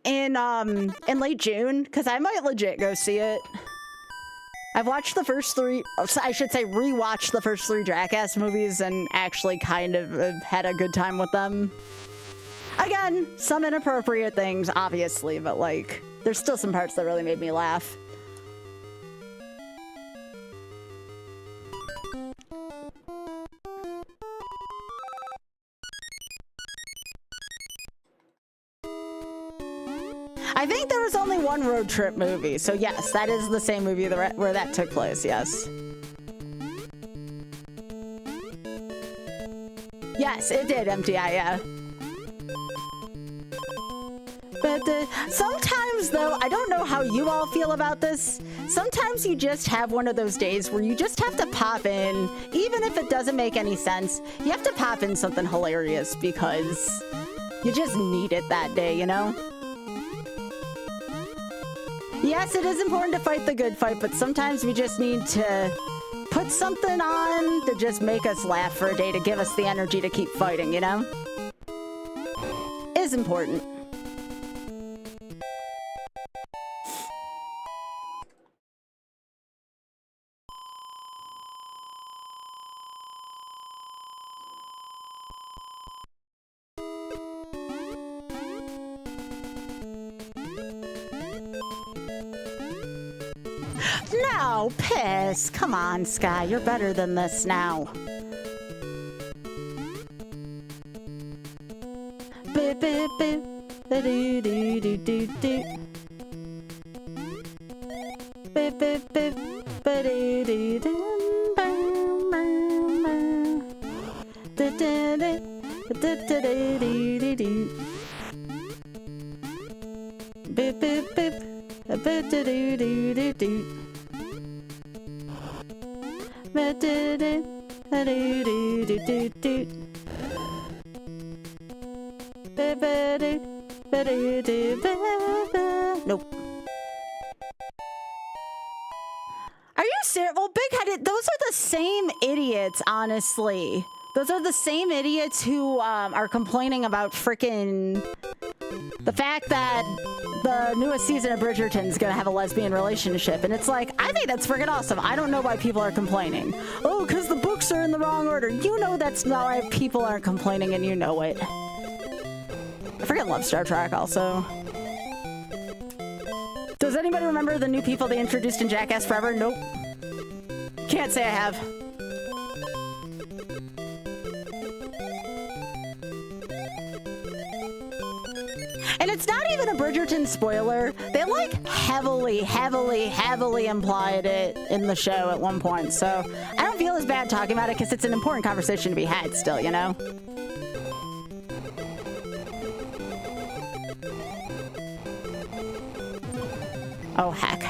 in late June? Because I might legit go see it. I've watched the first three, I should say rewatched the first 3 Jackass movies and actually kind of had a good time with them. Again, some inappropriate things, obviously, but like, there's still some parts that really made me laugh. I think there was only one road trip movie, so yes, that is the same movie where that took place, yes. Yes, it did, MTI, yeah. But sometimes, though, I don't know how you all feel about this. Sometimes you just have one of those days where you just have to pop in, even if it doesn't make any sense, you have to pop in something hilarious because you just need it that day, you know? Yes, it is important to fight the good fight, but sometimes we just need to put something on to just make us laugh for a day, to give us the energy to keep fighting, you know? It is important. No, piss. Come on, Sky. You're better than this now. Beep, beep, beep. Do, do, do, do, do. Beep, beep, beep. Do, do, do. Bow, bow, bow. Do, do, do. Do, do, do, do, do, do. Beep, beep, beep. Do, do, do, do, do, do. Nope. Are you serious? Well, big-headed, those are the same idiots, honestly. Those are the same idiots who are complaining about frickin' the fact that the newest season of Bridgerton's gonna have a lesbian relationship. And it's like, I think that's freaking awesome. I don't know why people are complaining. Oh, because the books are in the wrong order. You know that's not why people aren't complaining, and you know it. I freaking love Star Trek also. Does anybody remember the new people they introduced in Jackass Forever? Nope. Can't say I have. And it's not even a Bridgerton spoiler. They like heavily implied it in the show at one point. So I don't feel as bad talking about it because it's an important conversation to be had still, you know? Oh, heck.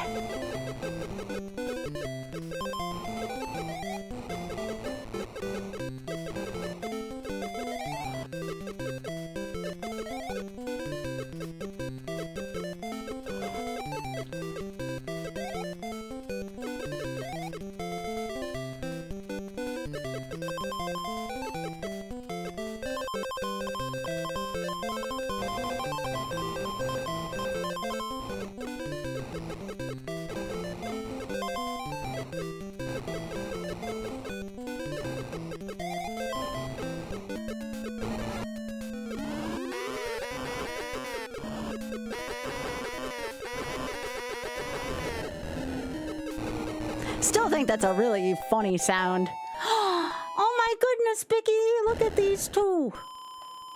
Still think that's a really funny sound. Oh my goodness, Bicky, look at these two.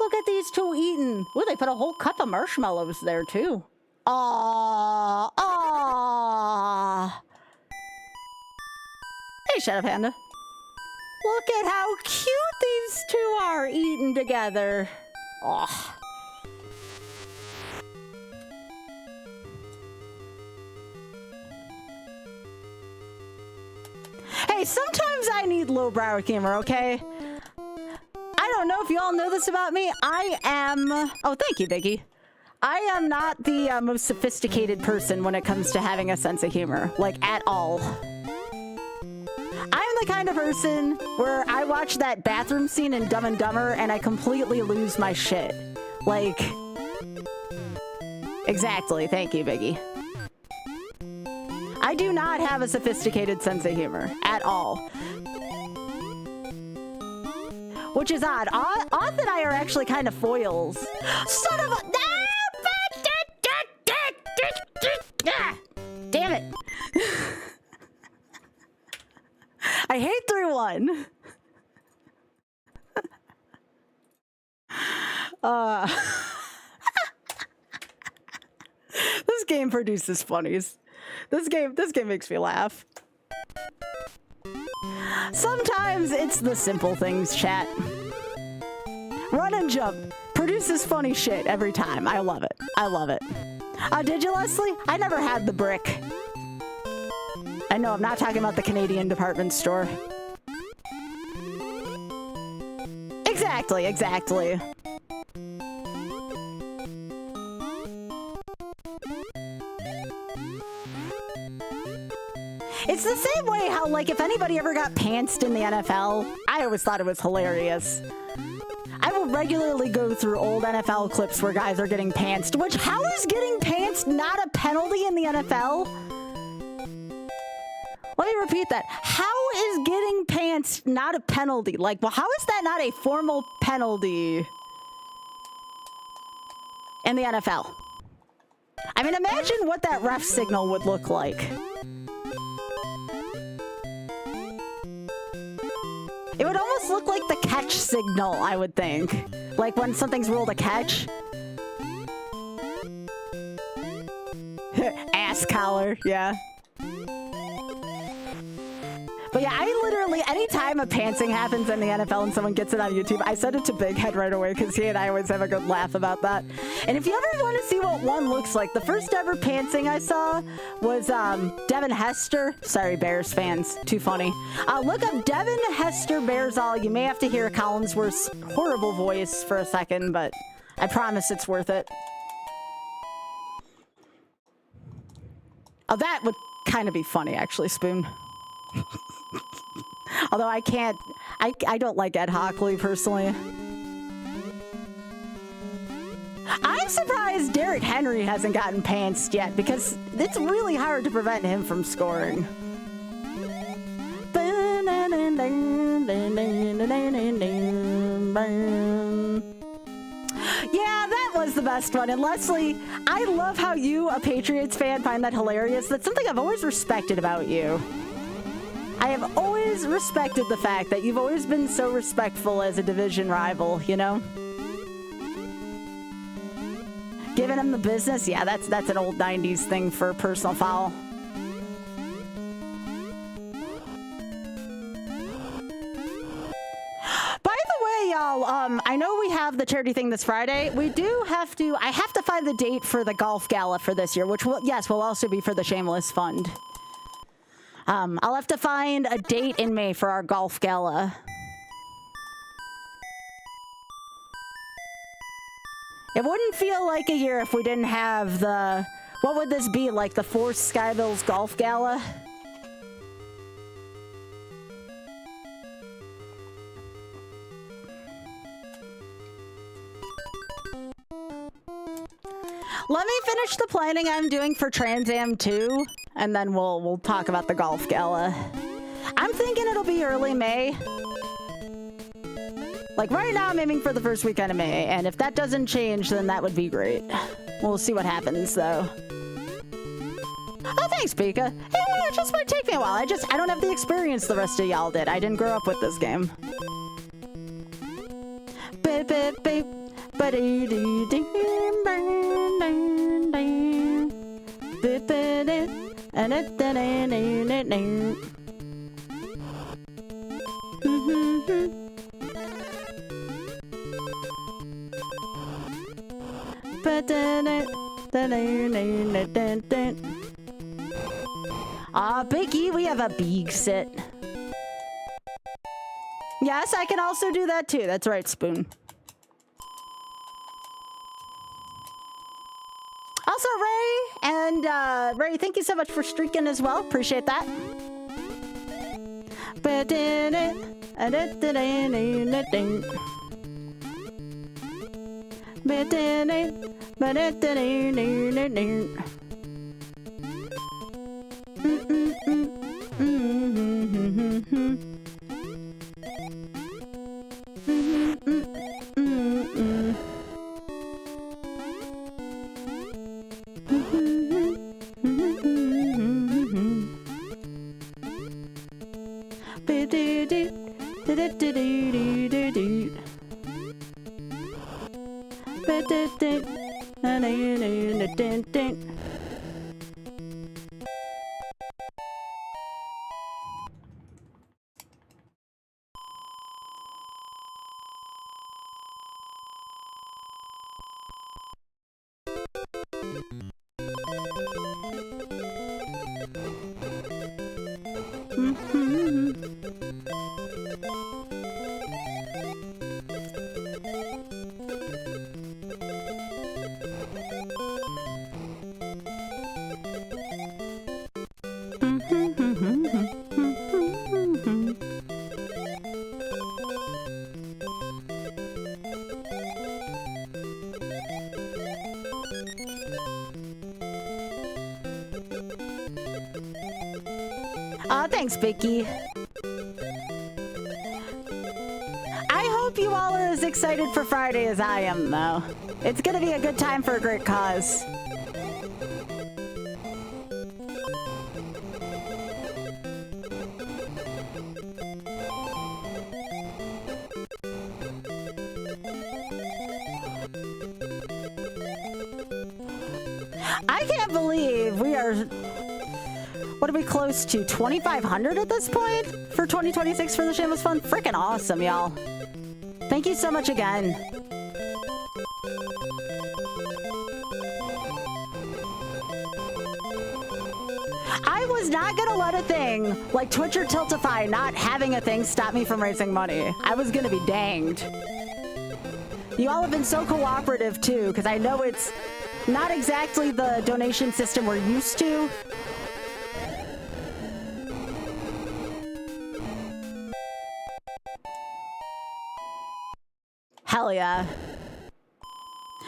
Look at these two eating. Well, they put a whole cup of marshmallows there too. Aww, aww. Hey, Shadow Panda. Look at how cute these two are eating together. Aw. Hey, sometimes I need lowbrow humor, okay? I don't know if you all know this about me. I am... Oh, thank you, Biggie. I am not the most sophisticated person when it comes to having a sense of humor. Like, at all. I'm the kind of person where I watch that bathroom scene in Dumb and Dumber and I completely lose my shit. Like... Exactly. Thank you, Biggie. I do not have a sophisticated sense of humor at all. Which is odd. Odd and I are actually kind of foils. Son of a... Damn it. I hate 3-1. game produces funnies. This game makes me laugh. Sometimes it's the simple things, chat. Run and jump produces funny shit every time. I love it. I love it. Did you, Leslie? I never had the brick. I know, I'm not talking about the Canadian department store. Exactly, exactly. It's the same way how, like, if anybody ever got pantsed in the NFL, I always thought it was hilarious. I will regularly go through old NFL clips where guys are getting pantsed, which, how is getting pantsed not a penalty in the NFL? Let me repeat that. How is getting pantsed not a penalty? Like, well, how is that not a formal penalty in the NFL? I mean, imagine what that ref signal would look like. It would almost look like the catch signal, I would think. Like when something's ruled a catch. Ass collar, yeah. But yeah, I literally, anytime a pantsing happens in the NFL and someone gets it on YouTube, I send it to Big Head right away because he and I always have a good laugh about that. And if you ever want to see what one looks like, the first ever pantsing I saw was Devin Hester. Sorry, Bears fans. Too funny. Look up Devin Hester Bears all. You may have to hear Collinsworth's horrible voice for a second, but I promise it's worth it. Oh, that would kind of be funny, actually, Spoon. Although I can't, I don't like Ed Hockley personally. I'm surprised Derrick Henry hasn't gotten pantsed yet because it's really hard to prevent him from scoring. Yeah, that was the best one. And Leslie, I love how you, a Patriots fan, find that hilarious. That's something I've always respected about you. I have always respected the fact that you've always been so respectful as a division rival, you know? Giving him the business? Yeah, that's an old 90s thing for personal foul. By the way, y'all, I know we have the charity thing this Friday. We do have to, I have to find the date for the golf gala for this year, which will, yes, will also be for the Shameless Fund. I'll have to find a date in May for our golf gala. It wouldn't feel like a year if we didn't have the... What would this be, like the fourth Skybilz golf gala? Let me finish the planning I'm doing for Trans Am 2, and then we'll talk about the golf gala. I'm thinking it'll be early May. Like right now I'm aiming for the first weekend of May, and if that doesn't change, then that would be great. We'll see what happens though. Oh, thanks, Pika. Hey, it just might take me a while. I don't have the experience the rest of y'all did. I didn't grow up with this game. Beep, beep, beep. Big E, we have a big sit. Yes, I can also do that too. That's right, Spoon. Also, Ray, and Ray, thank you so much for streaking as well. Appreciate that. Thanks, Vicky. I hope you all are as excited for Friday as I am, though. It's gonna be a good time for a great cause. I can't believe we are... What are we close to? 2,500 at this point for 2026 for the Shameless Fund? Freaking awesome, y'all. Thank you so much again. I was not gonna let a thing like Twitch or Tiltify not having a thing stop me from raising money. I was gonna be danged. You all have been so cooperative too, because I know it's not exactly the donation system we're used to. Hell yeah. And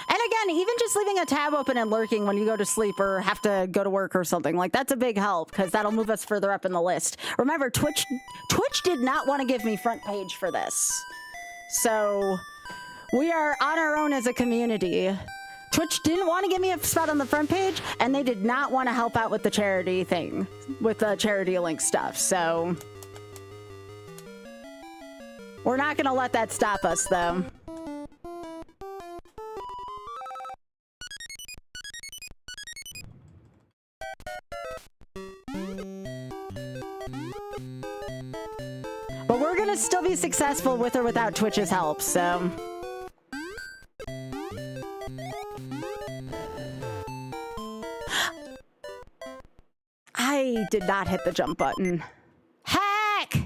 again, even just leaving a tab open and lurking when you go to sleep or have to go to work or something, like that's a big help because that'll move us further up in the list. Remember, Twitch did not want to give me front page for this. So we are on our own as a community. Twitch didn't want to give me a spot on the front page, and they did not want to help out with the charity thing, with the charity link stuff. So we're not going to let that stop us, though. But we're gonna still be successful with or without Twitch's help, so. I did not hit the jump button. Heck!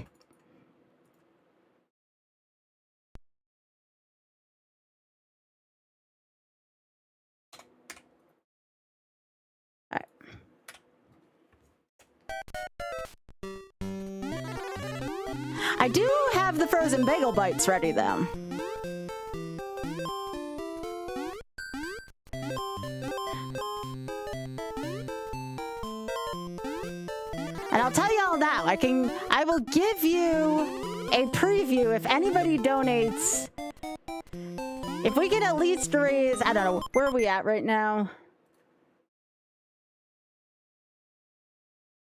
All right. I do have the frozen bagel bites ready, though. And I'll tell you all now, I will give you a preview if anybody donates. If we can at least raise, I don't know, where are we at right now?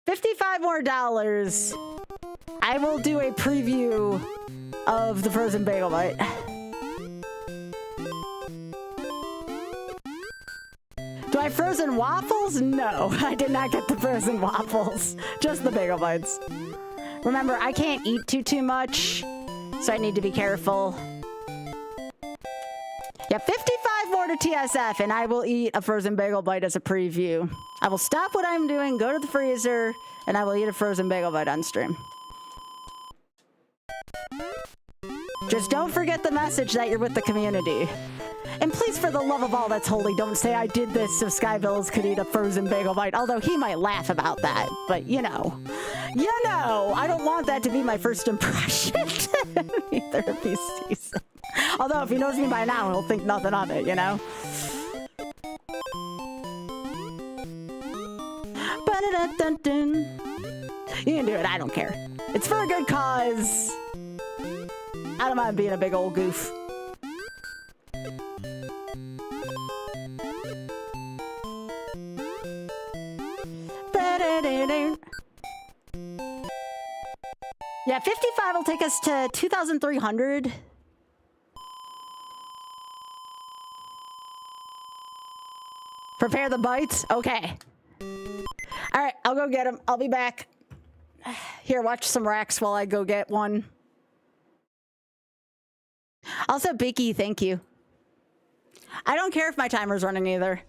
$55 more. I will do a preview of the frozen bagel bite. Do I have frozen waffles? No, I did not get the frozen waffles. Just the bagel bites. Remember, I can't eat too much, so I need to be careful. Yeah, 55 more to TSF, and I will eat a frozen bagel bite as a preview. I will stop what I'm doing, go to the freezer, and I will eat a frozen bagel bite on stream. Just don't forget the message that you're with the community. And please, for the love of all that's holy, don't say I did this so Skybilz could eat a frozen bagel bite, although he might laugh about that. But, you know, I don't want that to be my first impression either if he sees it. Although, if he knows me by now, he'll think nothing of it, you know? You can do it, I don't care. It's for a good cause. I don't mind being a big old goof. Yeah, 55 will take us to 2,300. Prepare the bites? Okay. All right, I'll go get them. I'll be back. Here, watch some racks while I go get one. Also, Bicky, thank you. I don't care if my timer's running either.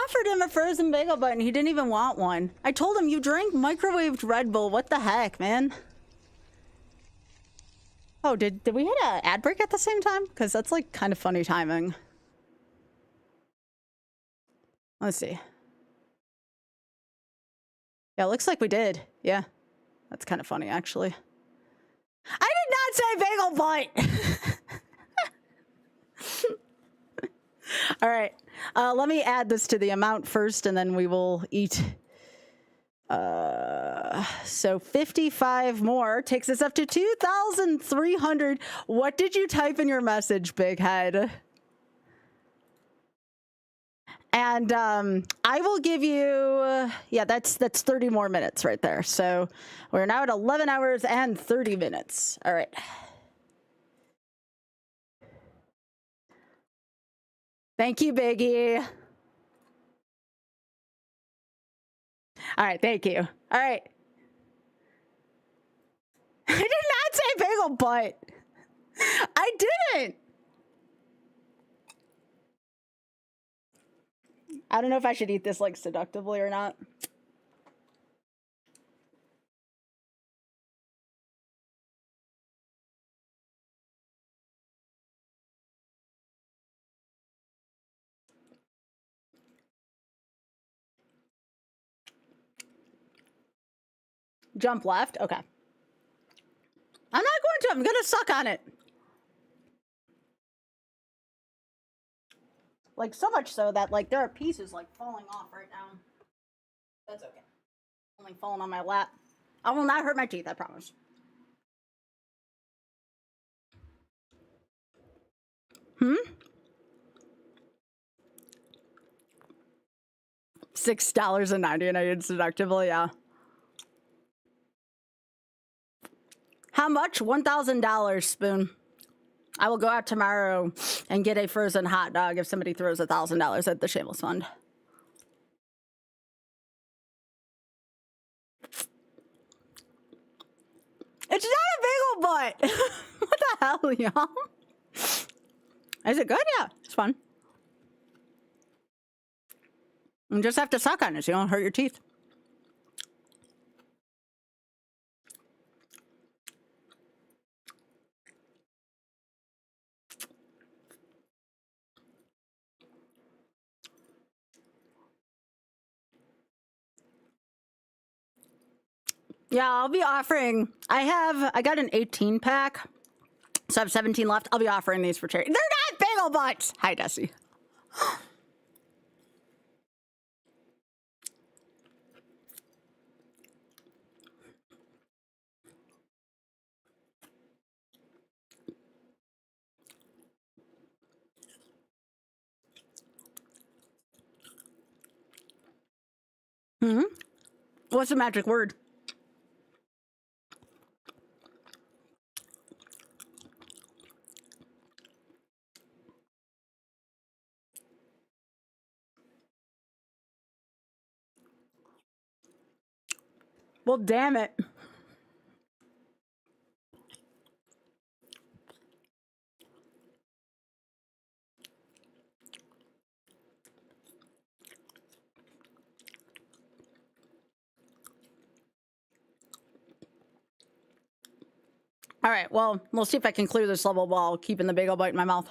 offered him a frozen bagel bite and he didn't even want one. I told him you drank microwaved Red Bull. What the heck, man? Oh, did we hit an ad break at the same time? Because that's like kind of funny timing. Let's see. Yeah, it looks like we did. Yeah. That's kind of funny, actually. I did not say bagel bite! All right. Let me add this to the amount first, and then we will eat. So 55 more takes us up to 2,300. What did you type in your message, Big Head? And I will give you, yeah, that's 30 more minutes right there. So we're now at 11 hours and 30 minutes. All right. Thank you, Biggie. All right, thank you. All right. I did not say bagel butt. I didn't. I don't know if I should eat this like seductively or not. Jump left? Okay. I'm not going to. I'm going to suck on it. Like, so much so that, like, there are pieces, like, falling off right now. That's okay. Only falling on my lap. I will not hurt my teeth, I promise. $6.90 and I did seductively, yeah. How much? $1,000, Spoon. I will go out tomorrow and get a frozen hot dog if somebody throws $1,000 at the Shameless Fund. It's not a bagel butt. What the hell, y'all? Is it good? Yeah, it's fun. You just have to suck on it so you don't hurt your teeth. Yeah, I'll be offering, I got an 18 pack, so I have 17 left. I'll be offering these for charity. They're not bagel butts! Hi, Desi. What's the magic word? Well, damn it. All right, well, we'll see if I can clear this level while keeping the bagel bite in my mouth.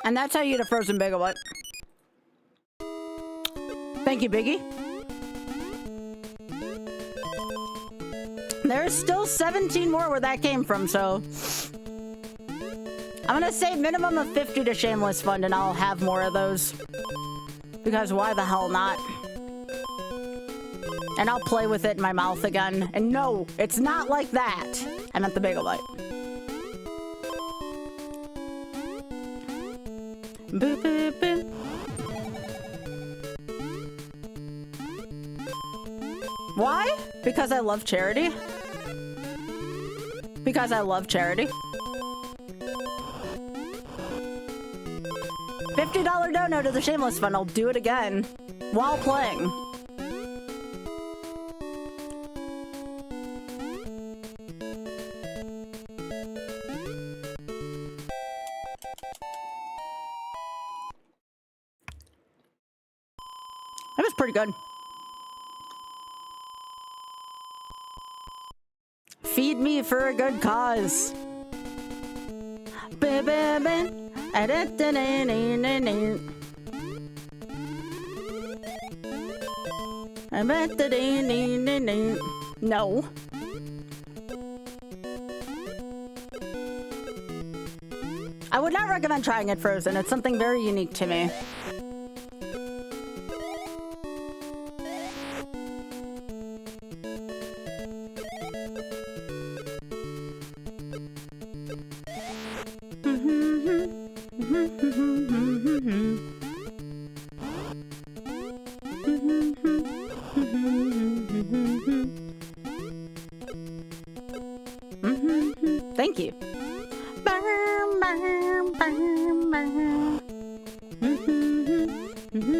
And that's how you eat a frozen bagel. What? Thank you, Biggie. There's still 17 more where that came from, so... I'm gonna say minimum of 50 to Shameless Fund, and I'll have more of those. Because why the hell not? And I'll play with it in my mouth again. And no, it's not like that. I meant the Bagel Bite. Boop, boop, boop. Why? Because I love charity? Because I love charity? $50 dono to the Shameless Fund. I'll do it again while playing. That was pretty good. Feed me for a good cause. No. I would not recommend trying it frozen. It's something very unique to me. Thank you. Hey,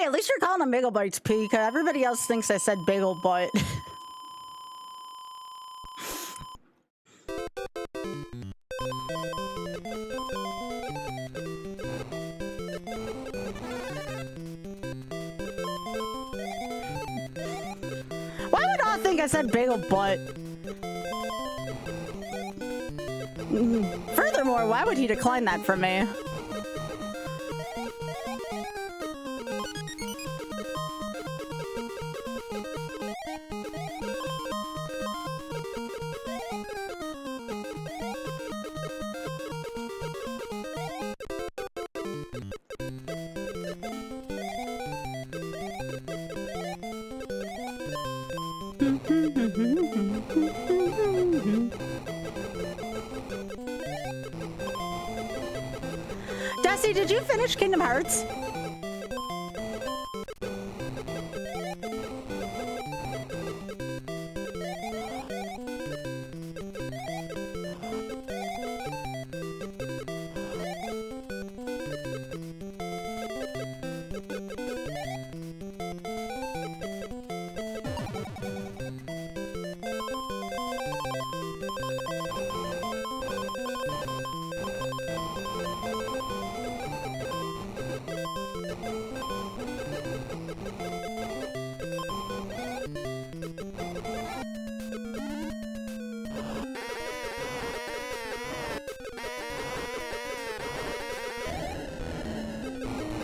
at least you're calling them bagel bites, P, 'cause everybody else thinks I said bagel butt. Why would I think I said bagel butt? Furthermore, why would he decline that from me? Dusty, did you finish Kingdom Hearts?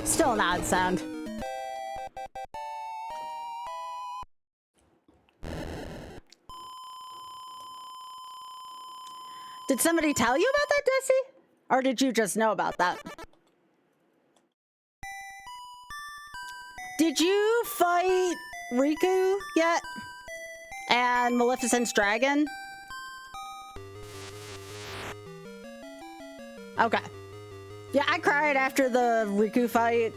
Still an odd sound. Did somebody tell you about that, Desi? Or did you just know about that? Did you fight Riku yet? And Maleficent's dragon? Okay. Yeah, I cried after the Riku fight.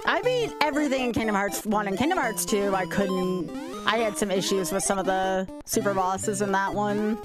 I beat everything in Kingdom Hearts 1 and Kingdom Hearts 2. I had some issues with some of the super bosses in that one.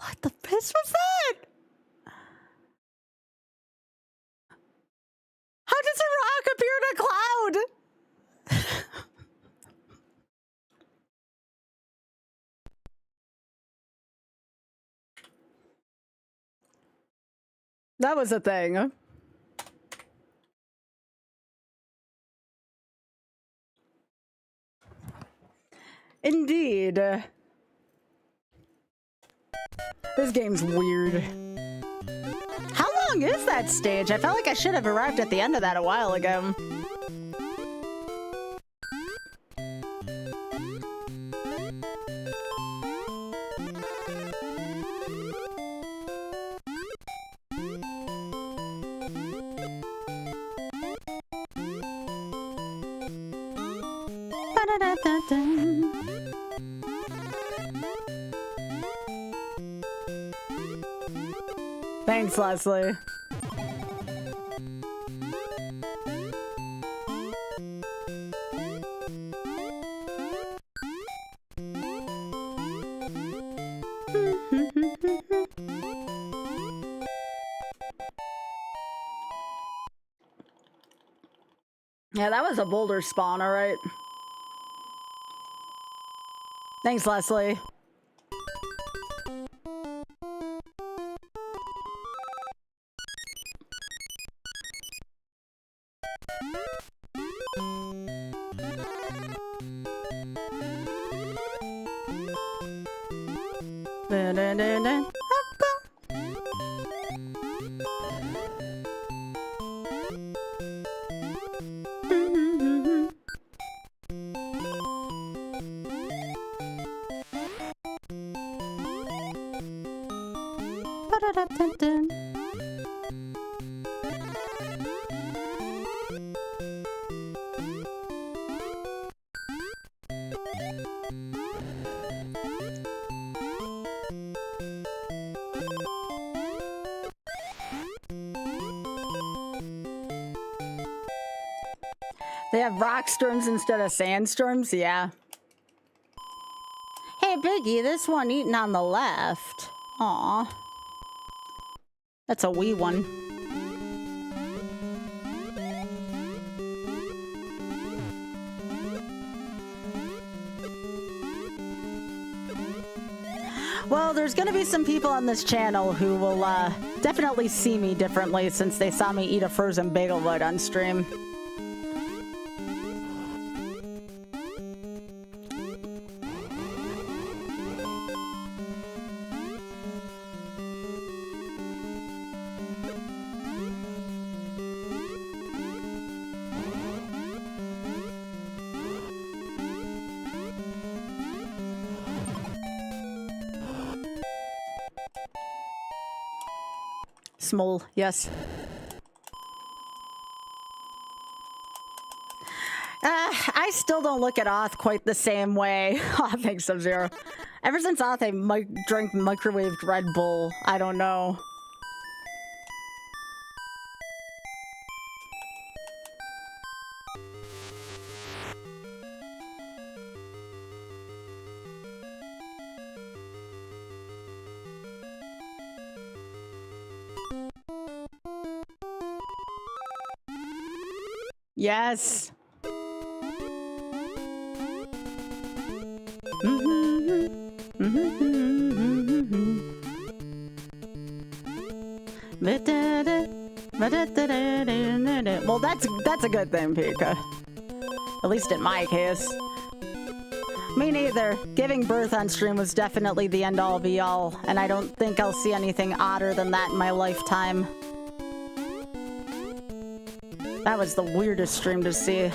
What the piss was that? How does a rock appear in a cloud? That was a thing. Indeed. This game's weird. How long is that stage? I felt like I should have arrived at the end of that a while ago. Thanks, Leslie. Yeah, that was a boulder spawn, all right. Thanks, Leslie. They have rock storms instead of sandstorms? Yeah. Hey, Biggie, this one eating on the left. Aw. That's a wee one. Well, there's gonna be some people on this channel who will definitely see me differently since they saw me eat a frozen bagel bite on stream. Small, yes. I still don't look at Oth quite the same way. Oh, thanks, Sub-Zero. Ever since Oth, I drank microwaved Red Bull. I don't know. Yes. Well, that's a good thing, Pika. At least in my case. Me neither. Giving birth on stream was definitely the end-all be-all, and I don't think I'll see anything odder than that in my lifetime. That was the weirdest stream to see.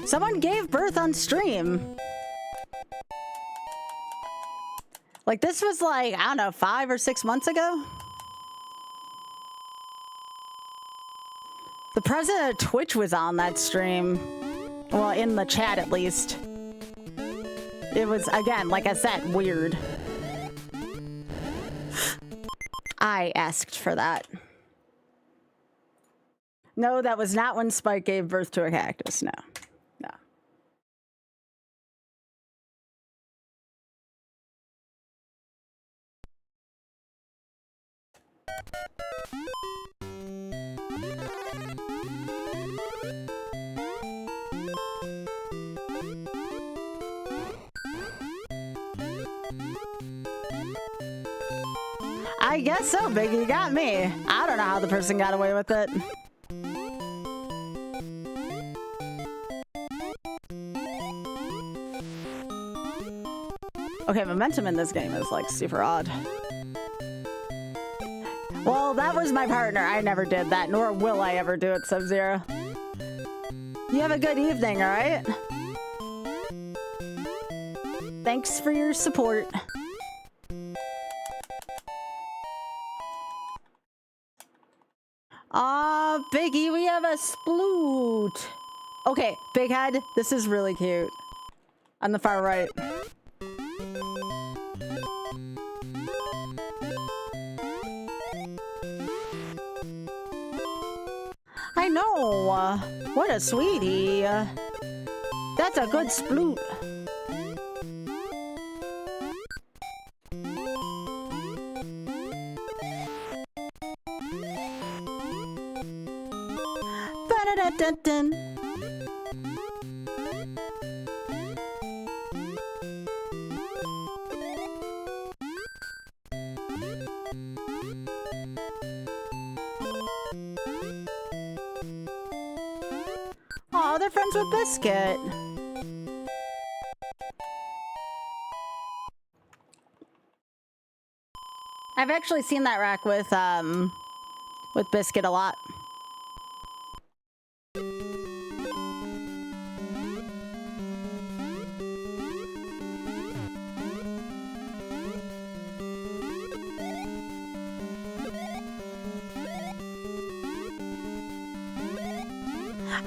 Someone gave birth on stream. Like, this was like, I don't know, 5 or 6 months ago? The president of Twitch was on that stream. Well, in the chat, at least. It was, again, like I said, weird. I asked for that. No, that was not when Spike gave birth to a cactus, no. No. I guess so, Biggie. You got me. I don't know how the person got away with it. Okay, momentum in this game is like super odd. Well, that was my partner. I never did that, nor will I ever do it, Sub-Zero. You have a good evening, all right? Thanks for your support. Aw, Biggie, we have a sploot. Okay, Big Head, this is really cute. On the far right. I know. What a sweetie. That's a good sploot. Ba-da-da-dun-dun. Aw, they're friends with Biscuit. I've actually seen that rack with Biscuit a lot.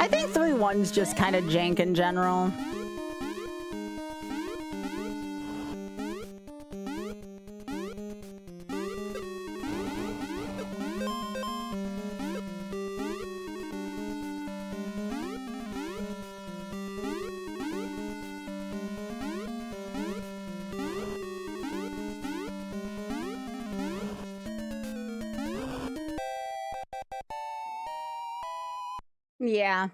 I think 3-1's just kind of jank in general. Yeah.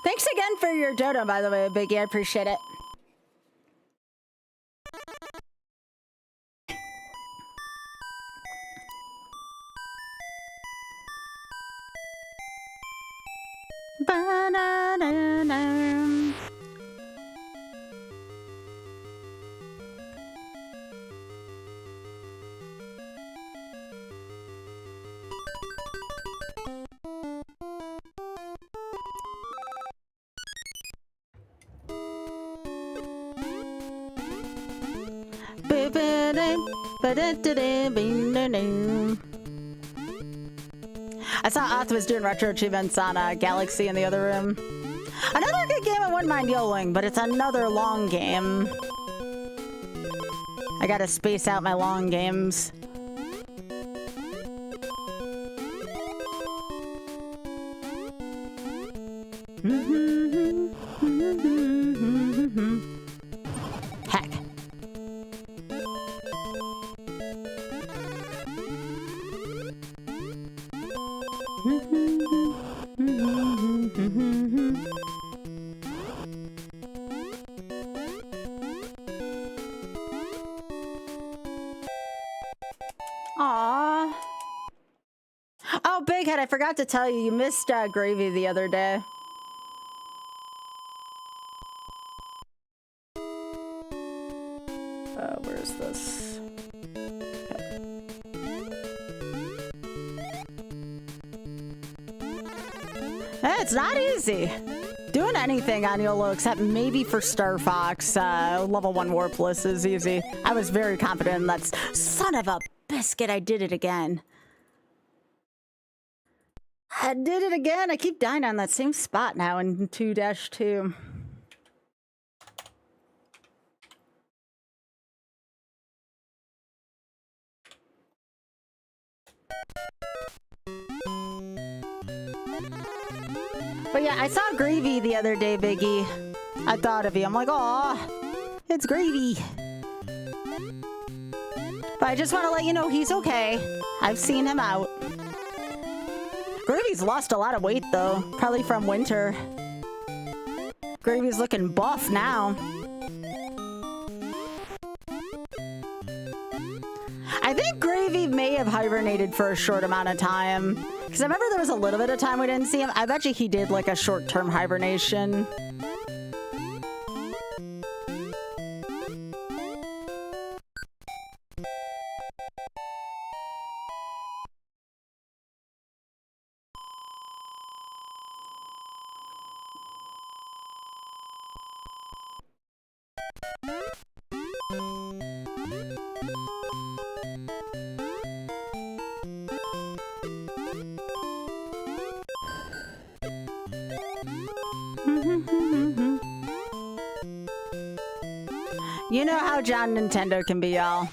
Thanks again for your dodo, by the way, Biggie. I appreciate it. Ba-da-da-da. I saw Oth was doing retro achievements on Galaxy in the other room. Another good game I wouldn't mind YOLOing, but it's another long game. I gotta space out my long games. Heck. Aww. Oh, Big Head, I forgot to tell you, you missed Gravy the other day. Where's this? Okay. Hey, it's not easy doing anything on YOLO except maybe for Star Fox. Level 1 Warpless is easy. I was very confident in that. Son of a biscuit, I did it again. I did it again. I keep dying on that same spot now in 2-2. But yeah, I saw Gravy the other day, Biggie. I thought of you. I'm like, aw, it's Gravy. But I just want to let you know he's okay. I've seen him out. Gravy's lost a lot of weight, though. Probably from winter. Gravy's looking buff now. I think Gravy may have hibernated for a short amount of time. Because I remember there was a little bit of time we didn't see him. I bet you he did like a short-term hibernation. You know how John Nintendo can be, y'all.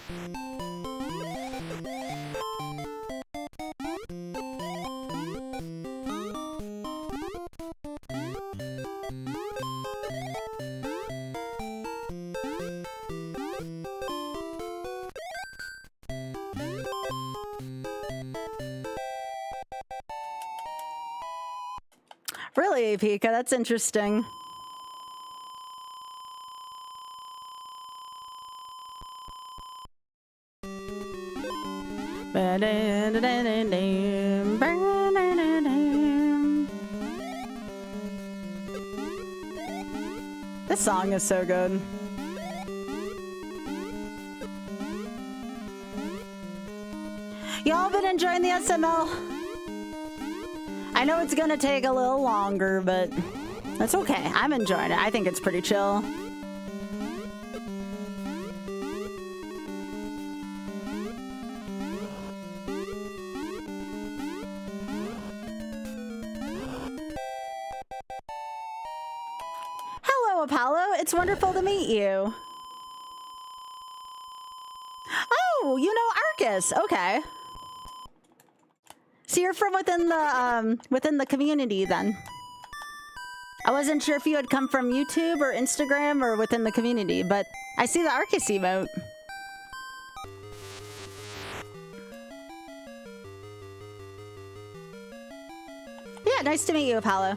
Really, Pika? That's interesting. This song is so good. Y'all been enjoying the SML? I know it's gonna take a little longer, but that's okay. I'm enjoying it. I think it's pretty chill. Hello, Apollo. It's wonderful to meet you. Oh, you know Arcus. Okay. So you're from within the community then. I wasn't sure if you had come from YouTube or Instagram or within the community, but I see the Arcus emote. Yeah, nice to meet you, Apollo.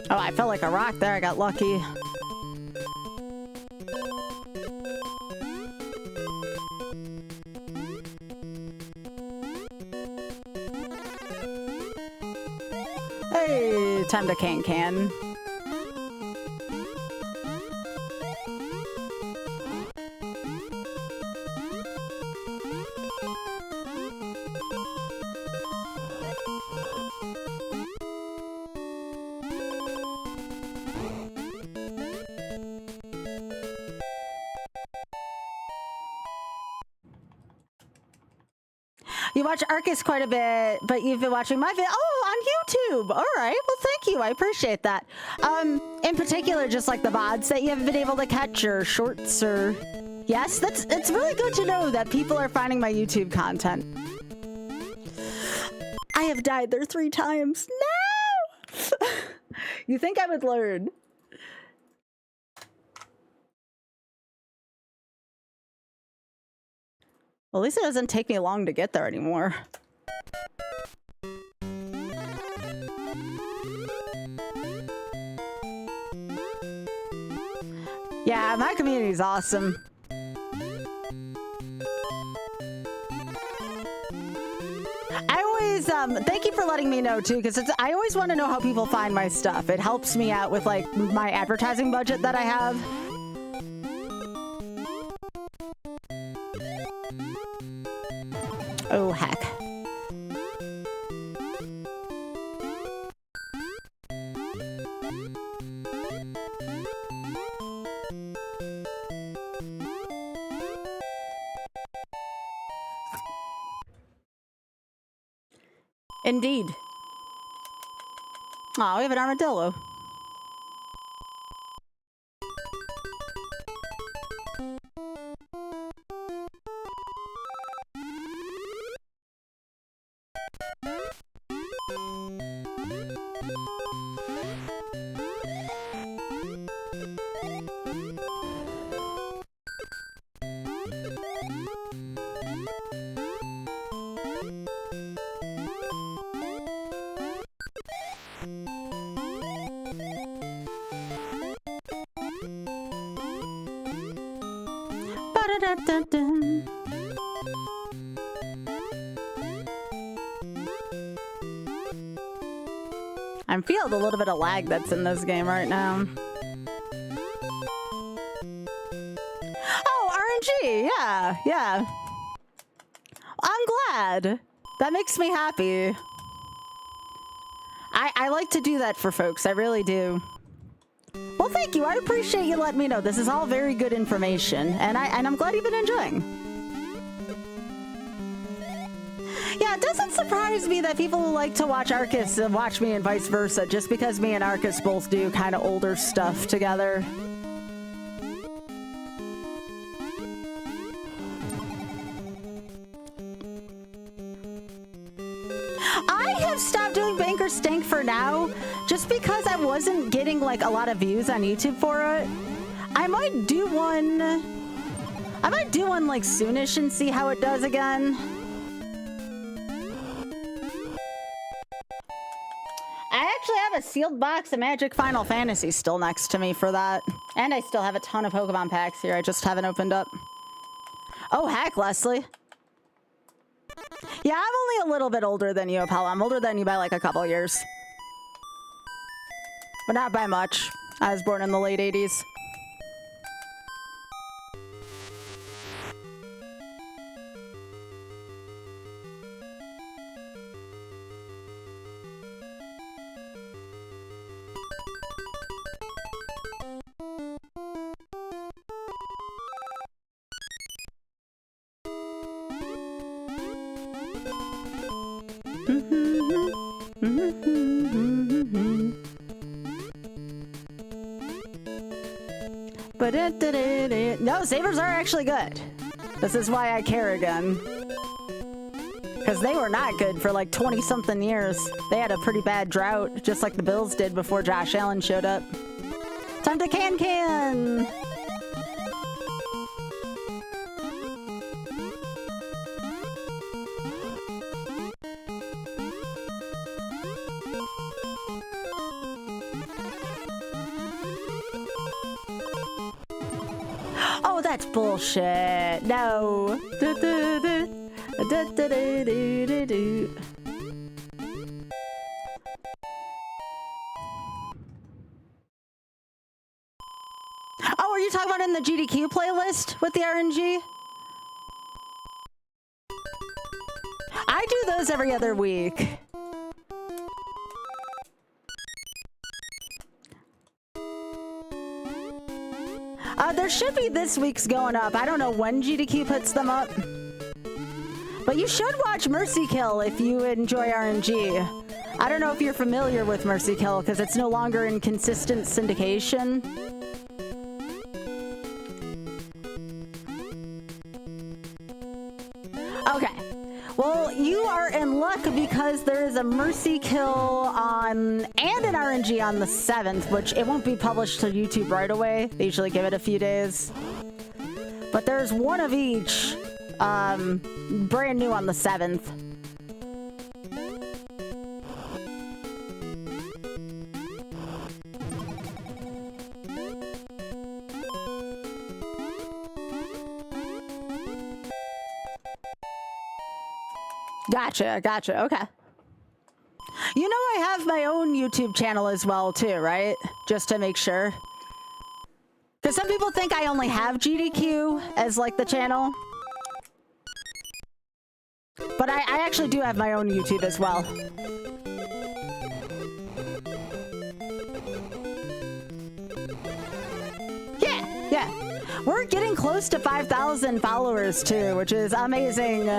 Oh, I felt like a rock there. I got lucky. Hey, time to can. You watch Arcus quite a bit, but you've been watching my video. Oh, on YouTube. All right. Well, thank you. I appreciate that. In particular, just like the VODs that you haven't been able to catch or shorts or... Yes, it's really good to know that people are finding my YouTube content. I have died there 3 times. No! You think I would learn? Well, at least it doesn't take me long to get there anymore. Yeah, my community is awesome. I always, thank you for letting me know too, because I always want to know how people find my stuff. It helps me out with like my advertising budget that I have. Oh, heck. Indeed. Aw, we have an armadillo. Ba-da-da-da-dum. I'm feeling a little bit of lag that's in this game right now. Oh, RNG, yeah, yeah. I'm glad. That makes me happy. I like to do that for folks, I really do. Well, thank you, I appreciate you letting me know. This is all very good information, and I'm glad you've been enjoying. Yeah, it doesn't surprise me that people who like to watch Arcus watch me and vice versa, just because me and Arcus both do kind of older stuff together. I have stopped doing Banker Stank for now, just because I wasn't getting like a lot of views on YouTube for it. I might do one like soonish and see how it does again. I actually have a sealed box of Magic Final Fantasy still next to me for that. And I still have a ton of Pokemon packs here I just haven't opened up. Oh, heck, Leslie. Yeah, I'm only a little bit older than you, Apollo. I'm older than you by like a couple years. But not by much. I was born in the late 80s. No, Sabers are actually good. This is why I care again. Because they were not good for like 20-something years. They had a pretty bad drought, just like the Bills did before Josh Allen showed up. Time to can! Oh, that's bullshit. No. Oh, are you talking about in the GDQ playlist with the RNG? I do those every other week. There should be this week's going up. I don't know when GDQ puts them up. But you should watch Mercy Kill if you enjoy RNG. I don't know if you're familiar with Mercy Kill because it's no longer in consistent syndication. Okay. Well, you are in luck because there is a Mercy Kill on and an RNG on the 7th, which it won't be published to YouTube right away. They usually give it a few days. But there's one of each, brand new on the 7th. Gotcha. Okay. You know I have my own YouTube channel as well too, right? Just to make sure. Because some people think I only have GDQ as like the channel. But I actually do have my own YouTube as well. Yeah. We're getting close to 5,000 followers too, which is amazing.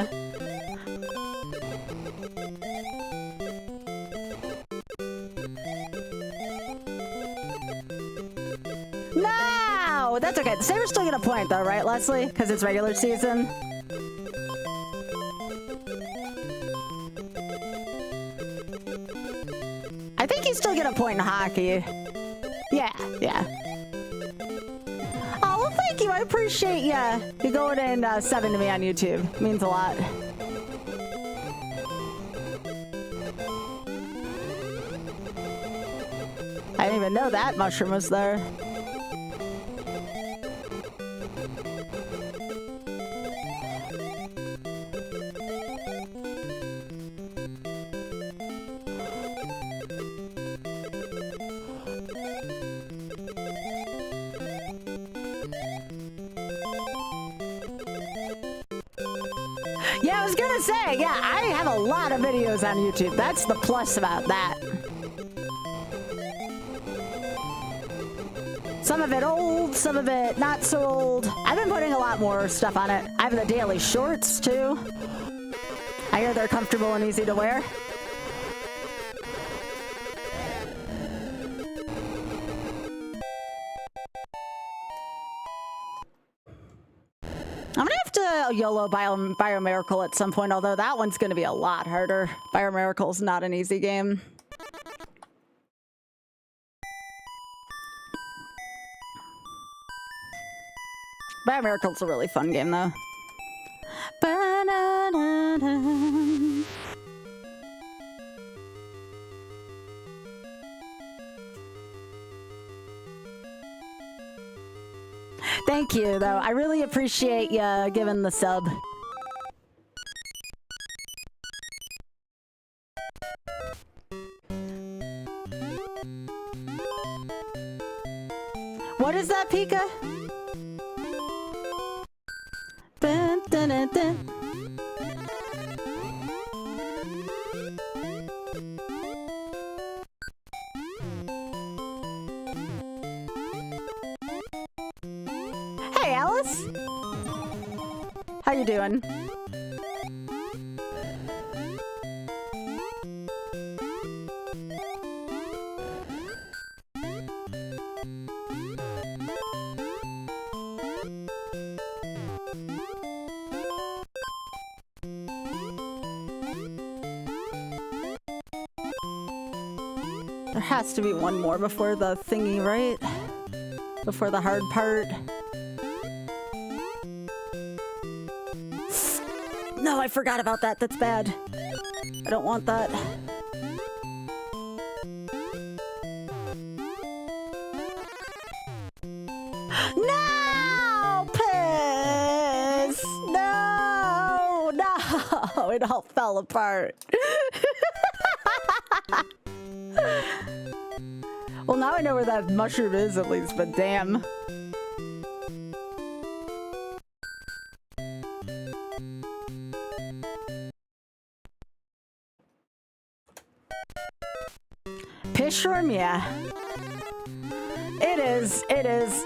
No! That's okay. The Sabres still get a point though, right, Leslie? Because it's regular season. I think you still get a point in hockey. Yeah. Oh, well, thank you. I appreciate you going and subbing to me on YouTube. It means a lot. I didn't even know that mushroom was there. Yeah, I was gonna say, yeah, I have a lot of videos on YouTube. That's the plus about that. Some of it old, some of it not so old. I've been putting a lot more stuff on it. I have the daily shorts too. I hear they're comfortable and easy to wear. I'm gonna have to YOLO Biomiracle at some point, although that one's gonna be a lot harder. Biomiracle's not an easy game. Biomiracle's a really fun game, though. Ba-da-da-da. Thank you, though. I really appreciate you giving the sub. What is that, Pika? Dun, dun, dun, dun. Hey, Alice. How you doing? There has to be one more before the thingy, right? Before the hard part. No, I forgot about that. That's bad. I don't want that. No! Piss! No! No! It all fell apart. Well, now I know where that mushroom is at least, but damn. Pishroom, yeah. It is, it is.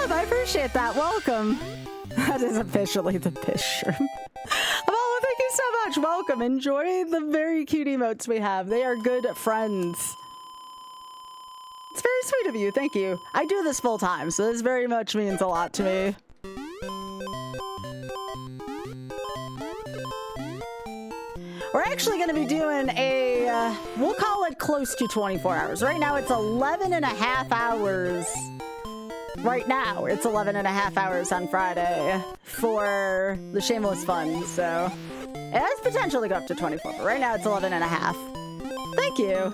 I appreciate that. Welcome. That is officially the Pishroom. Apollo, thank you so much. Welcome. Enjoy the very cute emotes we have. They are good friends. It's very sweet of you. Thank you. I do this full time, so this very much means a lot to me. We're actually going to be doing a, we'll call it close to 24 hours. Right now it's 11 and a half hours. Right now, it's 11 and a half hours on Friday for the Shameless Fun, so it has potential to go up to 24, but right now it's 11 and a half. Thank you.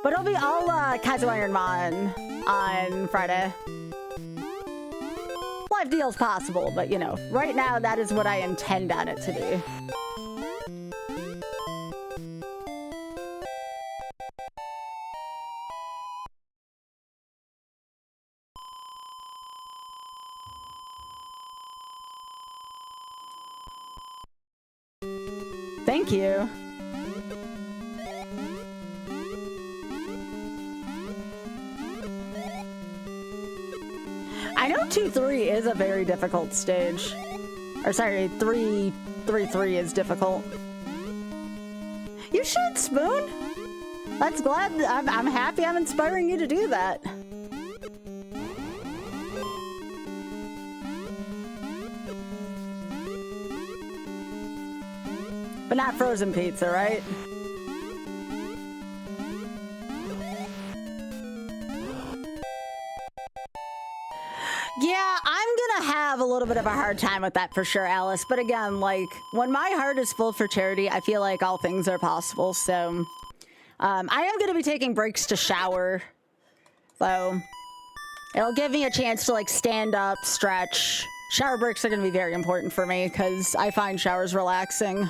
But it'll be all Kaizo Ironmon on Friday. Live deals possible, but you know, right now that is what I intend on it to be. Thank you. I know 2-3 is a very difficult stage. Or sorry, 3-3 is difficult. You should, Spoon. That's glad. I'm happy I'm inspiring you to do that. But not frozen pizza, right? Yeah, I'm gonna have a little bit of a hard time with that for sure, Alice. But again, like, when my heart is full for charity, I feel like all things are possible. So, I am going to be taking breaks to shower. So, it'll give me a chance to, like, stand up, stretch. Shower breaks are going to be very important for me because I find showers relaxing.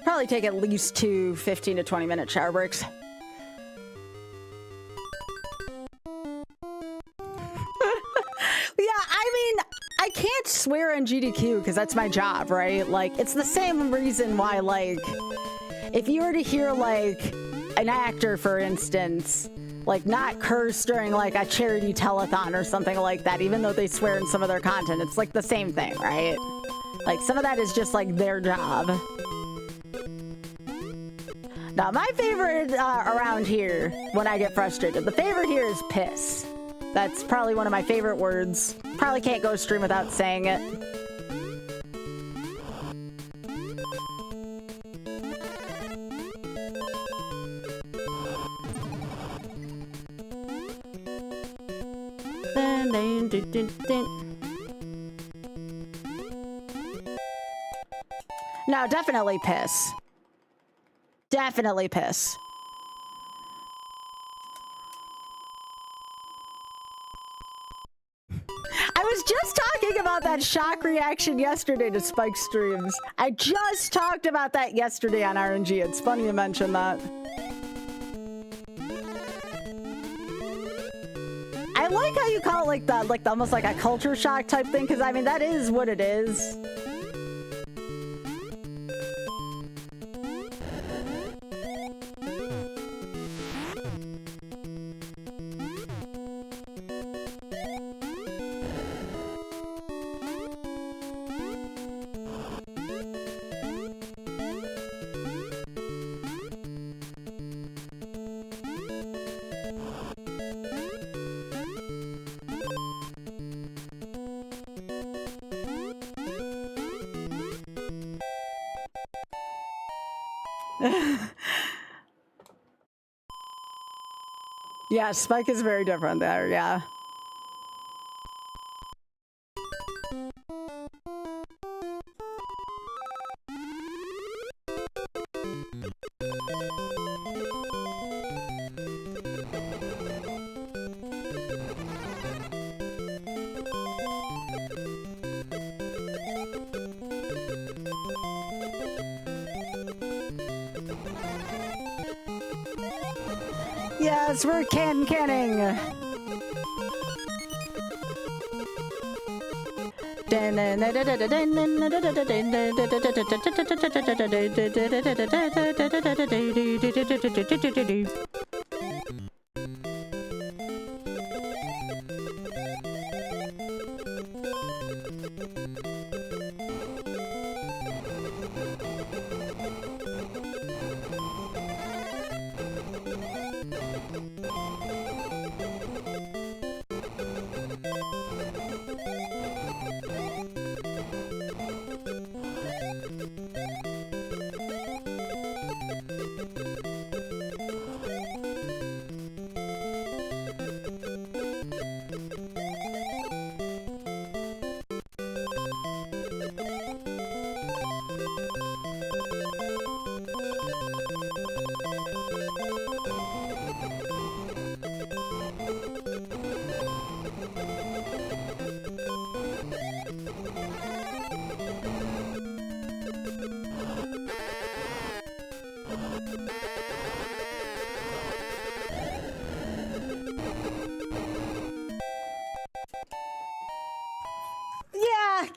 Probably take at least 2 15 to 20 minute shower breaks. Yeah, I mean, I can't swear on GDQ because that's my job, right? Like, it's the same reason why, like, if you were to hear, like, an actor, for instance, like, not curse during, like, a charity telethon or something like that, even though they swear in some of their content, it's, like, the same thing, right? Like, some of that is just, like, their job. Now, my favorite around here, when I get frustrated, the favorite here is piss. That's probably one of my favorite words. Probably can't go a stream without saying it. No, definitely piss. Definitely piss. I was just talking about that shock reaction yesterday to Spike streams. I just talked about that yesterday on RNG. It's funny you mention that. I like how you call it like almost like a culture shock type thing, because I mean that is what it is. Yeah, Spike is very different there, yeah. Yes, we're canning.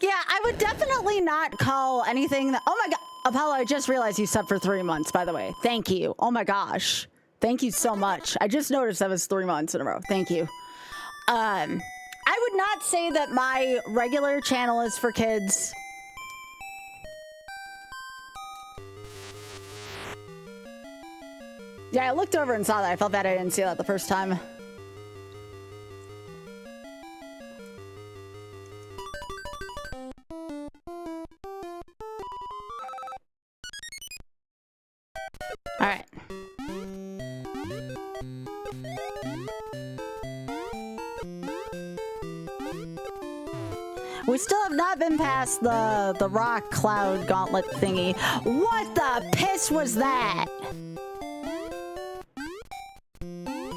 Yeah, I would definitely not call anything that... Oh my god, Apollo, I just realized you subbed for 3 months, by the way. Thank you. Oh my gosh. Thank you so much. I just noticed that was 3 months in a row. Thank you. I would not say that my regular channel is for kids. Yeah, I looked over and saw that. I felt bad I didn't see that the first time. All right. We still have not been past the rock cloud gauntlet thingy. What the piss was that?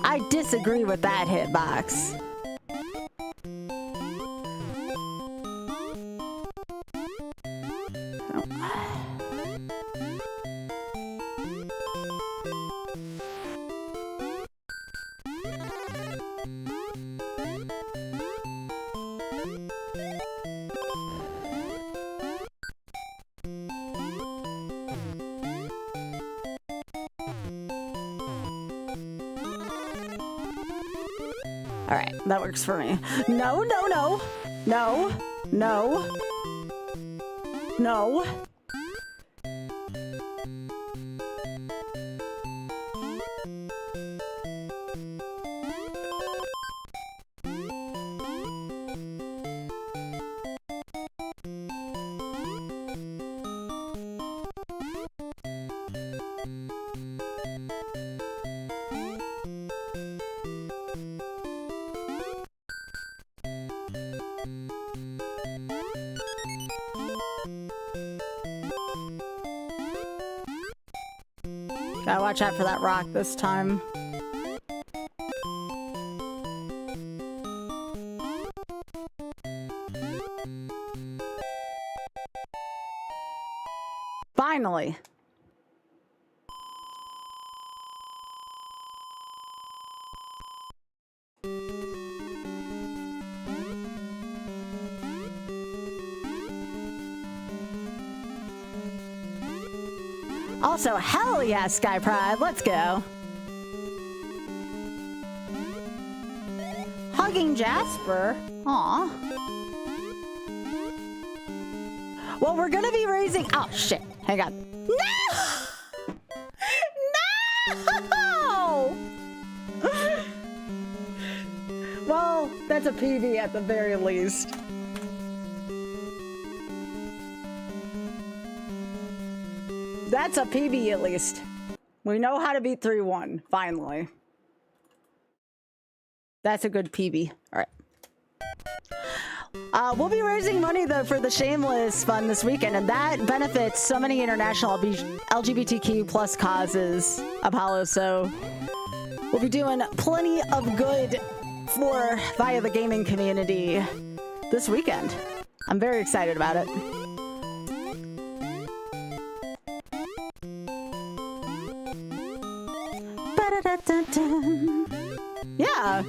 I disagree with that hitbox. All right, that works for me. No, no, no, no, no, no. Gotta watch out for that rock this time. Finally. Also, hell yeah, Sky Pride, let's go. Hugging Jasper? Aw. Well, we're gonna be raising... Oh, shit. Hang on. No! No! Well, that's a PB at the very least. That's a PB at least. We know how to beat 3-1, finally. That's a good PB. All right. We'll be raising money, though, for the Shameless Fund this weekend, and that benefits so many international LGBTQ plus causes, Apollo, so we'll be doing plenty of good via the gaming community this weekend. I'm very excited about it. Yeah.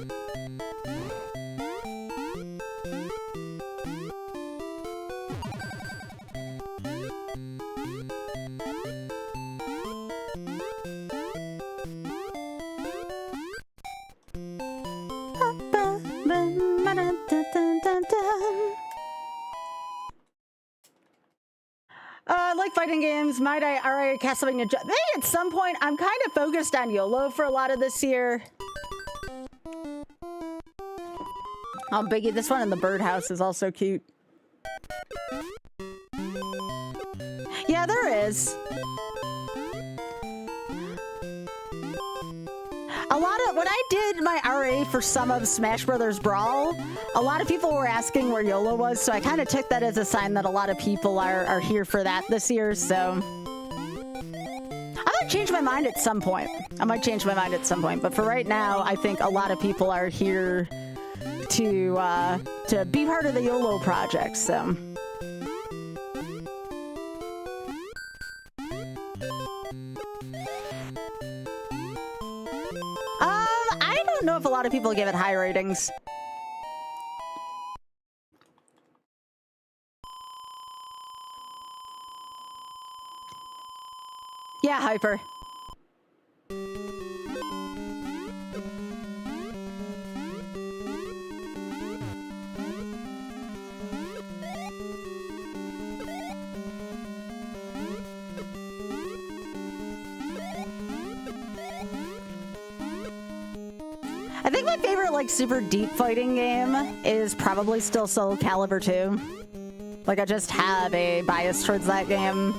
I like fighting games. Might I already Castlevania? Maybe at some point. I'm kind of focused on YOLO for a lot of this year. Oh, Biggie, this one in the birdhouse is also cute. Yeah, there is. A lot of, when I did my RA for some of Smash Brothers Brawl, a lot of people were asking where YOLO was, so I kind of took that as a sign that a lot of people are here for that this year, so. I might change my mind at some point. But for right now, I think a lot of people are here to be part of the YOLO project, so. I don't know if a lot of people give it high ratings. Yeah, Hyper. I think my favorite, like, super deep fighting game is probably still Soul Calibur 2. Like, I just have a bias towards that game.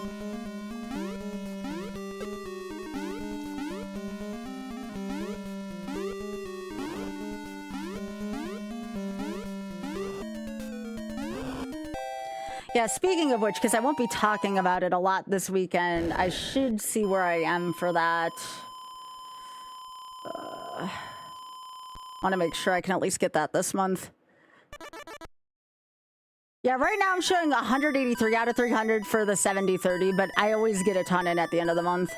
Yeah, speaking of which, because I won't be talking about it a lot this weekend, I should see where I am for that. Want to make sure I can at least get that this month. Yeah, right now I'm showing 183 out of 300 for the 70/30, but I always get a ton in at the end of the month.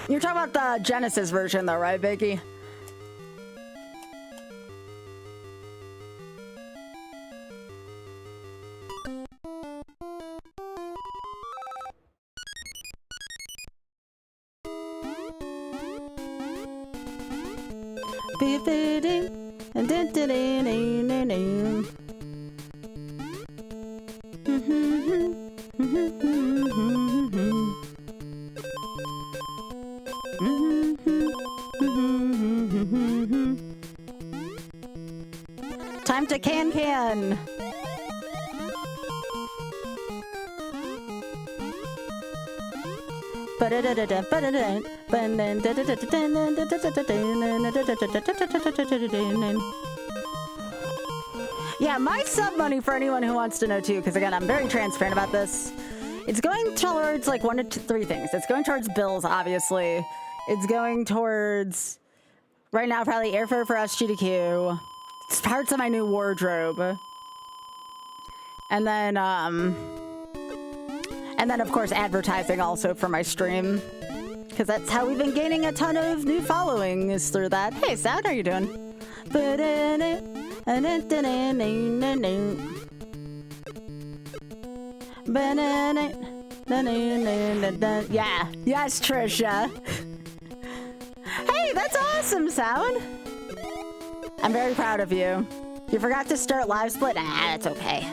You're talking about the Genesis version though, right, Vicky? Time to can. Yeah, my sub money, for anyone who wants to know too, because again, I'm very transparent about this. It's going towards like 1 to 3 things. It's going towards bills, obviously. It's going towards, right now, probably airfare for SGDQ. It's parts of my new wardrobe. And then of course, advertising also for my stream. Because that's how we've been gaining a ton of new following, is through that. Hey, Sound, how you doing? Yeah. Yes, Trisha. Hey, that's awesome, Sound. I'm very proud of you. You forgot to start live split? Nah, that's okay.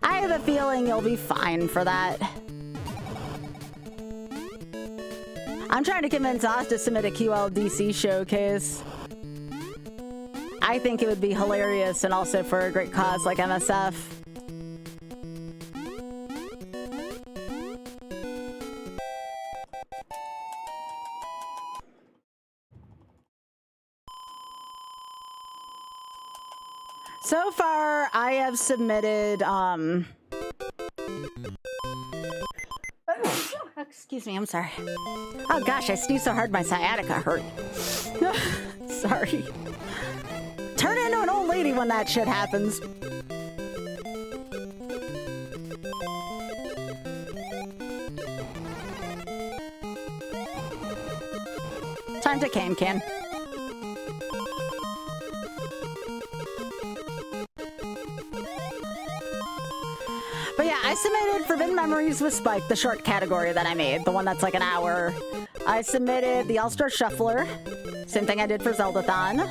I have a feeling you'll be fine for that. I'm trying to convince Oz to submit a QLDC showcase. I think it would be hilarious and also for a great cause like MSF. So far, I have submitted, excuse me, I'm sorry. Oh gosh, I sneezed so hard my sciatica hurt. Sorry. Turn into an old lady when that shit happens. Time to can. But yeah, I submitted Forbidden Memories with Spike, the short category that I made, the one that's like an hour. I submitted the All-Star Shuffler, same thing I did for Zeldathon.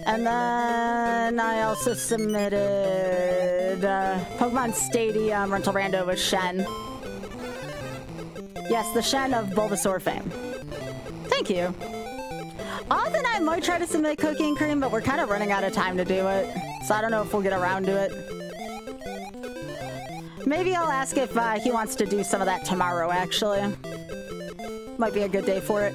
And then I also submitted Pokemon Stadium Rental Rando with Shen. Yes, the Shen of Bulbasaur fame. Thank you. Often I might try to submit Cookie and Cream, but we're kind of running out of time to do it. So I don't know if we'll get around to it. Maybe I'll ask if he wants to do some of that tomorrow, actually. Might be a good day for it.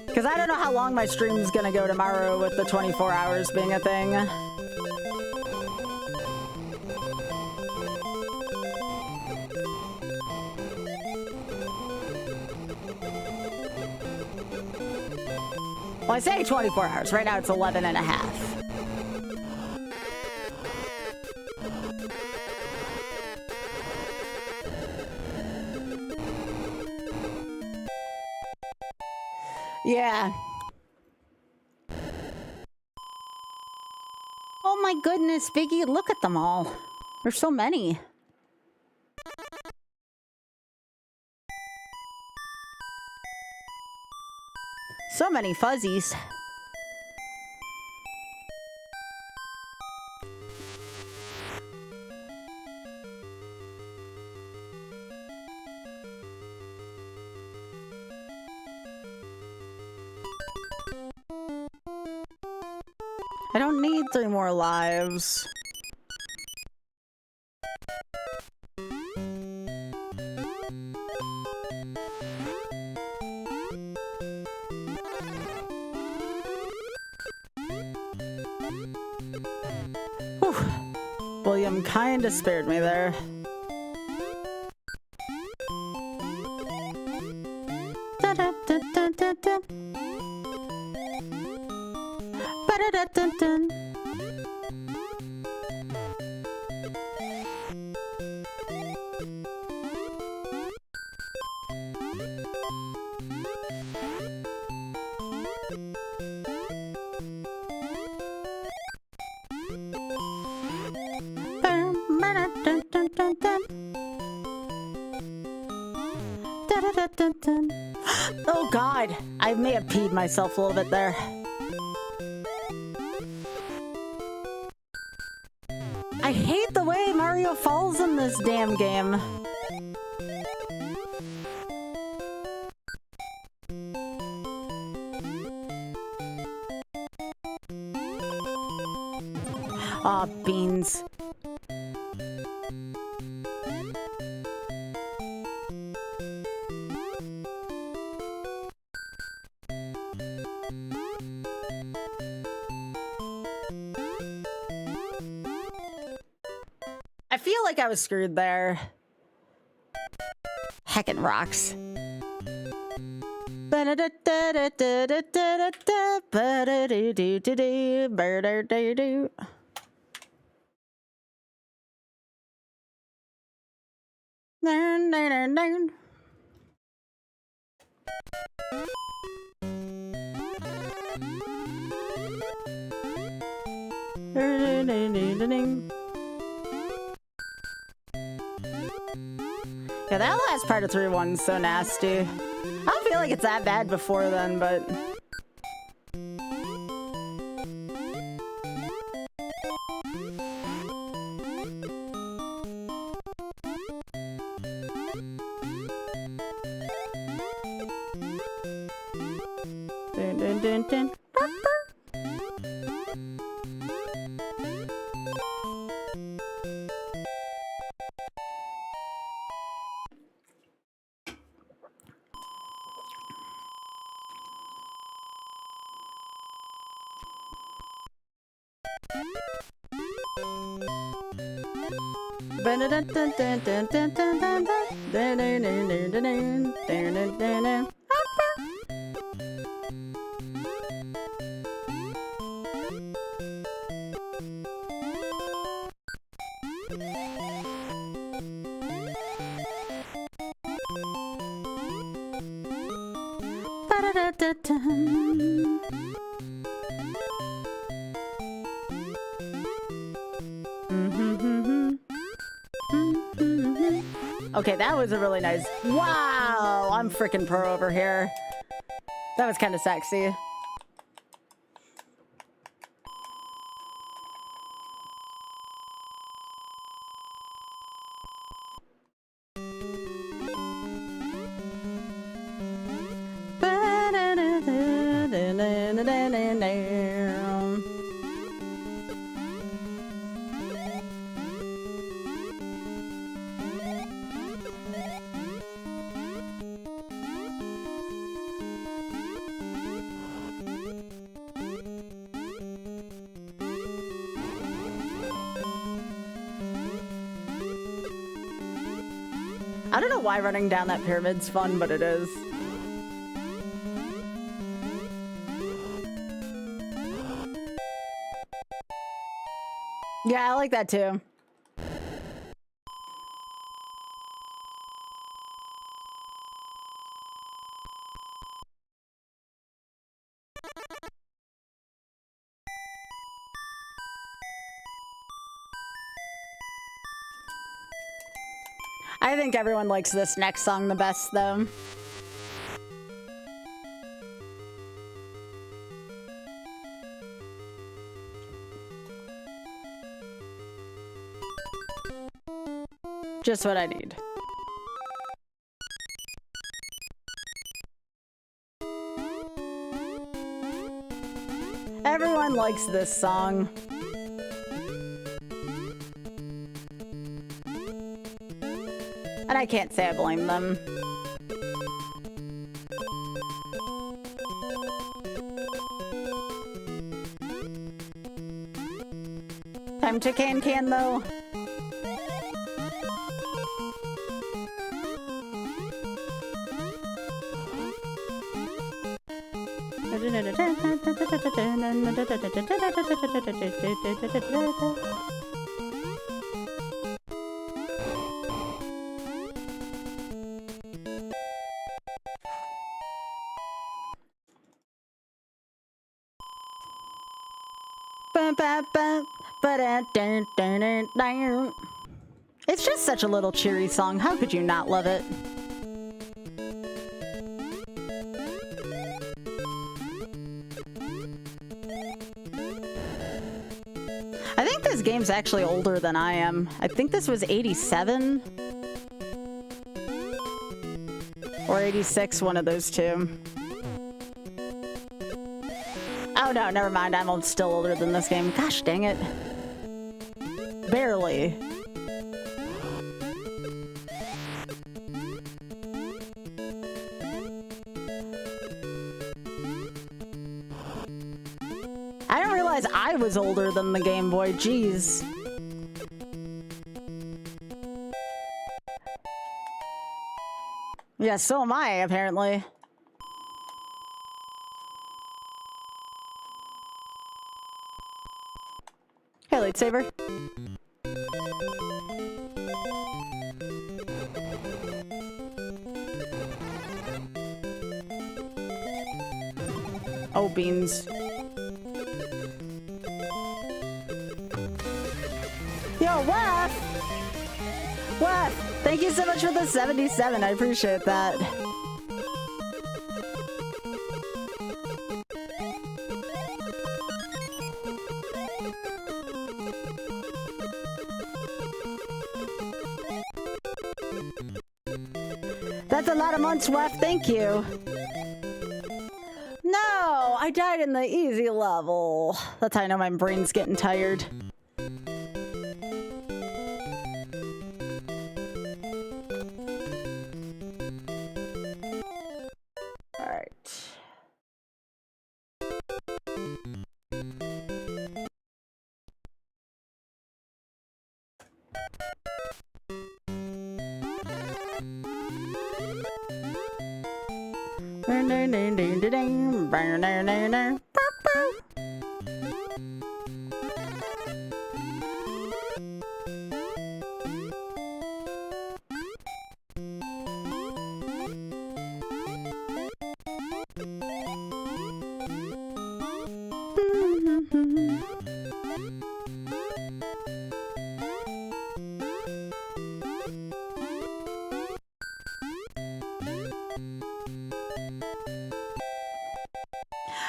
Because I don't know how long my stream's gonna go tomorrow with the 24 hours being a thing. Well, I say 24 hours. Right now it's 11 and a half. Yeah. Oh my goodness, Biggie, look at them all. There's so many. So many fuzzies. I don't need 3 more lives. Whew. William kinda spared me there. Da-da-da-da-da-da. Ba-da-da-da-da. Oh God, I may have peed myself a little bit there. I hate the way Mario falls in this damn game. Aw, beans. I feel like I was screwed there. Heckin' rocks. Yeah, that last part of 3-1's so nasty. I don't feel like it's that bad before then, but... Dun, dun, dun, dun. Okay, that was a really nice... Wow! I'm freaking pro over here. That was kind of sexy. I don't know why running down that pyramid's fun, but it is. Yeah, I like that too. I think everyone likes this next song the best, though. Just what I need. Everyone likes this song. And I can't say I blame them. Time to can though. It's just such a little cheery song. How could you not love it? I think this game's actually older than I am. I think this was 87 or 86, one of those two. Oh no, never mind. I'm still older than this game. Gosh dang it. Barely. I didn't realize I was older than the Game Boy. Jeez. Yeah, so am I, apparently. Hey, lightsaber. Oh, beans. Yo, Wef! Wef, thank you so much for the 77. I appreciate that. That's a lot of months, Wef. Thank you. No, I died in the easy level. That's how I know my brain's getting tired.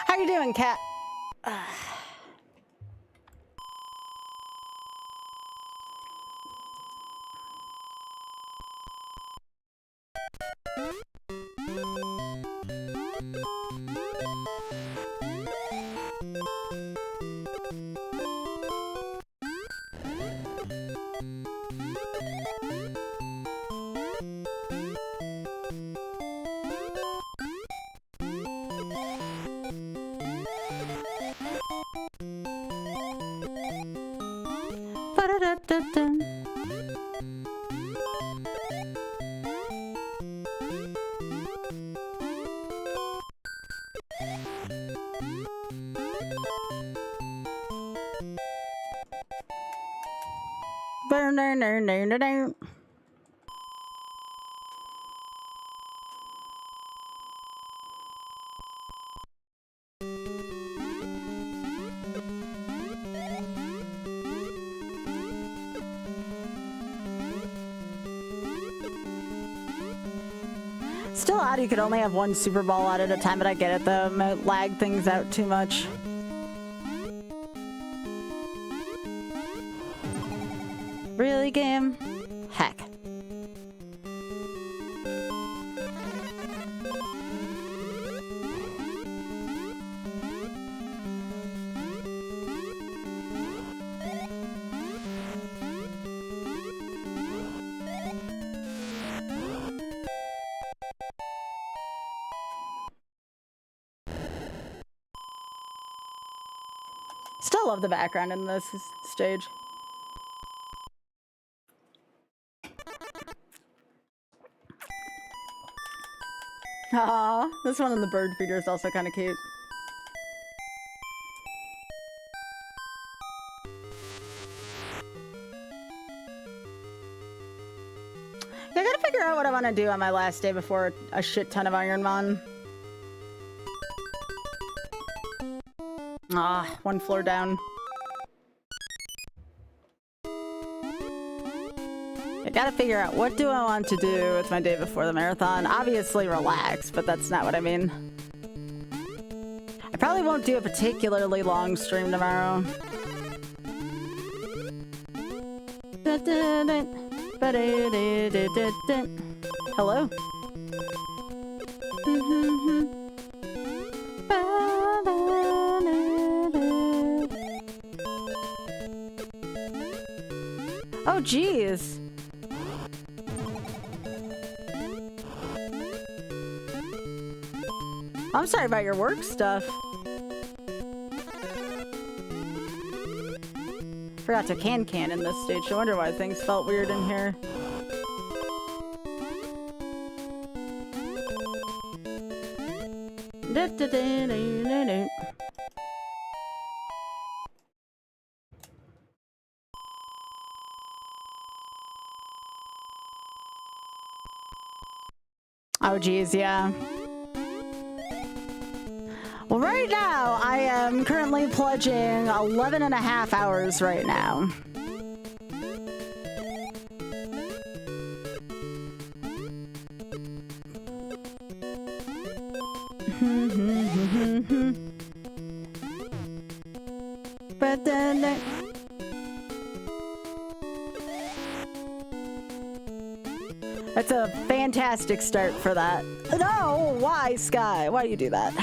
How you doing, cat? Still odd you could only have one Super Ball out at a time, but I get it though. Might lag things out too much. Really, game? Heck. Still love the background in this stage. Aw, this one in the bird feeder is also kind of cute. Yeah, I gotta figure out what I want to do on my last day before a shit ton of Ironmon. Ah, one floor down. I gotta figure out what do I want to do with my day before the marathon. Obviously relax, but that's not what I mean. I probably won't do a particularly long stream tomorrow. Hello? Oh, geez. I'm sorry about your work stuff. Forgot to can in this stage. I wonder why things felt weird in here. Oh, geez, yeah. Well, right now, I am currently pledging 11 and a half hours right now. But then... That's a fantastic start for that. No! Why, Sky? Why do you do that?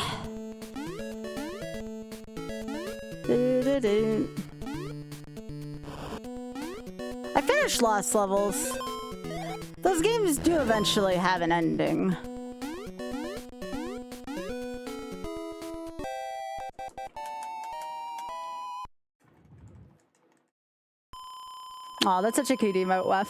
I finished Lost Levels. Those games do eventually have an ending. Aw, that's such a cute emote, Wef.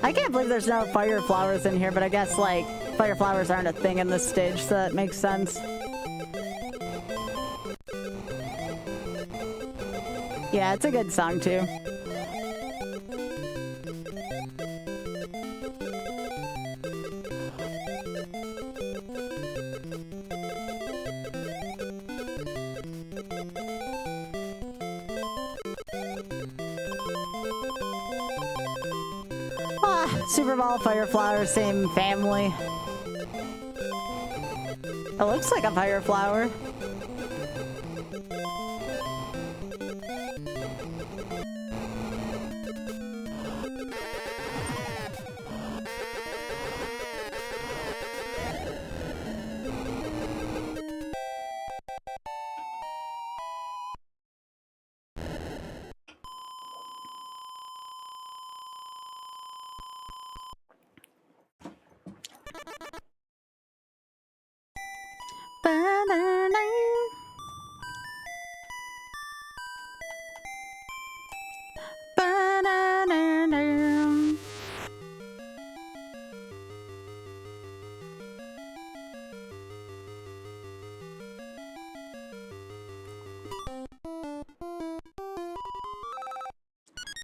I can't believe there's no fire flowers in here, but I guess, like, fire flowers aren't a thing in this stage, so that makes sense. Yeah, it's a good song, too. Super Ball, Fire Flower, same family. It looks like a fire flower.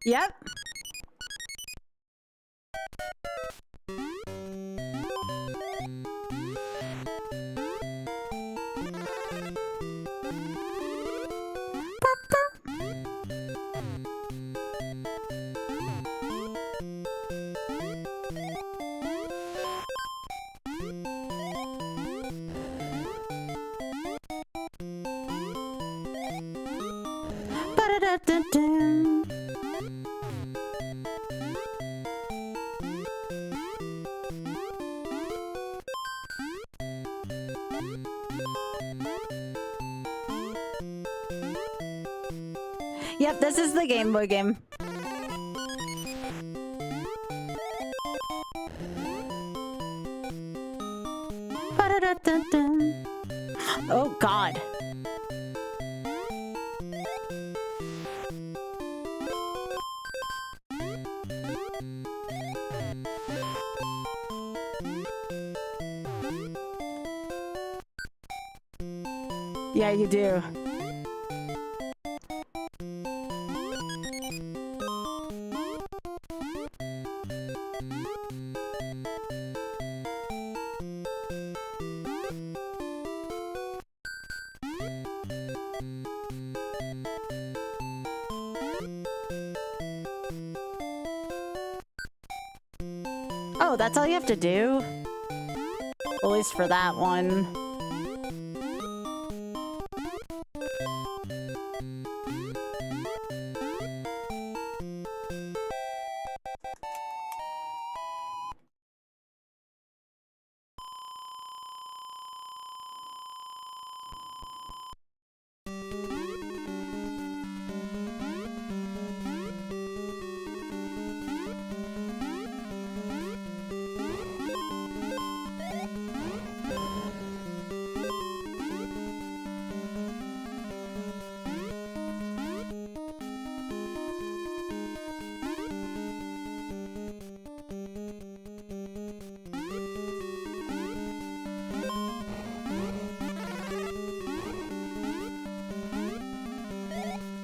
Yep. Yep, this is the Game Boy game. Oh God. Yeah, you do. Oh, that's all you have to do? At least for that one.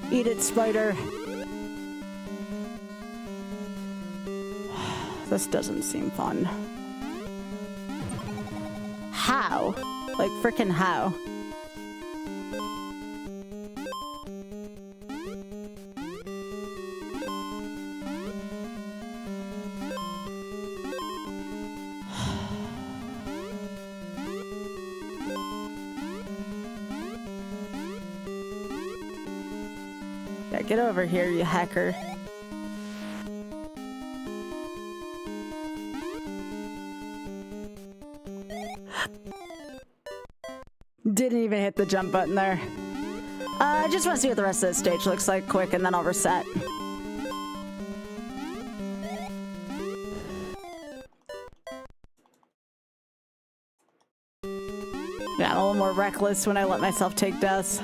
Eat it, spider. This doesn't seem fun. How? Like, frickin' how? Yeah, get over here, you hacker. Didn't even hit the jump button there. I just want to see what the rest of the stage looks like quick, and then I'll reset. Yeah, I'm a little more reckless when I let myself take deaths.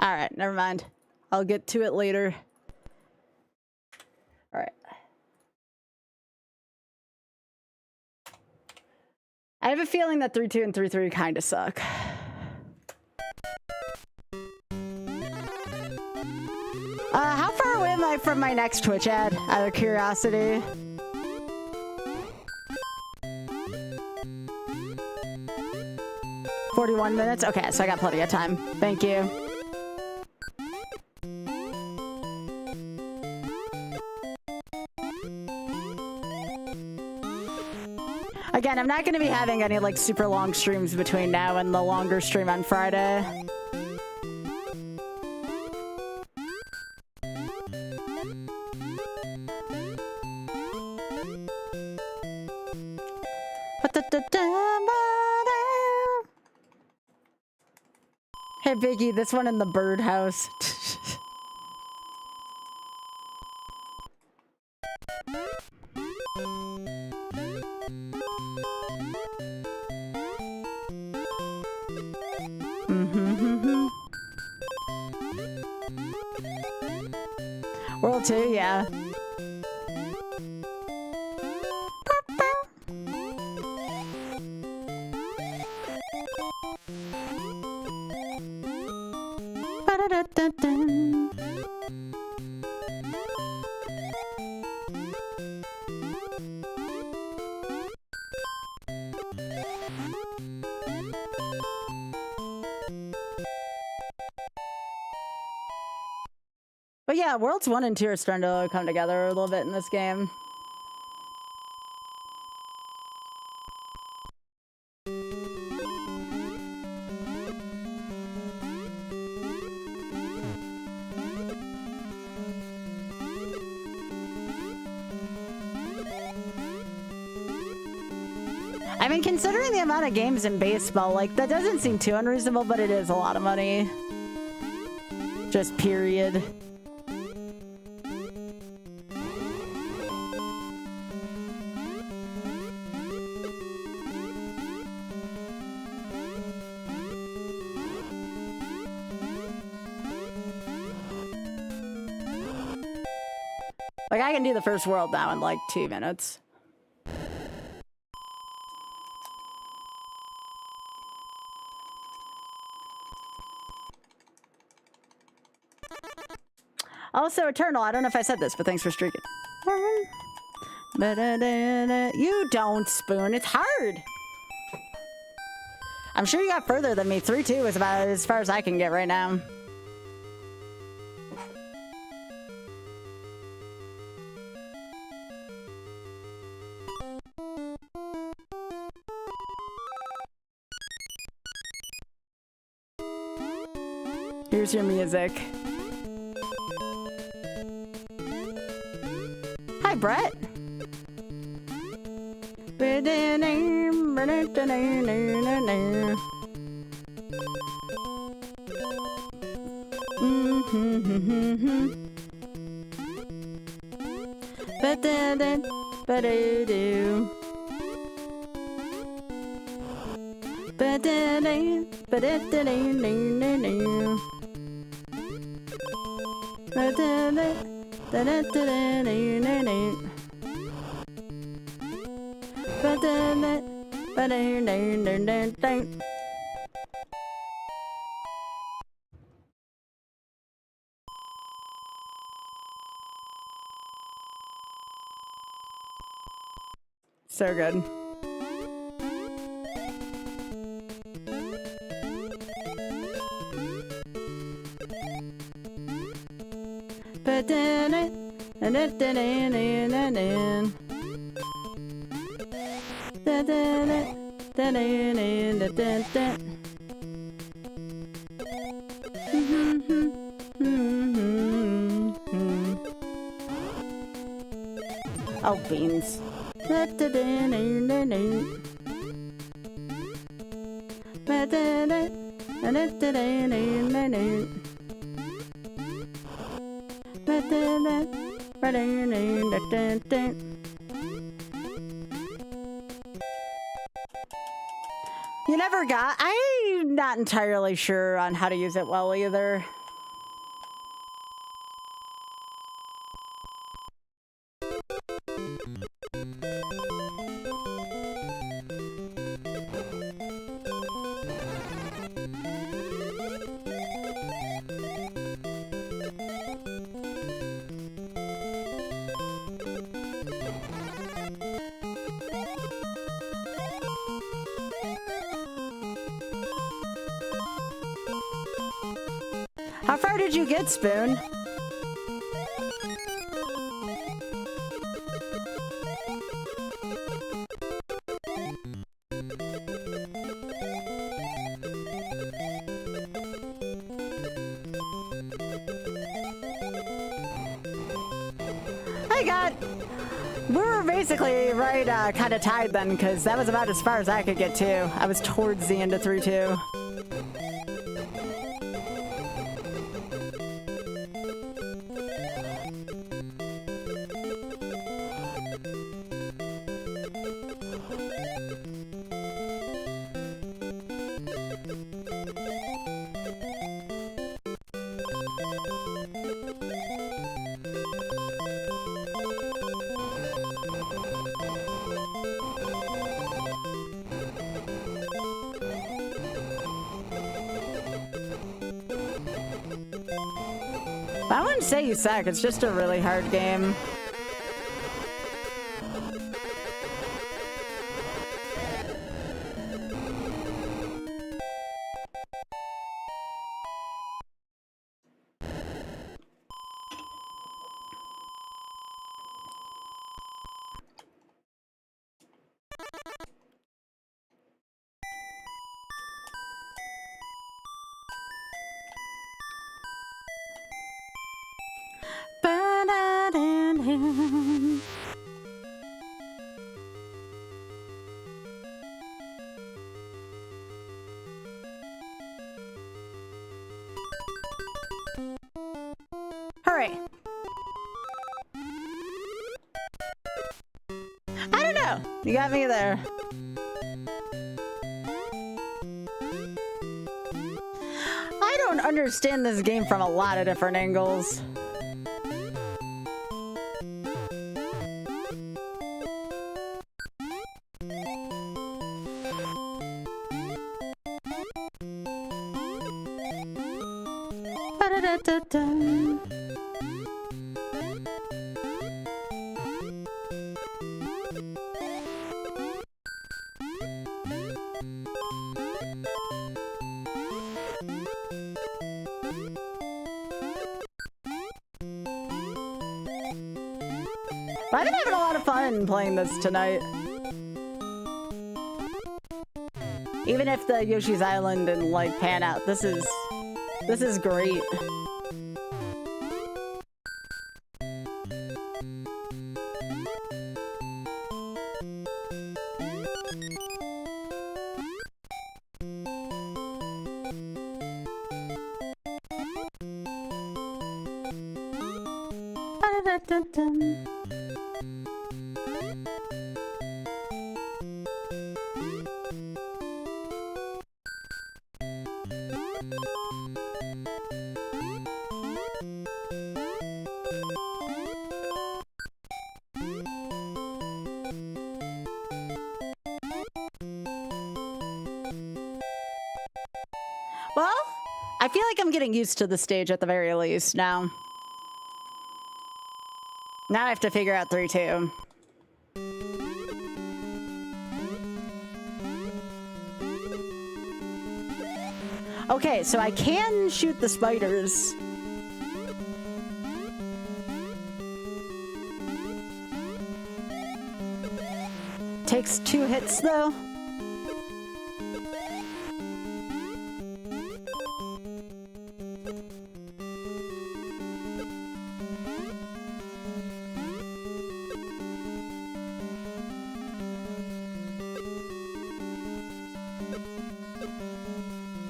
Alright, never mind. I'll get to it later. Alright. I have a feeling that 3-2 and 3-3 kind of suck. How far away am I from my next Twitch ad, out of curiosity? "41 minutes? Okay, so I got plenty of time. Thank you. Again, I'm not going to be having any like super long streams between now and the longer stream on Friday. Hey Biggie, this one in the birdhouse. World 2, yeah. But yeah, Worlds 1 and 2 are starting to come together a little bit in this game. I mean, considering the amount of games in baseball, like, that doesn't seem too unreasonable, but it is a lot of money. Just period. Like, I can do the first world now in like 2 minutes. Also, Eternal, I don't know if I said this, but thanks for streaking. You don't, Spoon. It's hard. I'm sure you got further than me. 3-2 is about as far as I can get right now. Here's your music. Hi, Brett. So good. Oh, beans. You never got? I'm not entirely sure on how to use it well either. How far did you get, Spoon? We were basically right, kind of tied then, because that was about as far as I could get too. I was towards the end of 3-2. I wouldn't say you suck, it's just a really hard game. Sorry. I don't know. You got me there. I don't understand this game from a lot of different angles. Ba-da-da-da-da. I've been having a lot of fun playing this tonight. Even if the Yoshi's Island didn't like pan out, this is great. Ba-da-da-da-dum. Well, I feel like I'm getting used to the stage at the very least now. Now I have to figure out 3-2. Okay, so I can shoot the spiders. Takes 2 hits though.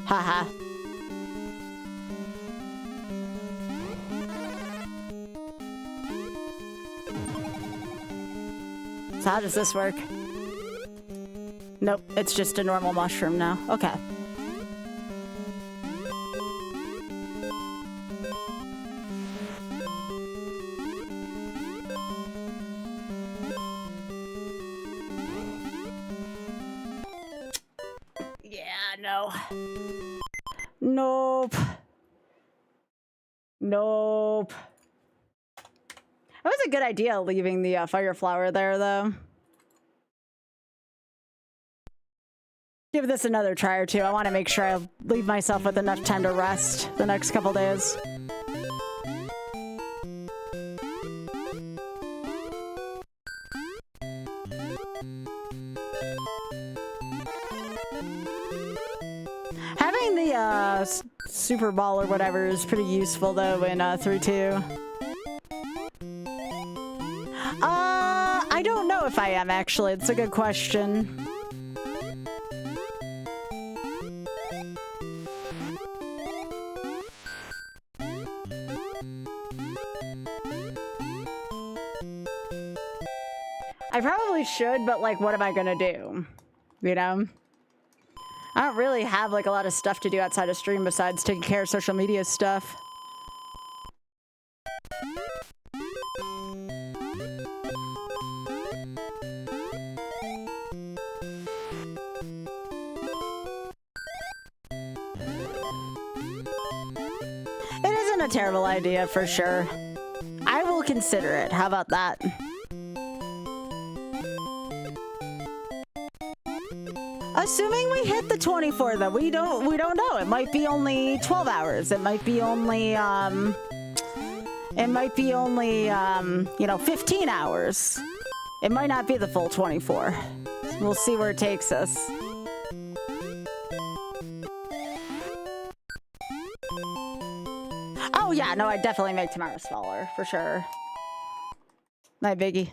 Haha. So how does this work? Nope, it's just a normal mushroom now. Okay. Yeah, no. Nope. Nope. That was a good idea, leaving the fire flower there, though. Give this another try or two. I want to make sure I leave myself with enough time to rest the next couple days. Having the super ball or whatever is pretty useful though in 3-2. I don't know if I am actually. It's a good question. I probably should, but like, what am I gonna do? You know? I don't really have like a lot of stuff to do outside of stream besides taking care of social media stuff. It isn't a terrible idea for sure. I will consider it. How about that? Assuming we hit the 24 though, we don't know. It might be only 12 hours. It might be only you know, 15 hours. It might not be the full 24. We'll see where it takes us. Oh yeah, no, I'd definitely make tomorrow smaller for sure. My biggie.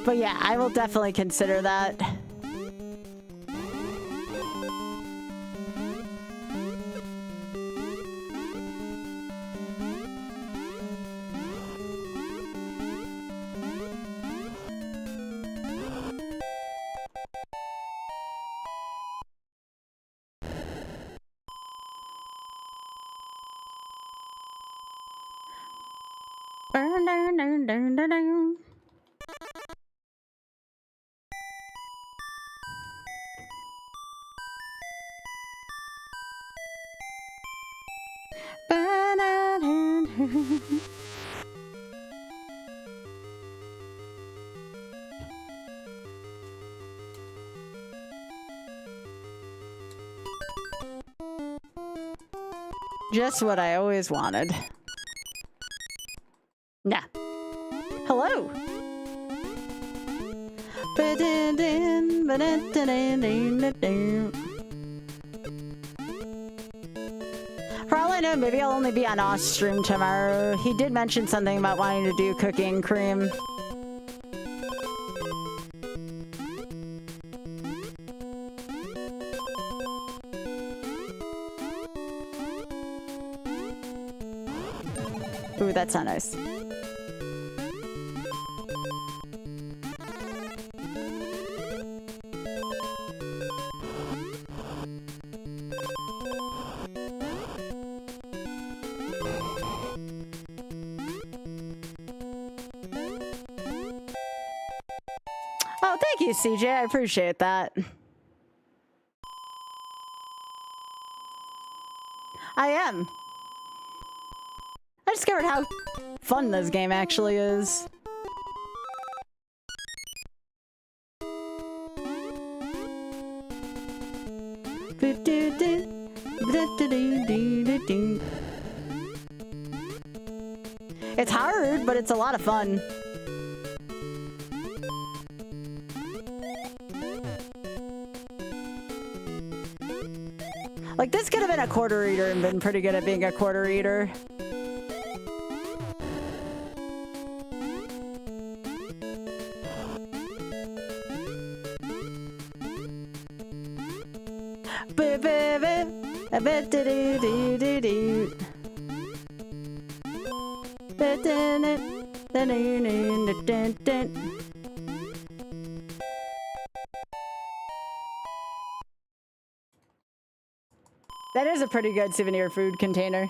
But yeah, I will definitely consider that. Just what I always wanted. Yeah. Hello. For all I know, maybe I'll only be on Oz stream tomorrow. He did mention something about wanting to do cooking cream. Ooh, that's not nice. Oh, thank you, CJ. I appreciate that. I am. I discovered how fun this game actually is. It's hard, but it's a lot of fun. Like, this could have been a quarter eater and been pretty good at being a quarter eater. That is a pretty good souvenir food container.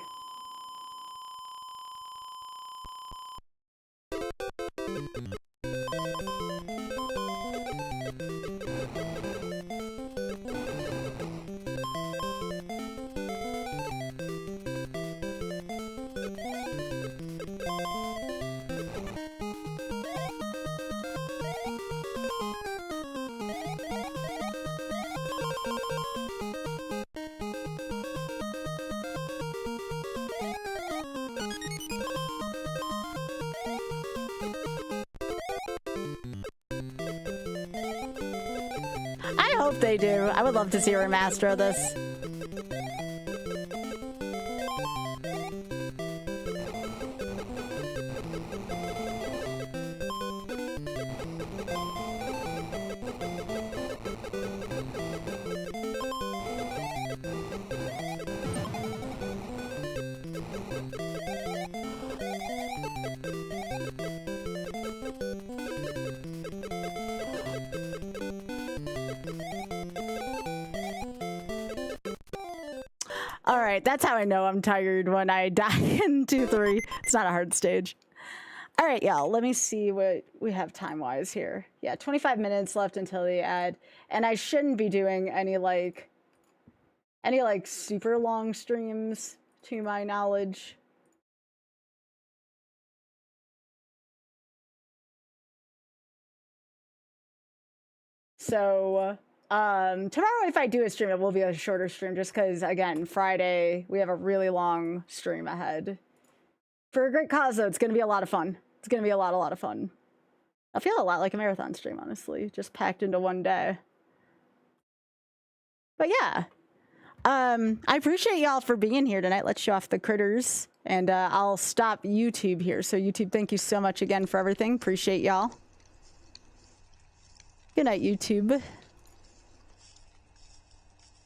I hope they do. I would love to see a remaster of this. Alright, that's how I know I'm tired, when I die in 2-3. It's not a hard stage. Alright, y'all, let me see what we have time-wise here. Yeah, 25 minutes left until the ad. And I shouldn't be doing any super long streams, to my knowledge. So, tomorrow if I do a stream, it will be a shorter stream just because, again, Friday, we have a really long stream ahead. For a great cause, though, it's going to be a lot of fun. It's going to be a lot of fun. I feel a lot like a marathon stream, honestly, just packed into one day. But yeah, I appreciate y'all for being here tonight. Let's show off the critters, and I'll stop YouTube here. So YouTube, thank you so much again for everything. Appreciate y'all. Good night, YouTube.